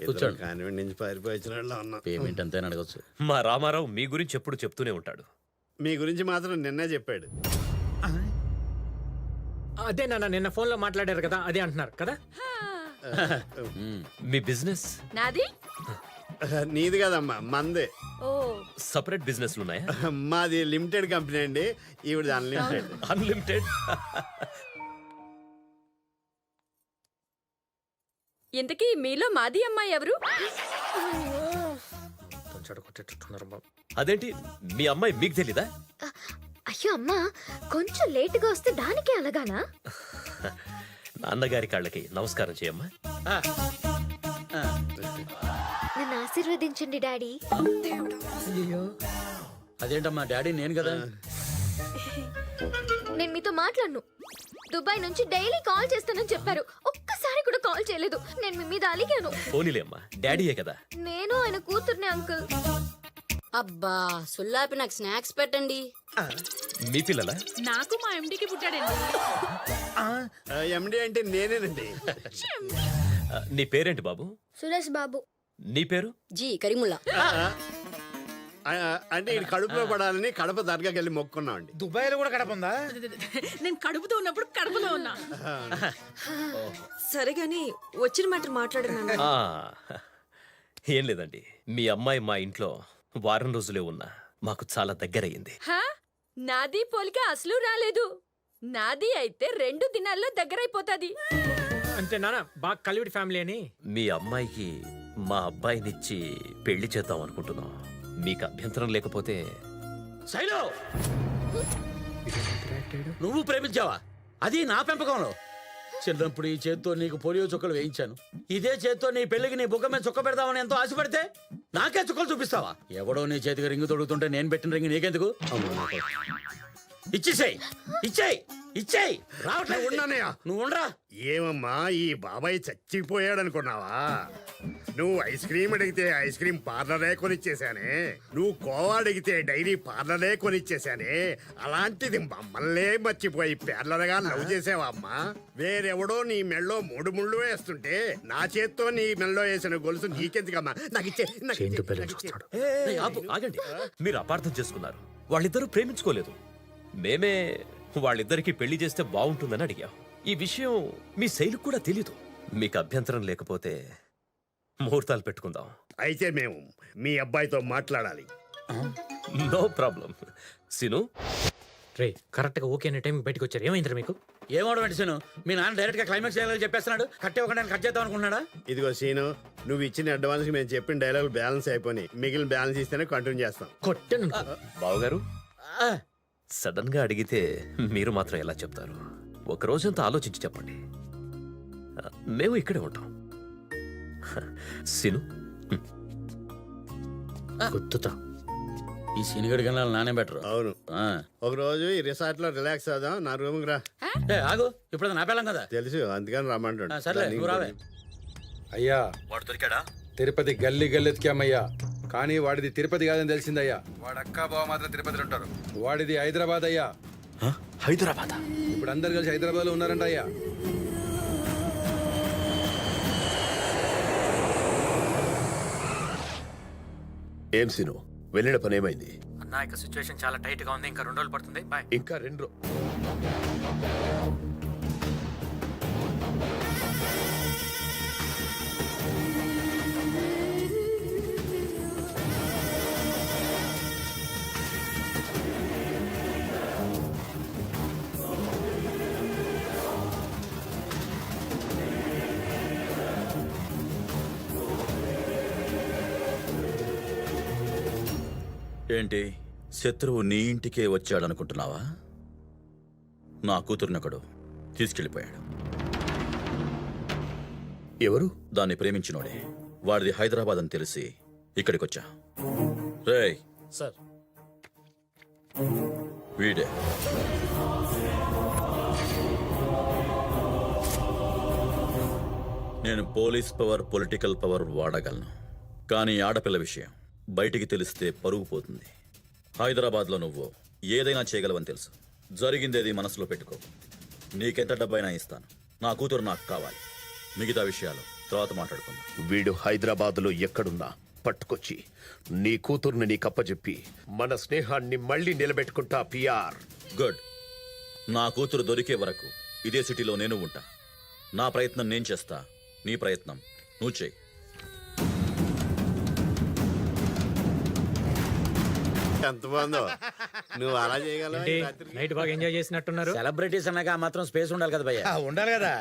కూర్చోండి. కానివ్వండి, నుంచి పారిపోయిన ఉన్నా. పేమెంట్ అంతేనా అడగచ్చు. మా రామారావు మీ గురించి ఎప్పుడు చెప్తూనే ఉంటాడు. మీ గురించి మాత్రం నిన్నే చెప్పాడు. అదే నాన్న నిన్న ఫోన్ లో మాట్లాడారు కదా, అదే అంటున్నారు కదా. మీ బిజినెస్ నాది? నీది కదమ్మా, మందే. ఓ, సపరేట్ బిజినెస్లు ఉన్నాయా? మాది లిమిటెడ్ కంపెనీ అండి, ఈవిడ అన్లిమిటెడ్. అన్లిమిటెడ్. ఇంతకీ మీలో మాది అమ్మాయి ఎవరు? అదేంటి మీ అమ్మాయి మీకు తెలీదా? అయ్యో అమ్మా, కొంచెం లేటుగా వస్తే దానికే అలాగానా? నాన్నగారి కాళ్ళకి నమస్కారం చేయమ్మా. నన్ను ఆశీర్వదించండి డాడీ. అదేంటమ్మా, డాడీ నేను కదా. నేను మీతో మాట్లాడను. దుబాయ్ నుంచి డైలీ కాల్ చేస్తానని చెప్పారు, ఒక్కసారి కూడా కాల్ చేయలేదు. నేను మీ మీద అలిగాను. పోనీలే అమ్మా, డాడీయే కదా. నేను ఆయన కూతుర్ని అంకుల్. అబ్బా సుల్లాపి నాకు స్నాక్స్ పెట్టండి. మీ పిల్లలా? నాకు మా ఎండికి పుట్టాడండి. ఎండి అంటే నేనేనండి. నీ పేరేంటి బాబు? సురేష్ బాబు. నీ పేరు? జీ కరీముల్లా. అంటే ఈ కడుపులో పడాలని కడప దర్గాకి వెళ్ళి మొక్కున్నాం అండి. దుబాయ్ లో కూడా కడప ఉందా? నేను కడుపుతో ఉన్నప్పుడు కడుపులో ఉన్నా. సరే గాని వచ్చిన మ్యాటర్ మాట్లాడను. ఆ, ఏం లేదండి, మీ అమ్మాయి మా ఇంట్లో వారం రోజులే ఉన్నా మాకు చాలా దగ్గరయ్యింది. హా? నాది పోలిక అసలు రాలేదు. నాది అయితే 2 దినాల్లో దగ్గరైపోతాది. అంటే నాన్న బాగా కలివిడి ఫ్యామిలీ అని. మీ అమ్మాయికి మా అబ్బాయినిచ్చి పెళ్లి చేద్దాం అనుకుంటున్నాం. మీకు అభ్యంతరం లేకపోతే. శైలు, నువ్వు ప్రేమించావా? అది నా పెంపకంలో. చిన్నప్పుడు ఈ చేత్తో నీకు పోలియో చుక్కలు వేయించాను. ఇదే చేత్తో నీ పెళ్లికి నీ బుగ్గ మీద చుక్క పెడదామని ఎంతో ఆశపడితే నాకే చుక్కలు చూపిస్తావా? ఎవడో నీ చేతికి రింగు తొడుగుతుంటే నేను పెట్టిన రింగు నీకెందుకు? ఇచ్చేసేయ్, ఇచ్చేయ్, ఇచ్చేయ్. రావట్లేదు. ఉన్నానయ్యా. నువ్వు ఉండరా. ఏమమ్మా ఈ బాబాయ్ చచ్చిపోయాడు అనుకున్నావా? నువ్వు ఐస్ క్రీమ్ అడిగితే ఐస్ క్రీమ్ పార్లరే కొనిచ్చేసానే. నువ్వు కోవా అడిగితే డైరీ పార్లరే కొనిచ్చేసానే. అలాంటిది మమ్మల్నే మర్చిపోయి పార్లర్గా లవ్ చేసావా అమ్మా? వేరెవడో నీ మెళ్ళో 3 ముళ్ళు వేస్తుంటే నా చేత్తో నీ మెళ్ళో వేసిన గొలుసు నీకెందుకమ్మా? నాకు ఇచ్చే, నాకు ఇచ్చే, నాకు ఇచ్చే. ఏయ్, ఆగండి. మీరు అపార్థం చేసుకున్నారు. వాళ్ళిద్దరూ ప్రేమించుకోలేదు. మేమే వాళ్ళిద్దరికి పెళ్లి చేస్తే బాగుంటుందని అడిగాం. ఈ విషయం మీ శైలికి కూడా తెలీదు. మీకు అభ్యంతరం లేకపోతే ముహూర్తాలు పెట్టుకుందాం. అయితే మేము మీ అబ్బాయితో మాట్లాడాలి. No problem. సిను, రే కరెక్ట్ గా ఓకే అనే టైం బయటకు వచ్చారు. ఏమైందిరా మీకు? ఏమవడం వెంటనే మీ నాన్న డైరెక్ట్ గా క్లైమాక్స్ చేయాలని చెప్పేస్తున్నాడు. కట్టే ఒక కట్ చేద్దాం అనుకున్నాడా? ఇదిగో సీను, నువ్వు ఇచ్చిన అడ్వాన్స్ మేము చెప్పిన డైలాగ్ బ్యాలెన్స్ అయిపోయి మిగిలిన బ్యాలెన్స్ ఇస్తేనే కంటిన్యూ చేస్తాం. కొట్టను. బావగారు, సడన్ గా అడిగితే మీరు మాత్రం ఎలా చెప్తారు? ఒక రోజంతా ఆలోచించి చెప్పండి. మేము ఇక్కడే ఉంటాం. సిను, గుర్తుతా. ఈ సీనిగడి కన్నా నానే బెటర్. అవును. ఒక రోజు ఈ రిసార్ట్ లో రిలాక్స్ అవుదాం. నా రూమ్ రా. ఆగు, ఇప్పుడు నా పిల్లం కదా. తెలుసు, అందుకని రమ్మంటాడు. సర్లే, నువ్వు రావే. అయ్యా, వాడు దొరికాడా? తిరుపతి గల్లీ గల్లెత్తికామయ్యా. కానీ వాడిది తిరుపతి కాదని తెలిసిందయ్యా. వాడు అక్కా బావ మాత్రం తిరుపతిలో ఉంటారు. వాడిది హైదరాబాద్ అయ్యా. హైదరాబాద్? ఇప్పుడు అందరు కలిసి హైదరాబాద్ లో ఉన్నారంట అయ్యా. ఏం సీను, వెళ్ళిన పని ఏమైంది? అన్నా ఇక సిచ్యువేషన్ చాలా టైట్ గా ఉంది. ఇంకా 2 రోజులు పడుతుంది. బాయ్. ఇంకా 2 ఏంటి, శత్రువు నీ ఇంటికే వచ్చాడనుకుంటున్నావా? నా కూతురునొకడు తీసుకెళ్ళిపోయాడు. ఎవరు? దాన్ని ప్రేమించినోడే. వాడిది హైదరాబాద్ అని తెలిసి ఇక్కడికొచ్చా. రేయ్ సార్, వీడే. నేను పోలీస్ పవర్, పొలిటికల్ పవర్ వాడగలను. కానీ ఆడపిల్ల విషయం బయటికి తెలిస్తే పరుగు పోతుంది. హైదరాబాద్లో నువ్వు ఏదైనా చేయగలవని తెలుసు. జరిగిందేది మనసులో పెట్టుకో. నీకెంత డబ్బైనా ఇస్తాను. నా కూతురు నాకు కావాలి. మిగతా విషయాలు తర్వాత మాట్లాడుకుందాం. వీడు హైదరాబాద్లో ఎక్కడున్నా పట్టుకొచ్చి నీ కూతుర్ని నీకప్పచెప్పి మన స్నేహాన్ని మళ్ళీ నిలబెట్టుకుంటా. పిఆర్. గుడ్. నా కూతురు దొరికే వరకు ఇదే సిటీలో నేను ఉంటా. నా ప్రయత్నం నేను చేస్తా, నీ ప్రయత్నం నువ్వు చేయి. ఎంత బాగుందో. నువ్వు అలా చేయగలవా? నైట్ బాగా ఎంజాయ్ చేసినట్టున్నారు. సెలబ్రిటీస్ అన్నాక ఆ మాత్రం స్పేస్ ఉండాలి కదా భయ్యా. ఉండాలి కదా.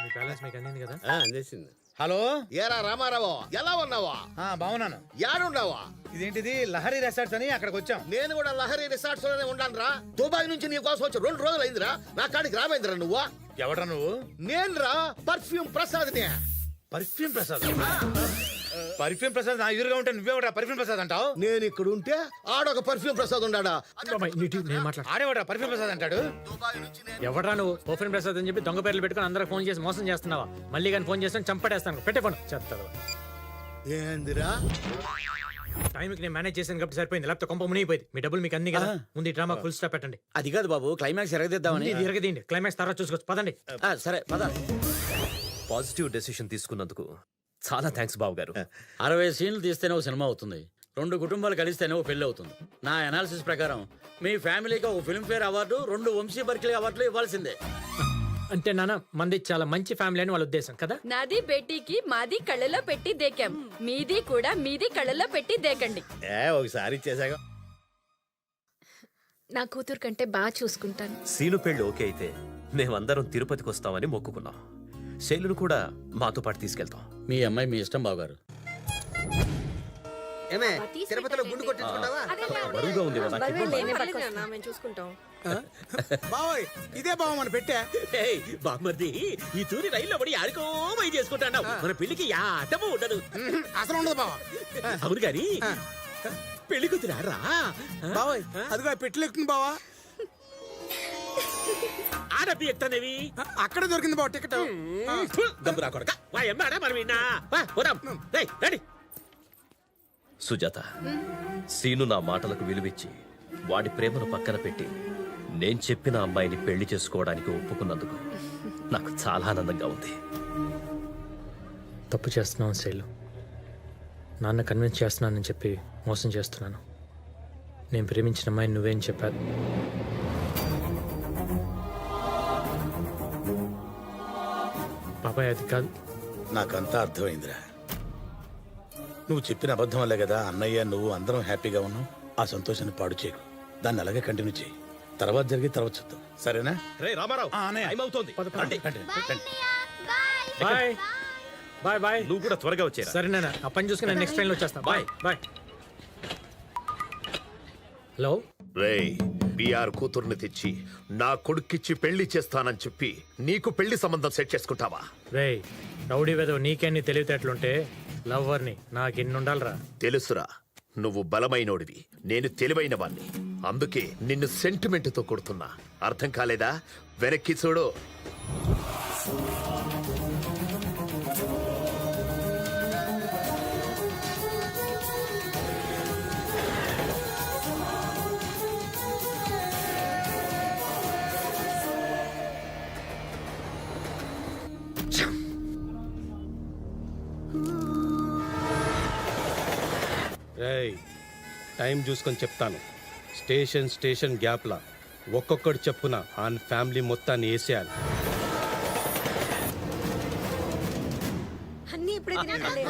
మీ బ్యాలెన్స్ మీకు అందింది కదా? అందేసింది. హలో, ఏరా రామారావు, ఎలా ఉన్నావా? బాగున్నాను. యాడున్నావా? ఇదేంటిది లహరి రెసార్ట్స్ అని అక్కడికి వచ్చాం. నేను కూడా లహరి రిసార్ట్స్ లోనే ఉన్నాను రా. దుబాయ్ నుంచి నీ కోసం వచ్చి 2 రోజులు అయిందిరా. నా కాడికి రావేంద్రా నువ్వు? ఎవడ్రా నువ్వు? నేను రా, పర్ఫ్యూమ్ ప్రసాద్ నే. పర్ఫ్యూమ్ ప్రసాద్? పర్ఫ్యూమ్ ప్రసాద్ నా ఎదురుగా ఉంటే నువ్వేవడా పర్ఫ్యూమ్ ప్రసాద్ అంటావు? నేను ఇక్కడ ఉంటే ఆడొక పర్ఫ్యూమ్ ప్రసాద్ ఉన్నాడా? నేను మాట్లాడు. ఆడేవాడా పర్ఫ్యూమ్ ప్రసాద్ అంటాడు? ఎవడ్రా నువ్వు? ఓపెన్ ప్రసాద్ అని చెప్పి దొంగ పేర్లు పెట్టుకుని అందరూ ఫోన్ చేసి మోసం చేస్తున్నావా? మళ్ళీ కానీ ఫోన్ చేస్తాను చంపడేస్తాను. పెట్టే ఫోన్. చెప్తాను. ఏందిరా? టైంకి నేను మేనేజ్ చేశాను కాబట్టి సరిపోయింది. లేకపోతే కొంప మునిగిపోయింది. మీ డబ్బులు మీకు అన్ని కదా. ముందు ఈ డ్రామా ఫుల్ స్టాప్ పెట్టండి. అది కాదు బాబు, క్లైమాక్స్ ఎరగదిద్దామని. ఇది ఎరగదీయండి. క్లైమాక్స్ తర్వాత చూసుకోవచ్చు. పదండి. సరే పద. పాజిటివ్ డెసిషన్ తీసుకున్నందుకు చాలా థ్యాంక్స్ బాబు గారు. 60 సీన్లు తీస్తేనే ఒక సినిమా అవుతుంది, 2 కుటుంబాలు కలిస్తేనే ఒక పెళ్లి అవుతుంది. నా అనాలిసిస్ ప్రకారం మీ ఫ్యామిలీకి ఒక ఫిల్మ్ఫేర్ అవార్డు, 2 వంశీ బర్కిలీ అవార్డులు ఇవ్వాల్సిందే. అంటే నాన్న మంది చాలా మంచి ఫ్యామిలీ అని వాళ్ళ ఉద్దేశం కదా. నాది బేటీకి మాది కళ్ళలో పెట్టి దేకాం, మీది కూడా మీది కళ్ళలో పెట్టి దేకండి. ఒకసారి ఇచ్చేసాక నా కూతురు కంటే బాగా చూసుకుంటాను. సీను పెళ్లి ఓకే అయితే మేమందరం తిరుపతికి వస్తామని మొక్కుకున్నాం. శైలును కూడా మాతో పాటు తీసుకెళ్తాం. మీ అమ్మాయి మీ ఇష్టం బావగారు. ఏమే తిరుపతిలో గుండు కొట్టించుకుంటావా? బరువుగా ఉంది కదా. మేము చూసుకుంటాం. బావోయ్ ఇదే బావ మన పెట్టా. బామ్మర్ది ఈ తూరి రైల్లో పడి ఆడుకోమై చేసుకుంటాడు. మన పెళ్లికి యాటము ఉండదు. అసలు ఉండదు బావ. అవును గాని పెళ్లి కూతురా బావోయ్ అదిగో పెట్టెలు ఎక్కుతుంది బావా. ఆడపి ఎత్తనేవి అక్కడే దొరికింది బావ టికెట్. దమ్మురా కొడక వా ఎమ్మాడా మనం విన్నా పోదాం. రండి. సుజాత, సీను నా మాటలకు విలువిచ్చి వాడి ప్రేమను పక్కన పెట్టి నేను చెప్పిన అమ్మాయిని పెళ్లి చేసుకోవడానికి ఒప్పుకున్నందుకు నాకు చాలా ఆనందంగా ఉంది. తప్పు చేస్తున్నాను శైలు. నాన్న కన్విన్స్ చేస్తున్నానని చెప్పి మోసం చేస్తున్నాను. నేను ప్రేమించిన అమ్మాయిని నువ్వేం చెప్పారు? బాబాయ్ అది కాదు. నాకంతా అర్థమైందిరా. నువ్వు చెప్పిన అబద్ధం వల్లే కదా అన్నయ్య నువ్వు అందరం హ్యాపీగా ఉన్నాం. ఆ సంతోషాన్ని పాడు చేయకు, దాన్ని అలాగే కంటిన్యూ చేయి. తర్వాత జరిగి తర్వాత చూద్దాం, సరేనా? రే రామారావు, టైం అవుతోంది. రండి. Bye bye bye. నువ్వు కూడా త్వరగా వచ్చేరా. సరే నాన్న, ఆ పని చూసుకుని నేను నెక్స్ట్ ట్రైన్లో వచ్చేస్తాను. Bye bye. హలో రేయ్, బిఆర్ కూతుర్ని తెచ్చి నా కొడుక్కిచ్చి పెళ్లి చేస్తానని చెప్పి నీకు పెళ్లి సంబంధం సెట్ చేసుకుంటావా? రేయ్ రౌడీ వెదవు, నీకెన్ని తెలివితేటలుంటే లవ్వర్ని నాకెన్నుండాలరా? తెలుసురా, నువ్వు బలమైనోడివి, నేను తెలివైన వాణ్ణి. అందుకే నిన్ను సెంటిమెంట్తో కొడుతున్నా. అర్థం కాలేదా? వెనక్కి చూడు. టైం చూసుకొని చెప్తాను. స్టేషన్ గ్యాప్లా ఒక్కొక్కటి చెప్పున ఆన్ ఫ్యామిలీ మొత్తాన్ని వేసేయాలి. అన్ని ఇప్పుడే తినేటలే.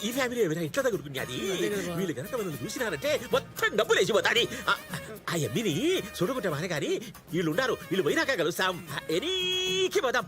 ఈ ఫ్యామిలీ ఏమైనా ఇంట్లో దగ్గరుకున్నది. వీళ్ళు కనుక మనం చూసినారంటే మొత్తం డబ్బులు వేసిపోతాది. ఆ ఎమ్మిని చూడకుంటే మానే కానీ వీళ్ళు ఉన్నారు. వీళ్ళు పోయినాక కలుస్తాం. ఎనీకి పోదాం.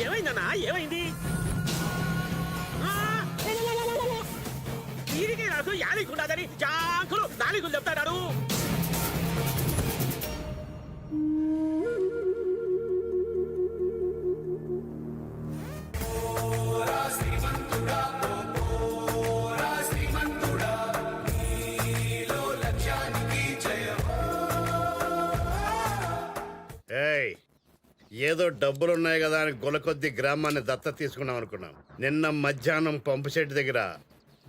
ఏమైందన్నా? ఏమైంది? దీనికి నాకు యాలికుండదని చాకులు నాలుగులు చెప్తాడు. ఏయ్, ఏదో డబ్బులున్నాయి కదా అని గొలకొద్ది గ్రామాన్ని దత్త తీసుకున్నాం అనుకున్నాం. నిన్న మధ్యాహ్నం పంపు సెట్ దగ్గర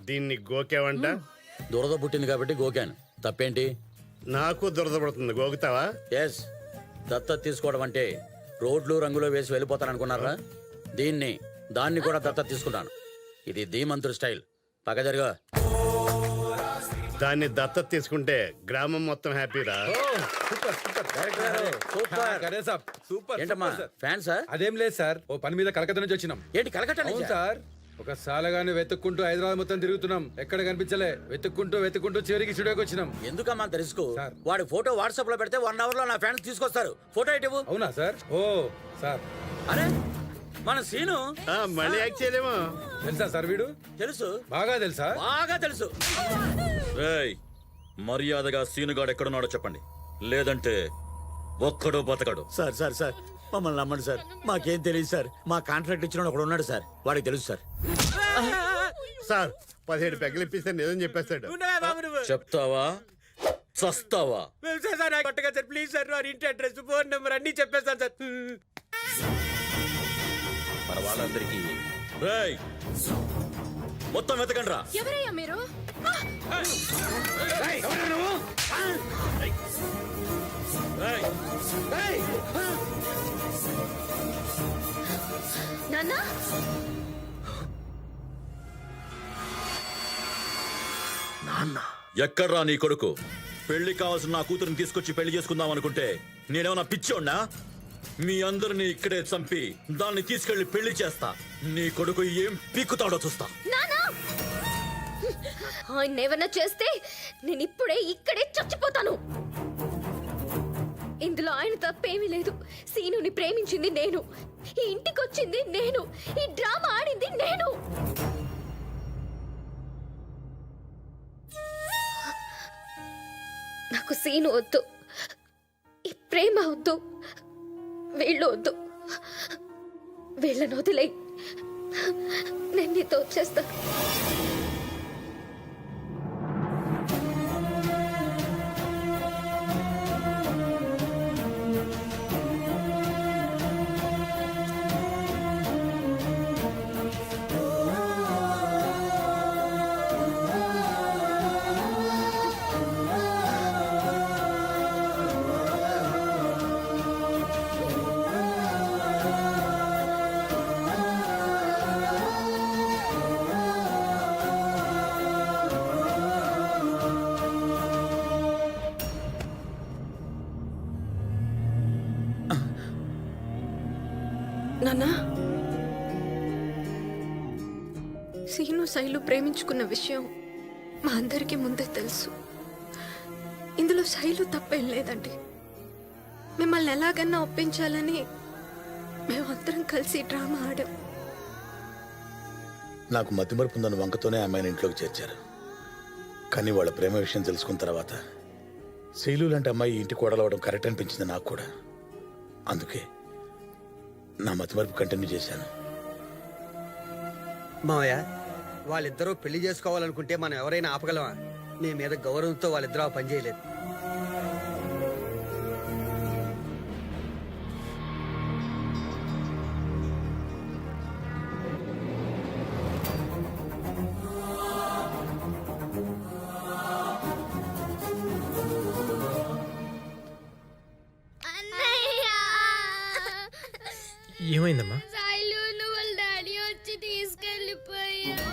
దీన్ని గోకేవంట. దురద పుట్టింది కాబట్టి గోకాను. తప్పేంటి? నాకు దురద పడుతుంది, గోకుతావా? ఎస్, దత్తత తీసుకోవడం అంటే రోడ్లు రంగులో వేసి వెళ్ళిపోతాను దాన్ని కూడా దత్తత తీసుకుంటాను. ఇది ధీమంతుడు స్టైల్. పక్క జరుగా. దాన్ని దత్తత తీసుకుంటే గ్రామం మొత్తం హ్యాపీరా. ఏంటమ్మా ఫ్యాన్సా? అదేం లేదు సార్, ఓ పని మీద కలకత్తా నుంచి వచ్చినాం. ఏంటి కలకత్తా నుంచి? అవును సార్, ఒక సాలగాని వెతుక్కుంటూ హైదరాబాద్ మొత్తం తిరుగుతున్నాం. ఎక్కడ కనిపించలే. వెతుక్కుంటూ చివరికి స్టూడియోకి వచ్చినాం. ఎందుకమ్మా అంత రిస్క్? వాడి ఫోటో వాట్సాప్ లో పెడితే 1 అవర్ లో నా ఫ్యాన్స్ తీసుకొస్తారు. ఫోటో ఇటు. అవునా సార్? ఓ సార్, అరే మన సీను మళ్ళీ యాక్ట్ చేయలేమో. తెలుసా సార్? వీడు తెలుసు, బాగా తెలుసా? బాగా తెలుసు. రేయ్, మర్యాదగా సీనుగాడు ఎక్కడున్నాడో చెప్పండి, లేదంటే ఒక్కడో బతకడు. సార్ సార్ సార్ మమ్మల్ని నమ్మండి సార్, మాకేం తెలియదు సార్. మా కాంట్రాక్ట్ ఇచ్చిన ఒకడు ఉన్నాడు సార్, వాడికి తెలుసు సార్. సార్ 17 పెగ్గలు ఇప్పిస్తే నిజం చెప్పేస్తాడు. చెప్తావా చస్తావా? సార్ ప్లీజ్ సార్, వారి ఇంటి అడ్రస్, ఫోన్ నెంబర్ అన్ని చెప్పేస్తాను సార్. మన వాళ్ళందరికీ రేయ్ మొత్తం వెతకండి రా. ఎవరయ్యా మీరు? నాన్న, ఎక్కడ్రా నీ కొడుకు? పెళ్లి కావాల్సిన నా కూతురుని తీసుకొచ్చి పెళ్లి చేసుకుందాం అనుకుంటే నేనేమన్నా పిచ్చోడ్నా? మీ అందరిని ఇక్కడే చంపి దాన్ని తీసుకెళ్లి పెళ్లి చేస్తా. నీ కొడుకు ఏం పీక్కుతాడో చూస్తా. ఆయన ఏమన్నా చేస్తే నేను ఇప్పుడే ఇక్కడే చచ్చిపోతాను. ఇందులో ఆయన తప్పేమీ లేదు. సీనుని ప్రేమించింది నేను, ఈ ఇంటికి వచ్చింది నేను, ఈ డ్రామా ఆడింది నేను. నాకు సీను వద్దు, ఈ ప్రేమ వద్దు, వీళ్ళు వద్దు. వీళ్ళని వదిలే, నేను నీతో వచ్చేస్తాను. నాన్నా, సీను శైలు ప్రేమించుకున్న విషయం మా అందరికీ ముందే తెలుసు. ఇందులో శైలు తప్పేం లేదండి. మిమ్మల్ని ఎలాగన్నా ఒప్పించాలని మేమందరం కలిసి డ్రామా ఆడాం. నాకు మతిమరుపు ఉందని వంకతోనే అమ్మాయిని ఇంట్లోకి చేర్చారు. కానీ వాళ్ళ ప్రేమ విషయం తెలుసుకున్న తర్వాత శైలు లాంటి అమ్మాయి ఇంటి కోడలవడం కరెక్ట్ అనిపించింది నాకు కూడా. అందుకే నా మతిమరుపు కంటిన్యూ చేశాను. మావయ్య, వాళ్ళిద్దరూ పెళ్లి చేసుకోవాలనుకుంటే మనం ఎవరైనా ఆపగలమా? నీ మీద గౌరవంతో వాళ్ళిద్దరూ ఆ పని చేయలేదు. ఏమైందమ్మా? శైలును వాళ్ళ డాడీ వచ్చి తీసుకెళ్ళిపోయాడు.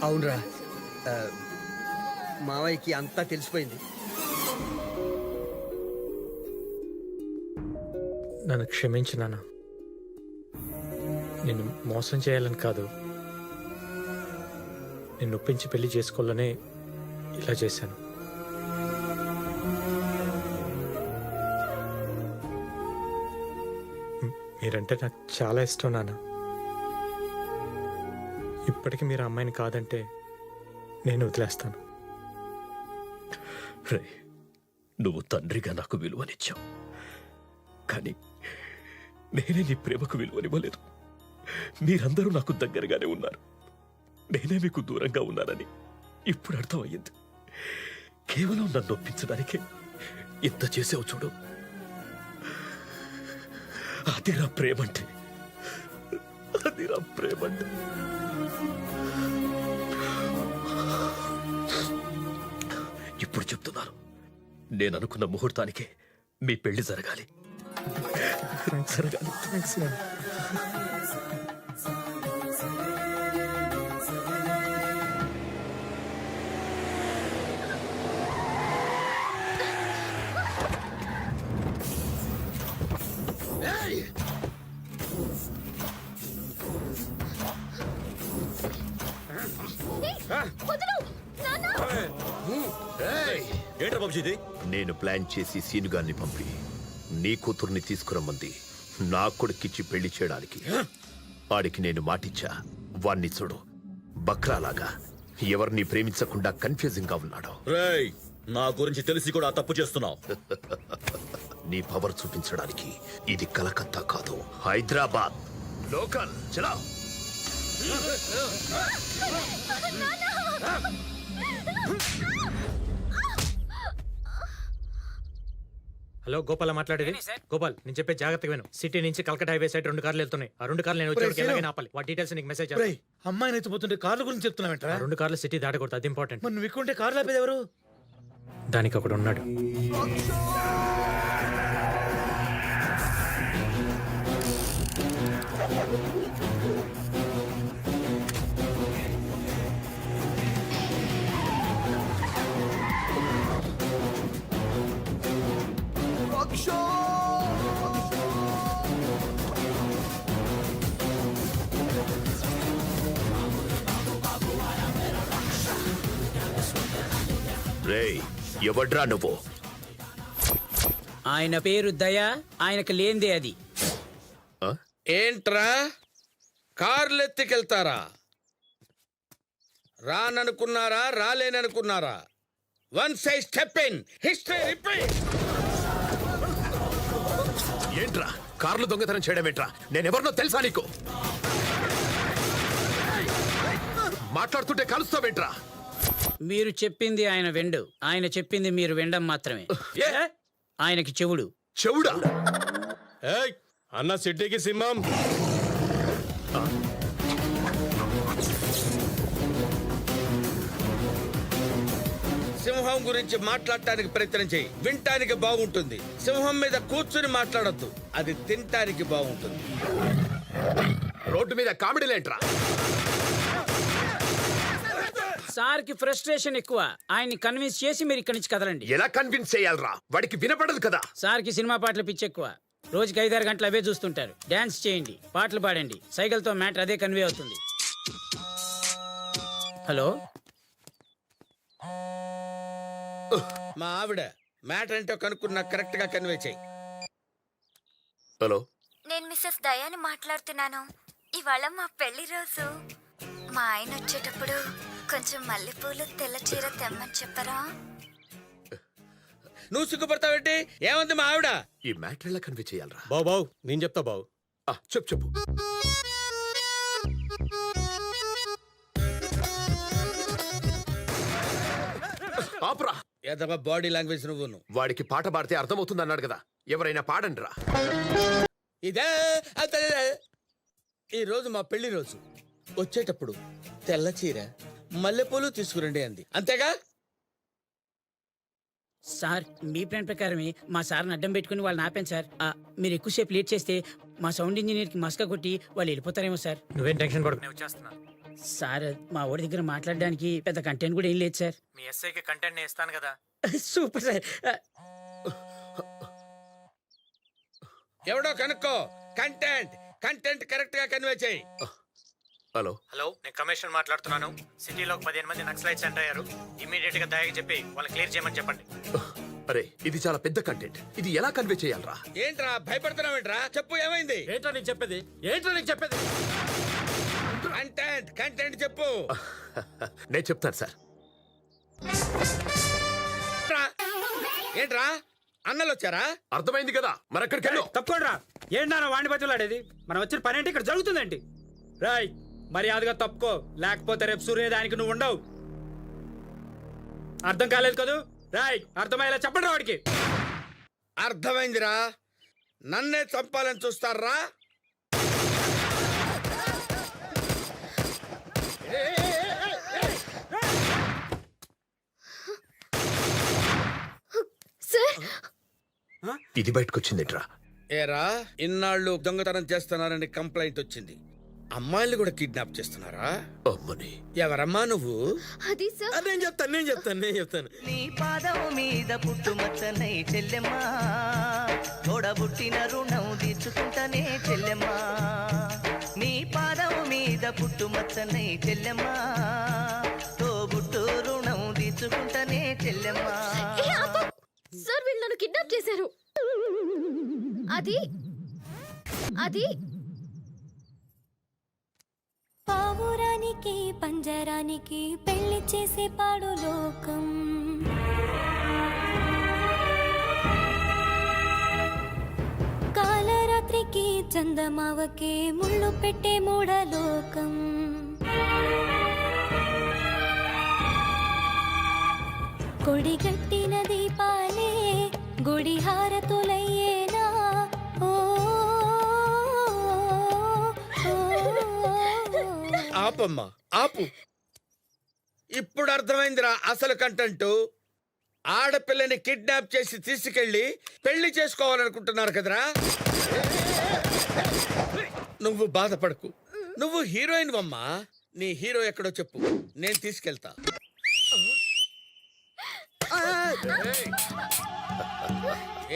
అవునరా, మావయ్యకి అంతా తెలిసిపోయింది. నన్ను క్షమించు నాన్న. నిన్ను మోసం చేయాలని కాదు, నిన్ను ఒప్పించి పెళ్లి చేసుకోవాలనే ఇలా చేశాను. మీరంటే నాకు చాలా ఇష్టం నాన్న. ఇప్పటికీ మీరు అమ్మాయిని కాదంటే నేను వదిలేస్తాను. రే, నువ్వు తండ్రిగా నాకు విలువనిచ్చావు, కానీ నేనే నీ ప్రేమకు విలువనివ్వలేదు. మీరందరూ నాకు దగ్గరగానే ఉన్నారు, నేనే మీకు దూరంగా ఉన్నానని ఇప్పుడు అర్థమయ్యింది. కేవలం నన్ను ఒప్పించడానికే ఇంత చేసావు చూడు. అదిరా ప్రేమంటే, అదిరా ప్రేమంటే. ఇప్పుడు చెప్తున్నాను, నేను అనుకున్న ముహూర్తానికే మీ పెళ్లి జరగాలి. జరగాలి. థ్యాంక్స్ నాన్న. ఏంట్రా బాబుజీ? నేను ప్లాన్ చేసి సీనుగాన్ని పంపి నీ కూతుర్ని తీసుకురమ్మంది నా కొడుక్కిచ్చి పెళ్లి చేయడానికి. వాడికి నేను మాటిచ్చా. వాణ్ణి చూడు, బక్రాలాగా ఎవరిని ప్రేమించకుండా కన్ఫ్యూజింగ్ గా ఉన్నాడు. రేయ్, నా గురించి తెలిసి కూడా తప్పు చేస్తున్నావు. నీ పవర్ చూపించడానికి ఇది కలకత్తా కాదు, హైదరాబాద్. లోకల్ చలా. హలో గోపాల్ మాట్లాడేది. గోపాల్ నేను చెప్పే జాగ్రత్తగా విను. సిటీ నుంచి కల్కటా హైవే సైడ్ 2 కార్లు వెళ్తున్నాయి. ఆ 2 కార్లు నేను వచ్చేవాడికి ఎలాగైనా ఆపాలి. వాటి డీటెయిల్స్ నీకు మెసేజ్ చేస్తాను. అమ్మాయిని ఎత్తిపోతుంటే కార్ల గురించి చెప్తున్నావేంట్రా? ఆ 2 కార్లు సిటీ దాటకూడదు, అది ఇంపార్టెంట్. మరి నువ్వు ఎక్కుంటే కార్లు ఆపేది ఎవరు? దానికి ఒకడు ఉన్నాడు. రేయ్, ఎవడ్రా నువ్వు? ఆయన పేరు దయ, ఆయనకు లేందే అది. ఏంట్రా కార్లు ఎత్తికెళ్తారా? రాననుకున్నారా, రాలేననుకున్నారా? One side step in, history repeat. ఏంట్రా కార్లు దొంగతనం చేయడం ఏంట్రా? నేనెవరినో తెలుసా నీకు? మాట్లాడుతుంటే కలుస్తావేంట్రా? మీరు చెప్పింది ఆయన వెండు, ఆయన చెప్పింది మీరు వెండం మాత్రమే. ఆయనకి చెవుడు. చెవుడా? అన్న సిటీకి సింహం. సింహం గురించి మాట్లాడటానికి ప్రయత్నం చేయి, వినటానికి బాగుంటుంది. సింహం మీద కూర్చుని మాట్లాడొద్దు, అది తినటానికి బాగుంటుంది. రోడ్డు మీద కామెడీలేంట్రా? సార్కి ఫ్రస్ట్రేషన్ ఎక్కువ, ఆయన్ని కన్విన్స్ చేసి మీరు ఇక్కడి నుంచి కదలండి. ఎలా కన్విన్స్ చేయాలరా? వాడికి వినపడదు కదా. సార్కి సినిమా పాటలు పిచ్చి ఎక్కువ, రోజుకి 5-6 గంటలు అవే చూస్తుంటారు. డాన్స్ చేయండి, పాటలు పాడండి, సైకిల్తో మ్యాటర్ అదే కన్వే అవుతుంది. హలో, మా ఆవిడ మ్యాటర్ ఏంటో కనుక్కున్నా కరెక్ట్ గా కన్వే చేయి. హలో, నేను మిస్సెస్ దయాని మాట్లాడుతున్నాను. ఇవాళ మా పెళ్లి రోజు. మా ఆయన వచ్చేటప్పుడు కొంచెం మల్లెపూలు, తెల్ల చీర తెమ్మని చెప్పరా? నువ్వు సిగ్గుపడతావేంటి? ఏమంది మా ఆవిడ? ఈ మ్యాటర్ ఎలా కన్వే చేయాలరా? బావు నేను చెప్తా బావు. చెప్పు. ఆపురా. ఏదమ్మా బాడీ లాంగ్వేజ్ నువ్వును. వాడికి పాట పాడితే అర్థమవుతుంది అన్నాడు కదా, ఎవరైనా పాడండి రా. ఇదే ఈ రోజు మా పెళ్లి రోజు. వచ్చేటప్పుడు తెల్ల చీర, మల్లెపూలు తీసుకురండి అంది, అంతేగా? సార్ మీ ప్లాన్ ప్రకారమే మా సార్ని అడ్డం పెట్టుకుని వాళ్ళని ఆపాను సార్. మీరు ఎక్కువసేపు లేట్ చేస్తే మా సౌండ్ ఇంజనీర్కి మస్కా కొట్టి వాళ్ళు వెళ్ళిపోతారేమో సార్. నువ్వేం టెన్షన్ పడకు, నేను వచ్చేస్తున్నా. సార్ మా ఊరి దగ్గర మాట్లాడడానికి పెద్ద కంటెంట్ కూడా ఏం లేదు సార్. మీ ఎస్ఐకి కంటెంట్ నేను ఇస్తాను కదా. Super sir. ఎవడో కనుక్కో, కంటెంట్ కంటెంట్ కరెక్ట్ గా కన్వే చేయి. హలో, నేను కమిషనర్ మాట్లాడుతున్నాను. సిటీలో 15 మంది నక్సలైట్స్ ఎంటర్ అయ్యారు. ఇమీడియట్ గా దయకి చెప్పి వాళ్ళని క్లియర్ చేయమని చెప్పండి. అరే ఇది చాలా పెద్ద కంటెంట్, ఇది ఎలా కన్వే చేయాలరా? ఏంట్రా భయపడుతున్నావేంట్రా? చెప్పు, ఏమైంది? ఏంట్రా నీకు చెప్పేది? కంటెంట్ కంటెంట్ చెప్పు. నేను చెప్తాను సార్. ఏంట్రా అన్నలు వచ్చారా? అర్థమైంది కదా, మరెక్కడికి వెళ్ళు. తప్పకుండా ఏంటన్నా వాణి బతులాడేది? మనం వచ్చిన పని ఏంటి? ఇక్కడ జరుగుతుందేంటి? రాయ్ మర్యాదగా తప్పుకో, లేకపోతే రేపు సూర్యోదయానికి నువ్వు ఉండవు. అర్థం కాలేదు కదూ? రాయ్ అర్థమయ్యేలా చెప్పండి వాడికి. అర్థమైందిరా, నన్నే చంపాలని చూస్తారా? ఇది బయటకు వచ్చిందిట్రా. ఏరా, ఇన్నాళ్ళు దొంగతనం చేస్తున్నారని కంప్లైంట్ వచ్చింది. అమ్మాయిలు కూడా కిడ్నాప్ చేస్తున్నారా? అమ్మని. ఎవరమ్మా నువ్వు? అది సార్ నేను చెప్తాను. నీ పాదం మీద పుట్టుమచ్చనై చెల్లెమ్మా, తోడబుట్టిన రుణం తీర్చుకుంటానే చెల్లెమ్మా. నీ పాదం మీద పుట్టుమచ్చనై చెల్లెమ్మా, తోబుట్టు రుణం తీర్చుకుంటానే చెల్లెమ్మా. సార్ వీళ్ళు నన్ను కిడ్నాప్ చేశారు. అది పావురానికి పంజరానికి పెళ్లి చేసే పాడు లోకం. చందమావకే ముళ్ళు పెట్టే మూఢలోకం. కొడిగట్టిన దీపాలే గుడి హారతులయ్యేనా. ఓ ఆపమ్మా ఆపు. ఇప్పుడు అర్థమైందిరా అసలు కంటెంట్. ఆడపిల్లని కిడ్నాప్ చేసి తీసుకెళ్లి పెళ్లి చేసుకోవాలనుకుంటున్నారు కదరా. నువ్వు బాధపడకు, నువ్వు హీరోయిన్ అమ్మా. నీ హీరో ఎక్కడో చెప్పు, నేను తీసుకెళ్తా.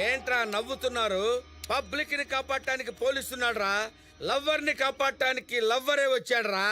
ఏంట్రా నవ్వుతున్నారు? పబ్లిక్ ని కాపాడటానికి పోలీసున్నాడు రా, లవ్వర్ ని కాపాడటానికి లవ్వరే వచ్చాడ్రా.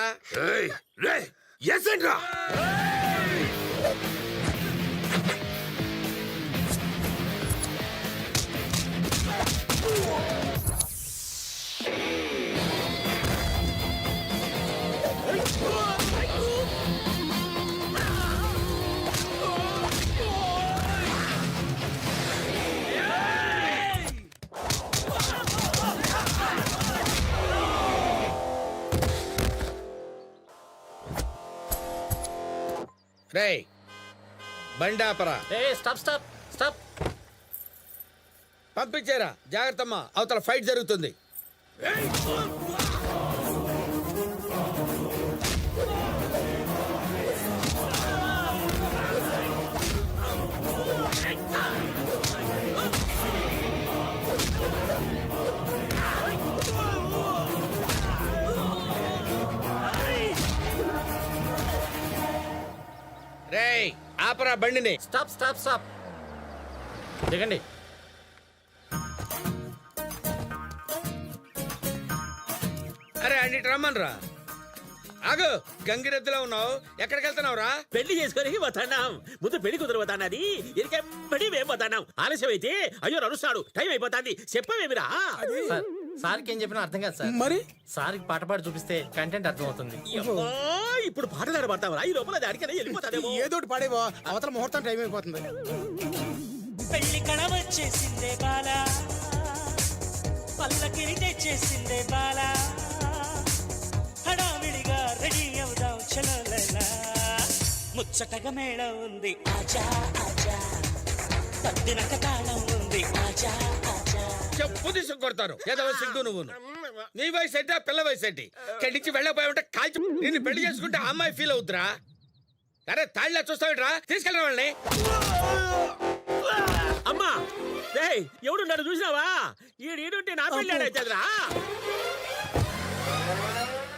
రేయ్ బండాపరా. Stop stop stop. పంపించారా? జాగ్రత్తమ్మా, అవతల ఫైట్ జరుగుతుంది. రేయ్ ఆపరా బండిని. Stop stop stop. దిగండి. అరే అన్నిటి రమ్మనరా. ఆగు, గంగిరెద్దులో ఉన్నావు, ఎక్కడికి వెళ్తున్నావు రా? పెళ్లి చేసుకొని పోతాన్నాం. ముందు పెళ్లి కుదురు పోతానది, ఎరికెంబడి మేము పోతాన్నాం. ఆలస్యం అయితే అయ్యో నడుస్తాడు, టైం అయిపోతాంది. చెప్పవేమిరా? సార్కి ఏం చెప్పినా అర్థం కాదు సార్. మరి సార్కి పాట పాడి చూపిస్తే కంటెంట్ అర్థం అవుతుంది. ఇప్పుడు పాటలాడ పడతావరా? ఈ లోపల దాడికనే వెళ్ళిపోతాదేమో. ఏదోటి పాడేవో, అవతల ముహూర్తం టైం అయిపోతుంది. పెళ్లి కళ వచ్చేసిందే బాలా, పల్లకిని తెచ్చేసిందే బాలా, హడావిడిగా రెడీ అవుదాం చలోలా, ముచ్చటగా మేళ ఉంది ఆజా ఆజా, తద్దినక తాళం ఉంది ఆజా ఆజా. చెప్పు తీసుకు కొడతాను. ఏదో సిగ్గు నువ్వు. నీ వయసు ఏంటి, ఆ పిల్ల వయసు ఏంటి? ఇక్కడి నుంచి వెళ్ళకపోయి ఉంటే కాల్చి నిన్ను పెళ్లి చేసుకుంటే ఆ అమ్మాయి ఫీల్ అవుతురా. అరే తాళ్ళ చూస్తావిడ్రా, తీసుకెళ్ళిన వాళ్ళని. అమ్మా రేయ్, ఎవడున్నాడు చూసినావా? ఈడుంటే నా పెళ్లి ఆడైతుందిరా.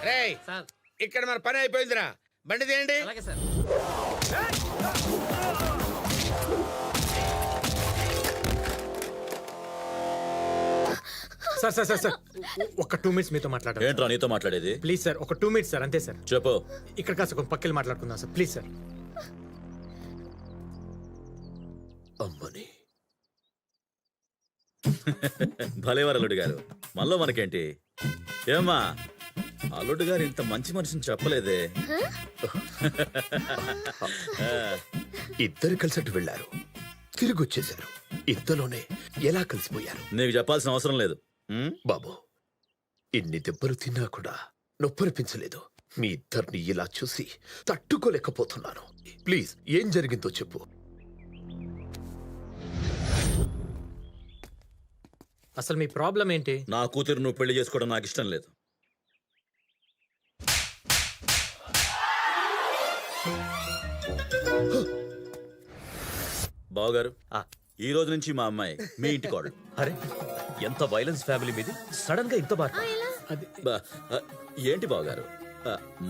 రేయ్ ఇక్కడ మన పని అయిపోయిందిరా, బండి తీయండి. అలాగే sir. Sir sir sir sir ఒక 2 minutes మీతో మాట్లాడాలి. ఏంట్రా నీతో మాట్లాడేది? ప్లీజ్ సార్, ఒక 2 minutes సార్, అంతే సార్. చెప్పు. ఇక్కడ కాస్త కొంచెం పక్కకి మాట్లాడుకుందాం సార్, ప్లీజ్ సార్. అమ్మని భలేవారు అల్లుడు గారు, మనలో మనకేంటి? ఏమ్మా అల్లుడు గారు ఇంత మంచి మనిషిని చెప్పలేదే. ఇద్దరు కలిసట్టు వెళ్ళారు, తిరిగి వచ్చేశారు. ఇంతలోనే ఎలా కలిసిపోయారు? నీకు చెప్పాల్సిన అవసరం లేదు. బాబు, ఇన్ని దెబ్బలు తిన్నా కూడా నొప్పనిపించలేదు. మీ ఇద్దరిని ఇలా చూసి తట్టుకోలేకపోతున్నాను. ప్లీజ్ ఏం జరిగిందో చెప్పు. అసలు మీ ప్రాబ్లం ఏంటి? నా కూతురు నువ్వు పెళ్లి చేసుకోవడం నాకు ఇష్టం లేదు. బావగారు, ఈ రోజు నుంచి మా అమ్మాయి మీ ఇంటి కోడలు. అరే ఎంత వైలెన్స్ ఫ్యామిలీ మీది, సడన్ గా ఇంత బాగా. ఏంటి బావగారు,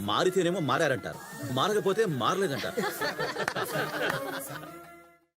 మారితేనేమో మారారంటారు, మారకపోతే మారలేదంటారు.